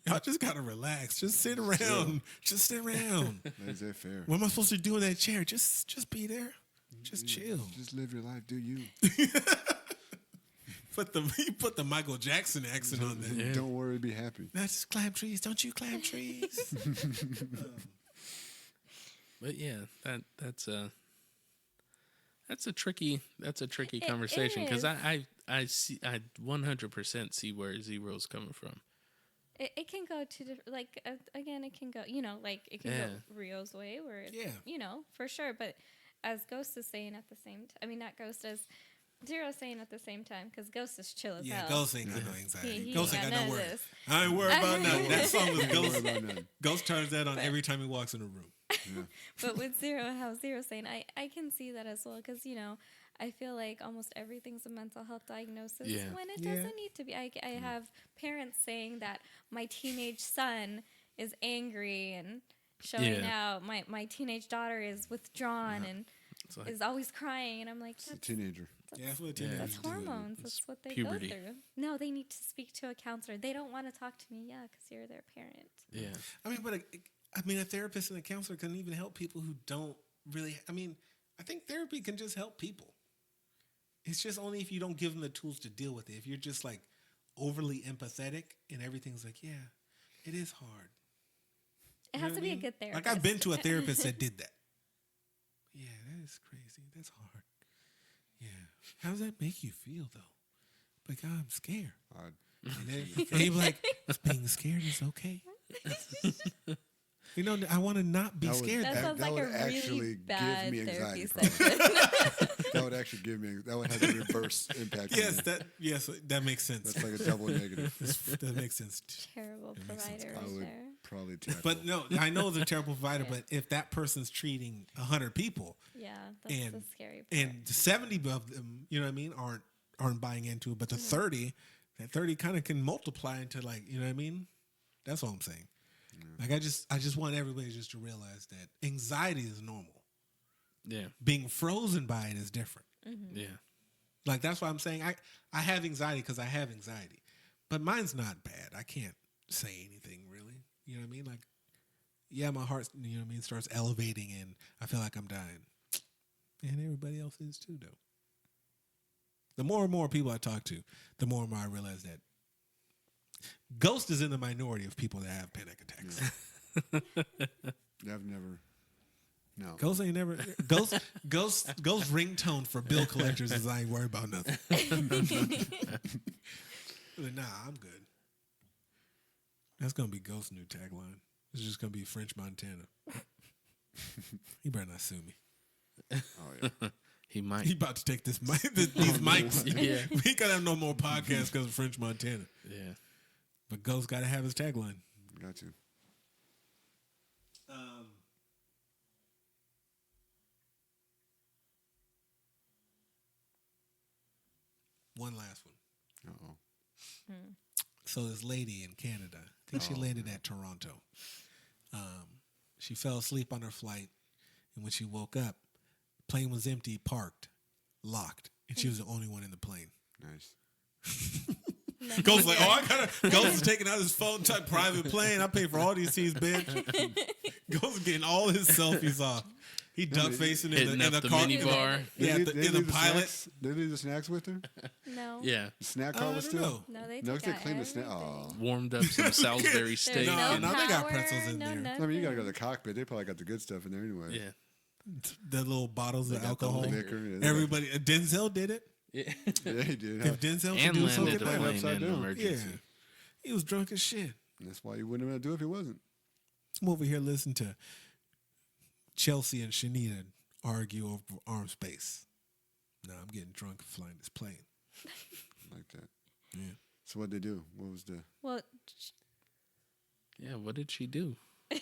Y'all just gotta relax. Just sit around. Just sit around. Is that fair? What am I supposed to do in that chair? Just be there. Just chill. Just live your life. Do you? You put the Michael Jackson accent on there. Yeah. Don't worry. Be happy. Not just climb trees. Don't you climb trees? But yeah, that's a tricky conversation because I 100% see where Zero's coming from. It can go to like again, it can go, you know, like it can go Rio's way where it's, you know, for sure. But as Ghost is saying at the same time, I mean, not Ghost, as Zero's saying at the same time, because Ghost is chill as hell. Yeah, Ghost ain't got no anxiety. He Ghost ain't ain't got got no none of worries. this. I ain't worried about nothing. That song was Don't Ghost. worry about nothing. Ghost turns that on every time he walks in a room. Yeah. But with Zero, how Zero's saying, I can see that as well, because, you know, I feel like almost everything's a mental health diagnosis when it doesn't need to be. I have parents saying that my teenage son is angry and showing out. My teenage daughter is withdrawn and like, is always crying. And I'm like, It's a teenager. That's what teenagers that's do. hormones. That's what they puberty. go through. No, they need to speak to a counselor. They don't want to talk to me. Yeah, because you're their parent. Yeah. I mean, but a therapist and a counselor can even help people who don't really. I mean, I think therapy can just help people. It's just only if you don't give them the tools to deal with it. If you're just like overly empathetic and everything's like, yeah, it is hard. It has to be a good therapist. Like I've been to a therapist that did that. Yeah, that is crazy. That's hard. Yeah. How does that make you feel though? Like, I'm scared. And he'd be like, being scared is okay. You know, I want to not be scared. That sounds like a really bad give me therapy anxiety. session. That would actually give me. That would have a reverse impact. Yes, on me. that makes sense. That's like a double negative. That makes sense. Terrible provider I right would there. probably tackle. But no, I know it's a terrible provider. But if that person's treating 100 people, Yeah, that's and the scary part. and 70 of them, you know what I mean, aren't buying into it, but the 30, that 30 kind of can multiply into, like, you know what I mean. That's all I'm saying. Like I just want everybody just to realize that anxiety is normal. Yeah. Being frozen by it is different. Yeah. Like that's why I'm saying I have anxiety because I have anxiety, but mine's not bad. I can't say anything really. You know what I mean? Like, yeah, my heart, you know what I mean, starts elevating and I feel like I'm dying, and everybody else is too, though. The more and more people I talk to, the more and more I realize that Ghost is in the minority of people that have panic attacks. Yeah, I've never. No. Ghost ain't never. Ghost ringtone for bill collectors is I ain't worried about nothing. But nah, I'm good. That's gonna be Ghost's new tagline. It's just gonna be French Montana. He better not sue me. Oh yeah. He might. He about to take this these mics. Yeah. He gotta have no more podcasts because of French Montana. Yeah. But Ghost gotta have his tagline. Got to. One last one. Uh-oh. So this lady in Canada, I think she landed at Toronto. She fell asleep on her flight, and when she woke up, the plane was empty, parked, locked, and she was the only one in the plane. Nice. Ghost like, Ghost is taking out his phone, type private plane. I pay for all these seats, bitch. Ghost is getting all his selfies off. He duck facing in the the car. mini bar. Yeah, in the pilot. Snacks? They leave the snacks with her? No. Yeah. The snack car was still? No. No, they No, took they out cleaned the snack. everything. Oh. Warmed up some Salisbury steak. There's No, and- no, they got power, pretzels in no there. nothing. I mean, you got to go to the cockpit. They probably got the good stuff in there anyway. Yeah. The little bottles of got the alcohol. liquor, yeah. Everybody, Denzel did it. Yeah. Yeah, he did. If Denzel And could do landed something a like plane upside in down. emergency. Yeah. He was drunk as shit. That's why you wouldn't have to do it if he wasn't. I'm over here listening to Chelsea and Shanita argue over arm space. No, I'm getting drunk flying this plane. Like that. Yeah. So what'd they do? What was the... Well, Yeah. What did she do? I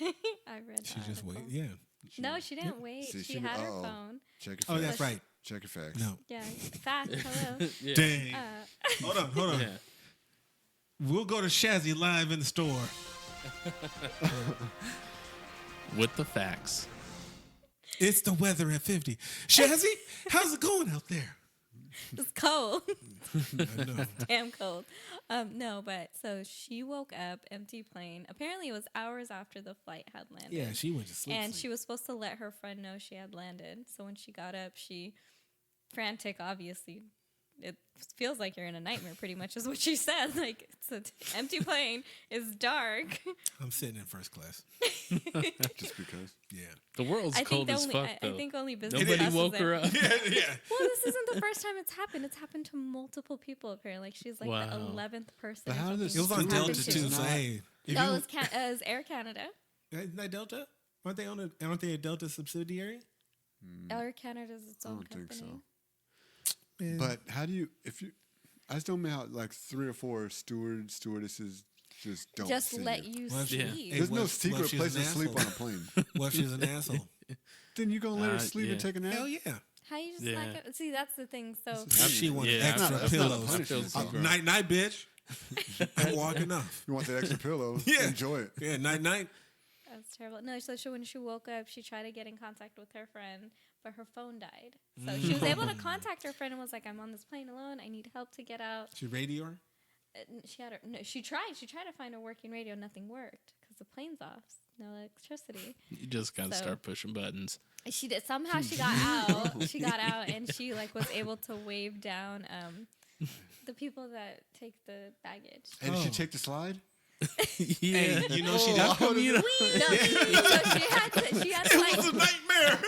read She the just article. waited. Yeah. No, she didn't wait. See, she she- had her uh-oh. phone. Check your Oh, facts. that's right. Check your facts. No. Yeah, fast. Hello. Yeah. Dang. Uh, Hold on. Yeah. We'll go to Shazzy live in the store. With the facts. It's the weather at 50. Shazzy, how's it going out there? it's cold. I know. Damn cold. No, but so she woke up, empty plane. Apparently, it was hours after the flight had landed. Yeah, she went to sleep. And she was supposed to let her friend know she had landed. So when she got up, she, frantic, obviously, it feels like you're in a nightmare, pretty much, is what she said. Like, it's an empty plane, it's dark. I'm sitting in first class. Just because. Yeah. The world's cold as fuck, I though. think only business Nobody class is woke there. her up. Yeah. Well, this isn't the first time it's happened. It's happened to multiple people, apparently. Like, she's like the Wow. 11th person. But or how did something. It was on Stewart Delta is too, so not- hey. If No, you, it was Air Canada. isn't that Delta? Aren't they a Delta subsidiary? Air Canada's its I own don't think company. so. Man. But how do you... I just don't know how, like, 3 or 4 stewardesses just don't Just send let you. you Well, sleep. Hey, There's no what secret if she's place an to sleep on asshole? a plane. What if she's an asshole? Then you gonna let her sleep yeah. and take a nap? Hell yeah. How you just Yeah. like it? See, that's the thing. So She wanted Yeah, extra that's not a pillows. punishment. I feel Night, night, bitch. I'm walking off. You want that extra pillow? Yeah. Enjoy it. Yeah, night, night. that's terrible. No, so when she woke up, she tried to get in contact with her friend, but her phone died. So she was able to contact her friend and was like, "I'm on this plane alone. I need help to get out." She radio her? She had her. No, she tried. She tried to find a working radio. Nothing worked because the plane's off. No electricity. You just gotta So- start pushing buttons. She did. Somehow she got out. She got out and she like was able to wave down the people that take the baggage. And did Oh. she take the slide? Yeah. Hey, you know she How does. come you don't- No, so she had to It was a like nightmare.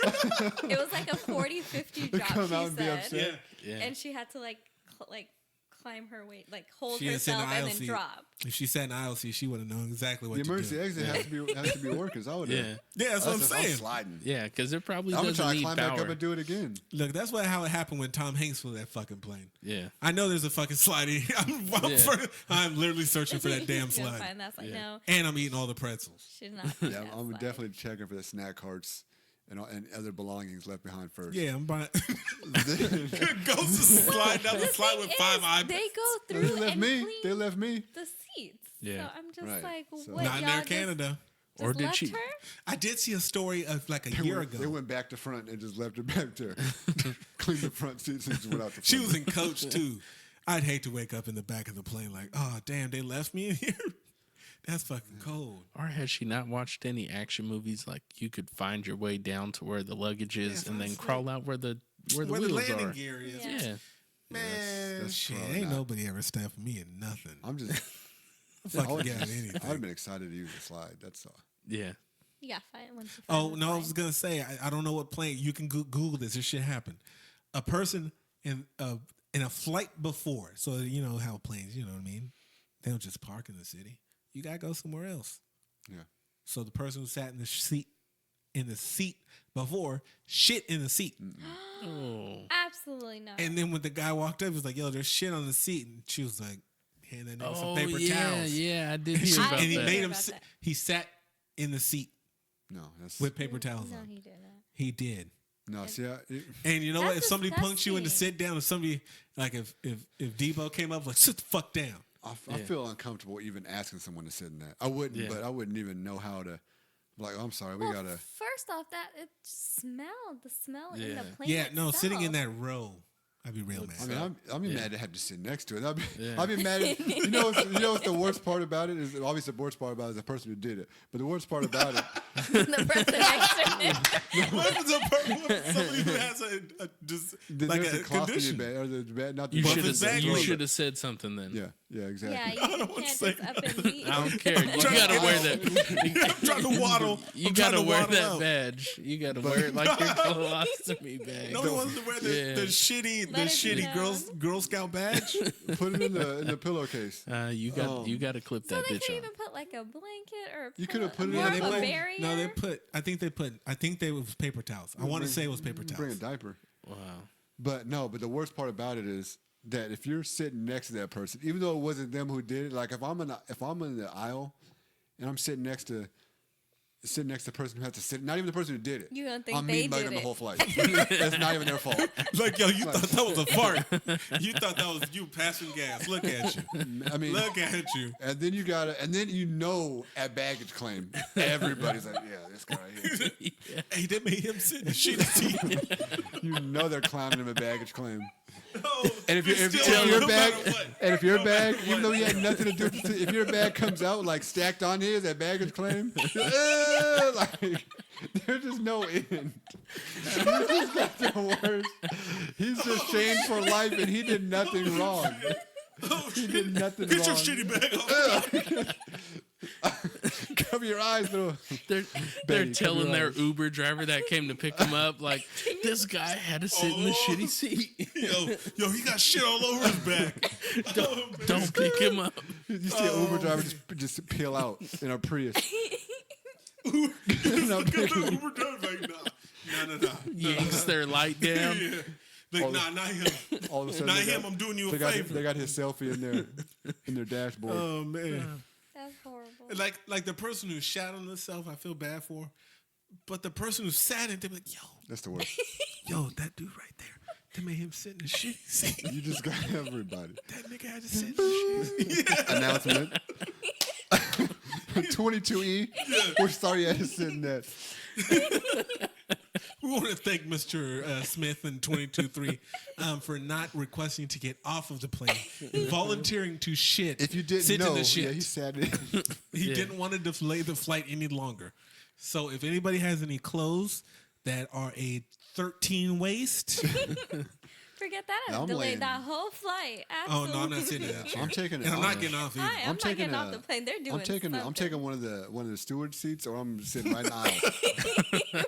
it was like a 40-50 drop. Come She out and be said, upset. Yeah. and she had to like climb her weight, like hold She had to sit in herself the and aisle then seat. drop. If she sat in the aisle seat, she would have known exactly what The to emergency do. exit has to be working. So I would Yeah. Yeah, that's what I'm saying. sliding. Yeah, because it probably I'm gonna doesn't try to need climb back up power. and do it again. Look, that's how it happened when Tom Hanks flew that fucking plane. Yeah. I know there's a fucking sliding. I'm literally searching for that damn She's gonna slide. find that's like Yeah. no, And I'm eating all the pretzels. she did not. do Yeah, that I'm slide. definitely checking for the snack carts and other belongings left behind first. Yeah, I'm buying. they Goes to slide down the The slide thing with is, 5 iPads. They go through left and me. clean They left me. the seats. Yeah. So I'm just Right. like, So- what? Not in y'all Air just- Canada. Or just did left she- her? I did see a story of like a They year went, ago. They went back to front and just left her back there. Cleaned the front seats and just went out the front. She was in coach too. I'd hate to wake up in the back of the plane like, oh damn, they left me in here. That's fucking cold. Or has she not watched any action movies? Like you could find your way down to where the luggage is Yeah, and then find crawl out where the Where the wheels landing are. gear is. Yeah. Yeah. Man, that's shit, probably ain't not. nobody ever stepped me in nothing. I'm just. I fucking got anything. I'd have been excited to use the slide. That's all. Yeah. You got fine once you Oh find the no, I slide. was gonna say I don't know what plane. You can Google this. This shit happened. A person in a flight before. So you know how planes. You know what I mean. They don't just park in the city. You gotta go somewhere else. Yeah. So the person who sat in the seat before shit in the seat. Oh. Absolutely not. And then when the guy walked up, he was like, "Yo, there's shit on the seat," and she was like, "Hand that nigga some Oh paper yeah, towels." yeah, I did And, hear she- about and he that. made him. About Sit, that. he sat in the seat No, that's with paper towels no, on. he didn't. He did. no. See, And you know what? If That's somebody punked you in to disgusting. sit down, if somebody like if Debo came up like sit the fuck down. I Yeah. feel uncomfortable even asking someone to sit in that. I wouldn't, Yeah. but I wouldn't even know how to Like, I'm sorry, we gotta. First off, that it smelled. The smell in the Yeah. plane. Yeah, no, sitting in itself. that row, I'd be real mad. I mean, I'd be mad to have to sit next to it. I'd Yeah. be mad. You know what's the worst part about it is obviously the worst part about it is the person who did it. But the worst part about it, The person next to him. What if somebody who has like there's a the colostomy condition? bag or the bag, not the You But should if it's have. bad, You like- should have said something then. Yeah, exactly. Yeah, you don't can't wanna just say up and leave. I don't care. You gotta wear that. I'm trying to waddle. You I'm trying gotta to wear waddle that out. badge. You gotta wear it like your colostomy bag. No one wants to wear the Yeah. shitty Let it be Girl Scout badge. Put it in the pillowcase. You got to clip So that they bitch could on. even put like a blanket or a You could have put it more in of the a plane. barrier. No, I think they was paper towels. I want to say it was paper Bring a towels. diaper. Wow. But the worst part about it is that if you're sitting next to that person, even though it wasn't them who did it, like if I'm in the aisle and I'm sitting next to the person who has to sit, not even the person who did it. You don't think I'm they mean mugging did the it. whole flight. That's not even their fault. Like, yo, you thought that was a fart. You thought that was you passing gas. Look at you. I mean, Look at you. and then at baggage claim, everybody's like, yeah, this guy right here. Hey, they made him sit in the shitty seat. You know they're clowning him at baggage claim. Oh, And if still your no bag, matter what. and if your No bag, matter even though what. you had nothing to do with it, if your bag comes out like stacked on his at baggage claim, like there's just no end. He's just got the worst. He's just shamed for life, and he did nothing wrong. Oh, He did nothing Get your wrong. shitty bag off. Cover your eyes, little. They're Betty, telling cover their your eyes. Uber driver that came to pick him up, like, this guy had to sit in the Oh. shitty seat. Yo, he got shit all over his back. Don't pick him up. You see an Uber driver just peel out in a Prius. Look at the Uber driver like, nah. Yanks their light down. Yeah. Like, nah, not him. All of a sudden, Not they him. got- I'm doing you a They got, favor. they got his selfie in their dashboard. Oh man. That's horrible. Like the person who shot on himself, I feel bad for. But the person who sat in, they're like, That's the worst. yo, that dude right there, they made him sit in the shit seat. You just got everybody. That nigga had to sit in the shit seat. Announcement. 22E. We're sorry you had to sit in that. We want to thank Mr. Smith and 22-3 for not requesting to get off of the plane, volunteering to shit. If you didn't sit know, in the shit. yeah, he sat in. He didn't want to delay the flight any longer. So if anybody has any clothes that are a 13 waist, Forget that. I'm I've delayed laying- that whole flight. oh Absolutely. no, I'm not sitting in that chair. I'm taking it. and I'm not getting off either. Hi, I'm not taking getting off a- the plane. They're doing I'm taking one of the steward seats, or I'm sitting right in the aisle.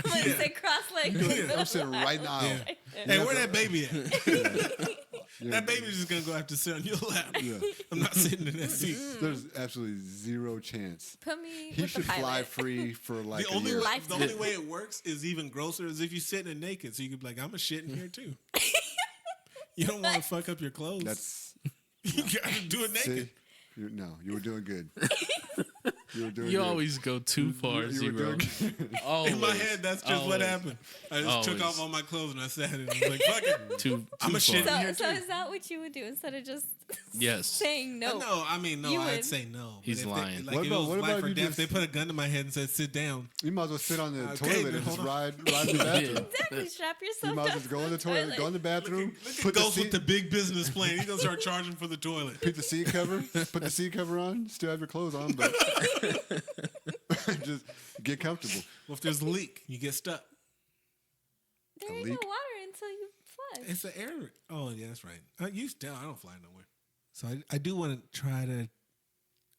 I'm going to sit cross-legged. I'm sitting right in the aisle. Yeah. Hey, where that baby at? Yeah. That baby's just gonna go have to sit on your lap. Yeah. I'm not sitting in that seat. There's absolutely zero chance. Put me He with should the pilot. fly free for like The a only year. way, the only way it works is even grosser is if you sit in naked. So you could be like, I'm a shit in here too. You don't want to fuck up your clothes. That's you gotta do it naked. see, you were doing good. You were doing You good. always go too far, you were Zero. doing good. Always. In my head, that's just what Always. happened. I just took Always. off all my clothes and I sat and I was like, fuck it. Too I'm a far. shit. So, here so too. is that what you would do instead of just Yes. saying no? No, I mean, no, You I'd would. say no. But He's if lying. Like, What if about- it was what life about or you death, just- they put a gun to my head and said, sit down. You might as well sit on the Okay, toilet then and just hold on. ride in the bathroom. Exactly. Strap You yourself might as well down just go in to the toilet, go in the bathroom, Look at put the Ghost with seat, the big business plan. He's gonna start charging for the toilet. put the seat cover on, still have your clothes on, but just get comfortable. Well, if there's a leak, you get stuck. There A ain't leak? no water until you flush. It's an air. Oh, yeah, that's right. I don't fly nowhere. So I do want to try to.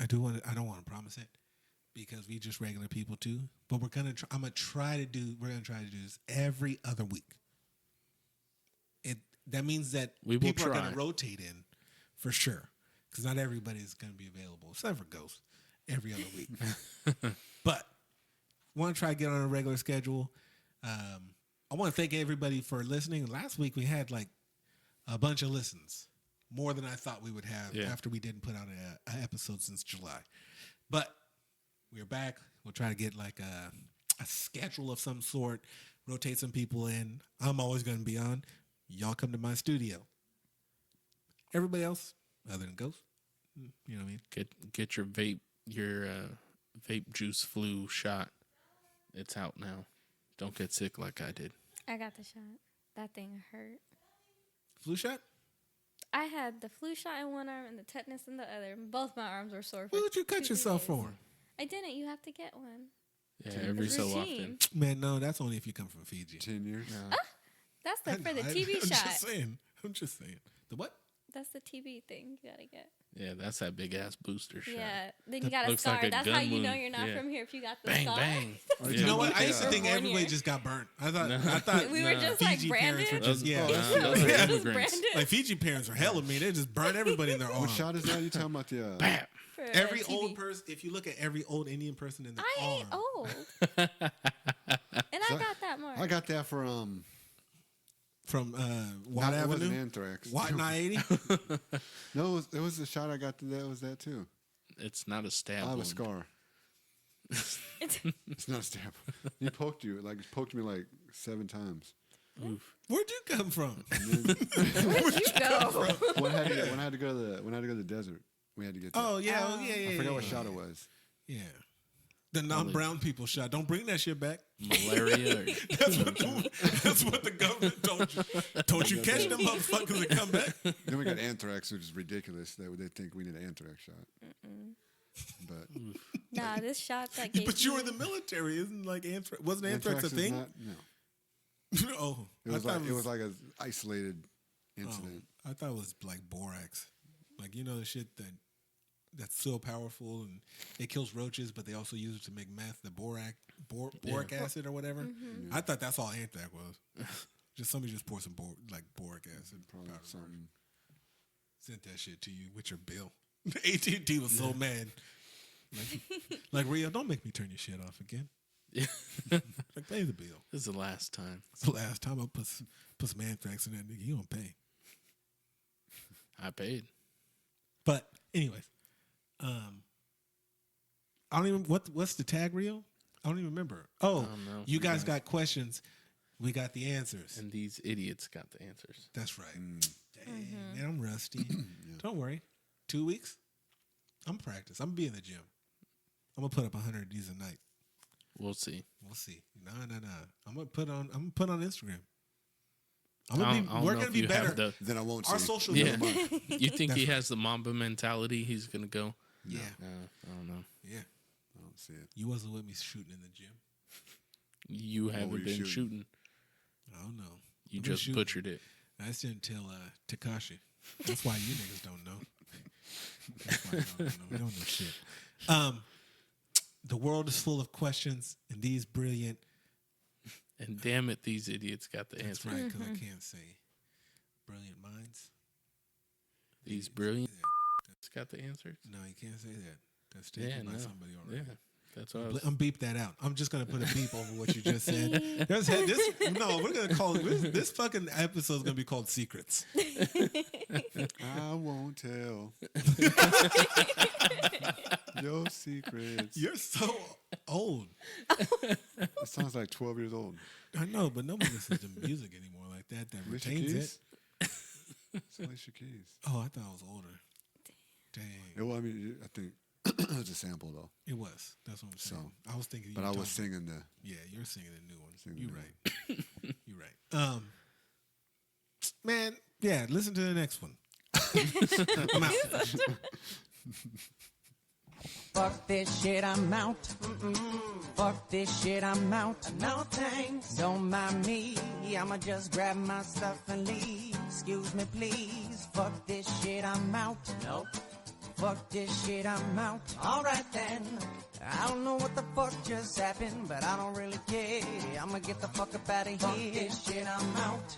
I don't want to promise it because we just regular people too. But we're gonna. I'm gonna try to do. We're gonna try to do this every other week. That means that We will people are try. gonna rotate in, for sure, because not everybody's gonna be available except for Ghost every other week. But want to try to get on a regular schedule. I want to thank everybody for listening. Last week we had like a bunch of listens, more than I thought we would have after we didn't put out an episode since July. But we're back. We'll try to get like a schedule of some sort, rotate some people in. I'm always going to be on. Y'all come to my studio. Everybody else, other than Ghost, you know what I mean? Get your vape juice flu shot. It's out now. Don't get sick like I did. I got the shot. That thing hurt. Flu shot? I had the flu shot in one arm and the tetanus in the other. Both my arms were sore. What would you cut yourself for? I didn't. You have to get one. Yeah, every It's so routine. often. Man, no, that's only if you come from Fiji. 10 years. That's I for the know, TB I'm shot. I'm just saying. The what? That's the TB thing you gotta get. Yeah, that's that big ass booster shot. Yeah. Then you got a Looks scar. like a That's gun how you know wound. you're not Yeah. from here if you got the Bang, scar. bang. You know what? I used to Yeah. think Born everybody here. just got burnt. I thought We were just like Fiji branded. parents were just Those yeah. are Just immigrants. branded. Like Fiji parents were hell of me. They just burn everybody in their arm. What shot is that? You talking about the? Bam. For, Every TB. old person, if you look at every old Indian person in the I arm, ain't old. And I got that mark. I got that for from Watt It wasn't Avenue, anthrax. Watt 980. No, it was the shot I got. That was that too. It's not a stab I have a wound. scar. It's not a stab. He poked me like 7 times. Oof. Where'd you come from? Where'd you go? When I had to go to the desert, we had to get. Oh yeah, I forgot what shot it was. Yeah, the non-brown people shot. Don't bring that shit back. Malaria. Or That's what the government told you. Don't you catch them motherfuckers and come back. Then we got anthrax, which is ridiculous. They think we need an anthrax shot. But Nah, this shot that gave But you were me- in the military, isn't like anthrax? Wasn't anthrax a is thing? not- no, Oh, it was I thought like it was like an isolated incident. I thought it was like borax, like you know the shit that's so powerful and it kills roaches, but they also use it to make meth, the boric acid or whatever. I thought that's all anthrax was. Just somebody just poured some boric acid. Probably powder. something. Sent that shit to you with your bill. AT&T was so mad. Like Rio, don't make me turn your shit off again. Like pay the bill. This is the last time. It's the last time I put some anthrax in that nigga. You don't pay. I paid. But anyways, I don't even what's the tag reel? I don't even remember. Oh, don't know. you guys got questions. We got the answers. And these idiots got the answers. That's right. Dang, man, I'm rusty. Don't worry. 2 weeks. I'm practice. I'm gonna be in the gym. I'm gonna put up 100 of these a night. We'll see. We'll see. Nah. I'm gonna put on Instagram. I don't We're know gonna if be you better. have the. Then I won't. Our see. social Yeah. media. You think That's he right. has the Mamba mentality? He's gonna go. Yeah. I don't know. Yeah. I don't see it. You wasn't with me shooting in the gym. You were haven't you been shooting? shooting. I don't know. You I've been just shooting. butchered it. I just didn't tell Tekashi. That's why you niggas don't know. That's why you don't know. We don't know shit. The world is full of questions, and these brilliant. And damn it, these idiots got the That's answer. right, because I can't say brilliant minds. These brilliant Yeah. got the answers. No, you can't say that. That's taken by somebody already. Yeah, that's what I was. I'm beep that out. I'm just gonna put a beep over what you just said. We're gonna call this fucking episode's gonna be called Secrets. I won't tell your secrets. You're so old. It sounds like 12 years old. I know, but nobody listens to music anymore like that. That Alicia retains Keys? it. It's Alicia Keys. Oh, I thought I was older. Dang. Well, I mean, I think it was a sample though. It was. That's what I'm saying. I was thinking. But I was singing the. Yeah, you're singing the new one. Singing You're the right. You're right. Man, yeah. Listen to the next one. I'm out. Fuck this shit, I'm out. Fuck this shit, I'm out. No thanks. Don't mind me. I'ma just grab my stuff and leave. Excuse me, please. Fuck this shit, I'm out. Nope. Fuck this shit, I'm out. Alright then. I don't know what the fuck just happened, but I don't really care. I'ma get the fuck up out of here. Fuck this shit, I'm out.